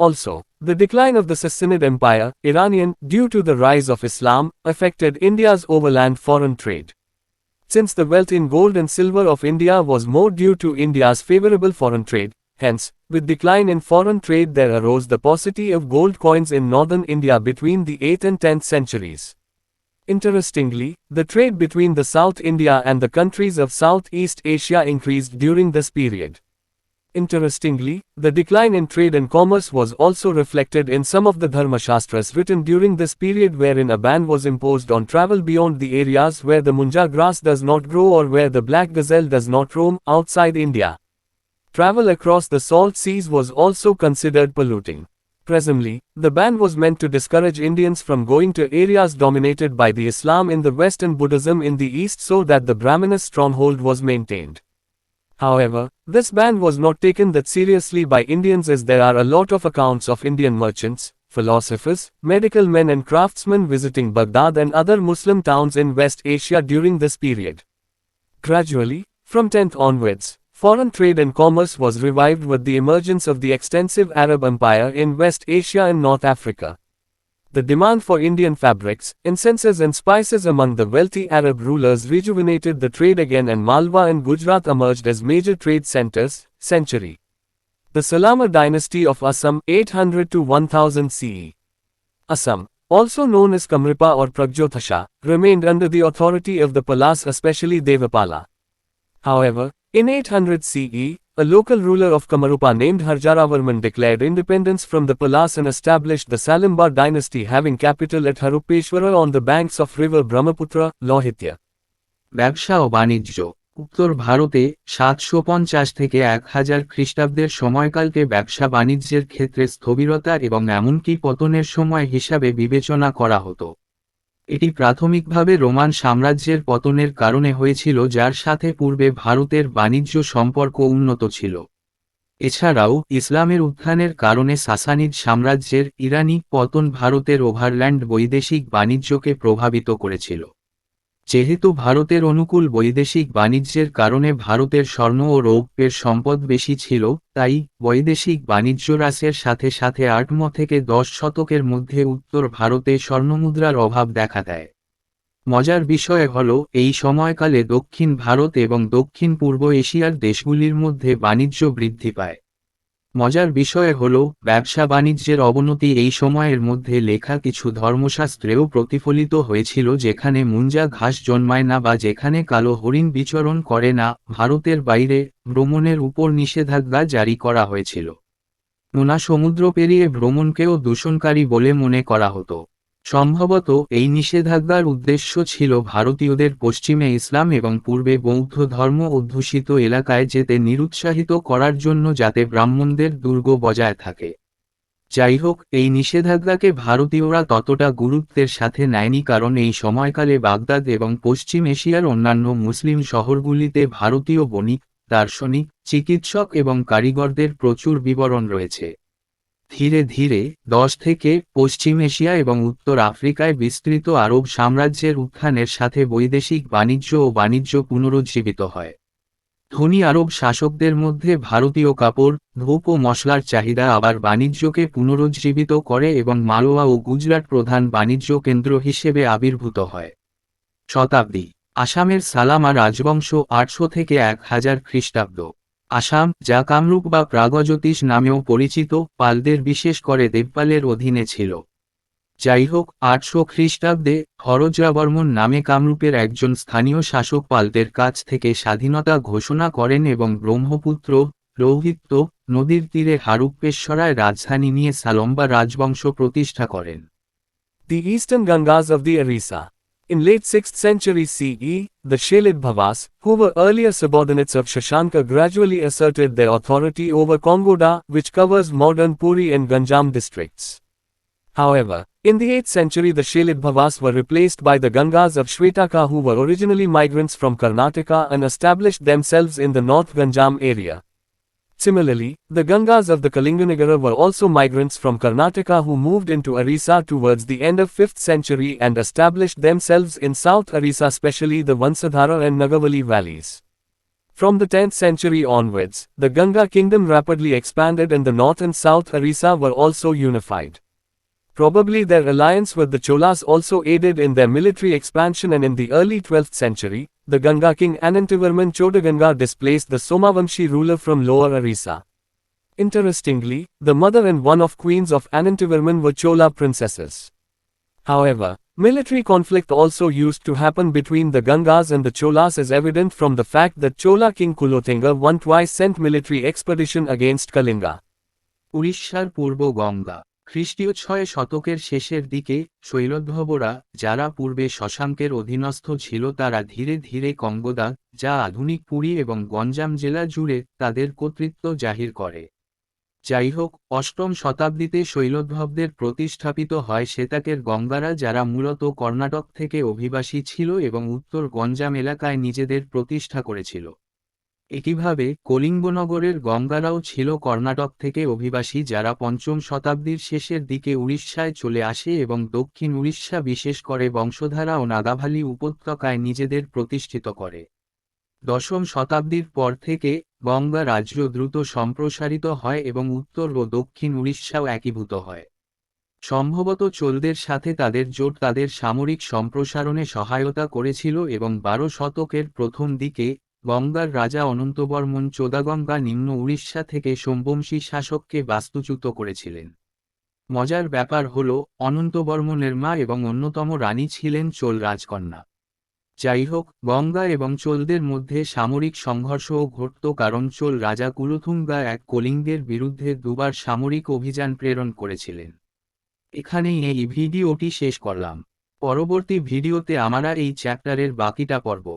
B: Also, the decline of the Sassanid Empire, Iranian, due to the rise of Islam, affected India's overland foreign trade. Since the wealth in gold and silver of India was more due to India's favorable foreign trade, hence, with decline in foreign trade there arose the paucity of gold coins in northern India between the 8th and 10th centuries. Interestingly, the trade between the South India and the countries of Southeast Asia increased during this period. Interestingly, the decline in trade and commerce was also reflected in some of the Dharmashastras written during this period wherein a ban was imposed on travel beyond the areas where the munja grass does not grow or where the black gazelle does not roam outside India. Travel across the salt seas was also considered polluting. Presumably, the ban was meant to discourage Indians from going to areas dominated by the Islam in the west and Buddhism in the east so that the Brahmana stronghold was maintained. However, this ban was not taken that seriously by Indians as there are a lot of accounts of Indian merchants, philosophers, medical men and craftsmen visiting Baghdad and other Muslim towns in West Asia during this period. Gradually, from 10th onwards, foreign trade and commerce was revived with the emergence of the extensive Arab Empire in West Asia and North Africa. The demand for Indian fabrics, incenses and spices among the wealthy Arab rulers rejuvenated the trade again and Malwa and Gujarat emerged as major trade centers. Century. The Salama dynasty of Assam 800 to 1000 CE. Assam, also known as Kamripa or Pragjothasha, remained under the authority of the Palas especially Devapala. However, in 800 CE, a local ruler of Kamarupa named Harjaravarman declared independence from the Palas and established the Salimbar dynasty having capital at Harupeshwara on the banks of river Brahmaputra, Lohitya.
A: ব্যবসা ও বাণিজ্য উত্তর ভারতে 750 থেকে 1000 খ্রিস্টাব্দের সময়কালকে ব্যবসা বাণিজ্যের ক্ষেত্রে স্থবিরতা এবং এমনকি পতনের সময় হিসাবে বিবেচনা করা হতো। এটি প্রাথমিকভাবে রোমান সাম্রাজ্যের পতনের কারণে হয়েছিল যার সাথে পূর্বে ভারতের বাণিজ্য সম্পর্ক উন্নত ছিল। এছাড়াও ইসলামের উত্থানের কারণে সাসানিদ সাম্রাজ্যের ইরানি পতন ভারতের ওভারল্যান্ড বৈদেশিক বাণিজ্যকে প্রভাবিত করেছিল। যেহেতু ভারতের অনুকূল বৈদেশিক বাণিজ্যের কারণে ভারতের স্বর্ণ ও রৌপ্যের সম্পদ বেশি ছিল, তাই বৈদেশিক বাণিজ্য হ্রাসের সাথে সাথে 8ম থেকে 10 শতকের মধ্যে উত্তর ভারতে স্বর্ণমুদ্রার অভাব দেখা দেয়। মজার বিষয় হল এই সময়কালে দক্ষিণ ভারত এবং দক্ষিণ পূর্ব এশিয়ার দেশগুলির মধ্যে বাণিজ্য বৃদ্ধি পায়। মজার বিষয় হল ব্যবসা বাণিজ্যের অবনতি এই সময়ের মধ্যে লেখা কিছু ধর্মশাস্ত্রেও প্রতিফলিত হয়েছিল যেখানে মুঞ্জা ঘাস জন্মায় না বা যেখানে কালো হরিণ বিচরণ করে না। ভারতের বাইরে ভ্রমণের উপর নিষেধাজ্ঞা জারি করা হয়েছিল। নোনা সমুদ্র পেরিয়ে ভ্রমণকেও দূষণকারী বলে মনে করা হতো। সম্ভবত এই নিষেধাজ্ঞার উদ্দেশ্য ছিল ভারতীয়দের পশ্চিমে ইসলাম এবং পূর্বে বৌদ্ধ ধর্ম অধ্যুষিত এলাকায় যেতে নিরুৎসাহিত করার জন্য যাতে ব্রাহ্মণদের দুর্গ বজায় থাকে। যাই হোক, এই নিষেধাজ্ঞাকে ভারতীয়রা ততটা গুরুত্বের সাথে নেয়নি কারণ এই সময়কালে বাগদাদ এবং পশ্চিম এশিয়ার অন্যান্য মুসলিম শহরগুলিতে ভারতীয় বণিক, দার্শনিক, চিকিৎসক এবং কারিগরদের প্রচুর বিবরণ রয়েছে। ধীরে ধীরে 10 থেকে পশ্চিম এশিয়া এবং উত্তর আফ্রিকায় বিস্তৃত আরব সাম্রাজ্যের উত্থানের সাথে বৈদেশিক বাণিজ্য ও বাণিজ্য পুনরুজ্জীবিত হয়। ধনী আরব শাসকদের মধ্যে ভারতীয় কাপড়, ধূপ ও মশলার চাহিদা আবার বাণিজ্যকে পুনরুজ্জীবিত করে এবং মালওয়া ও গুজরাট প্রধান বাণিজ্য কেন্দ্র হিসেবে আবির্ভূত হয়। শতাব্দী: আসামের সালামা রাজবংশ 800 থেকে 1000 খ্রিস্টাব্দ। আসাম, যা কামরূপ বা প্রাগজ্যোতিষ নামেও পরিচিত, পালদের বিশেষ করে দেবপালের অধীনে ছিল। যাই হোক, 800 খ্রিস্টাব্দে হরজ্যাবর্মন নামে কামরূপের একজন স্থানীয় শাসক পালদের কাছ থেকে স্বাধীনতা ঘোষণা করেন এবং ব্রহ্মপুত্র, লৌহিত্য নদীর তীরে হারুপ্পেশ্বরায় রাজধানী নিয়ে সালম্বা রাজবংশ প্রতিষ্ঠা করেন।
B: The eastern Gangas of the Orissa. In late 6th century CE, the Shelidbhavas, who were earlier subordinates of Shashanka, gradually asserted their authority over Kongoda, which covers modern Puri and Ganjam districts. However, in the 8th century the Shelidbhavas were replaced by the Gangas of Shvetaka, who were originally migrants from Karnataka and established themselves in the North Ganjam area. Similarly, the Gangas of the Kalinganagara were also migrants from Karnataka who moved into Orissa towards the end of 5th century and established themselves in South Orissa, especially the Vansadhara and Nagavali valleys. From the 10th century onwards, the Ganga kingdom rapidly expanded and the North and South Orissa were also unified. Probably their alliance with the Cholas also aided in their military expansion, and in the early 12th century, the Ganga king Anantivarman Chodaganga displaced the Somavamshi ruler from Lower Orissa. Interestingly, the mother and one of queens of Anantivarman were Chola princesses. However, military conflict also used to happen between the Gangas and the Cholas, is evident from the fact that Chola king Kulothenga one twice sent military expedition against Kalinga.
A: উড়িষ্যার পূর্ব গঙ্গা। খ্রিস্টীয় 6 শতকের শেষের দিকে শৈলধ্ববরা, যারা পূর্বে শশাঙ্কের অধীনস্থ ছিল, তারা ধীরে ধীরে কঙ্গোদা, যা আধুনিক পুরী এবং গঞ্জাম জেলা জুড়ে, তাদের কর্তৃত্ব জাহির করে। যাই হোক, 8ম শতাব্দীতে শৈলধ্ববদের প্রতিষ্ঠাপিত হয় শ্বেতাকের গঙ্গারা, যারা মূলত কর্ণাটক থেকে অভিবাসী ছিল এবং উত্তর গঞ্জাম এলাকায় নিজেদের প্রতিষ্ঠা করেছিল। একইভাবে কলিঙ্গনগরের গঙ্গারাও ছিল কর্ণাটক থেকে অভিবাসী, যারা 5ম শতাব্দীর শেষের দিকে উড়িষ্যায় চলে আসে এবং দক্ষিণ উড়িষ্যা, বিশেষ করে বংশধারা ও নাগাভালি উপত্যকায় নিজেদের প্রতিষ্ঠিত করে। 10ম শতাব্দীর পর থেকে গঙ্গা রাজ্য দ্রুত সম্প্রসারিত হয় এবং উত্তর ও দক্ষিণ উড়িষ্যাও একীভূত হয়। সম্ভবত চোলদের সাথে তাদের জোট তাদের সামরিক সম্প্রসারণে সহায়তা করেছিল এবং 12 শতকের প্রথম দিকে গঙ্গার রাজা অনন্তবর্মন চোদাগঙ্গা নিম্ন উড়িষ্যা থেকে সোমবংশী শাসককে বাস্তুচ্যুত করেছিলেন। মজার ব্যাপার হল, অনন্তবর্মনের মা এবং অন্যতম রানী ছিলেন চোল রাজকন্যা। যাই হোক, গঙ্গা এবং চোলদের মধ্যে সামরিক সংঘর্ষও ঘটত, কারণ চোল রাজা কুলোথুঙ্গা এক কলিঙ্গের বিরুদ্ধে 2বার সামরিক অভিযান প্রেরণ করেছিলেন। এখানেই এই ভিডিওটি শেষ করলাম। পরবর্তী ভিডিওতে আমরা এই চ্যাপ্টারের বাকিটা পড়ব।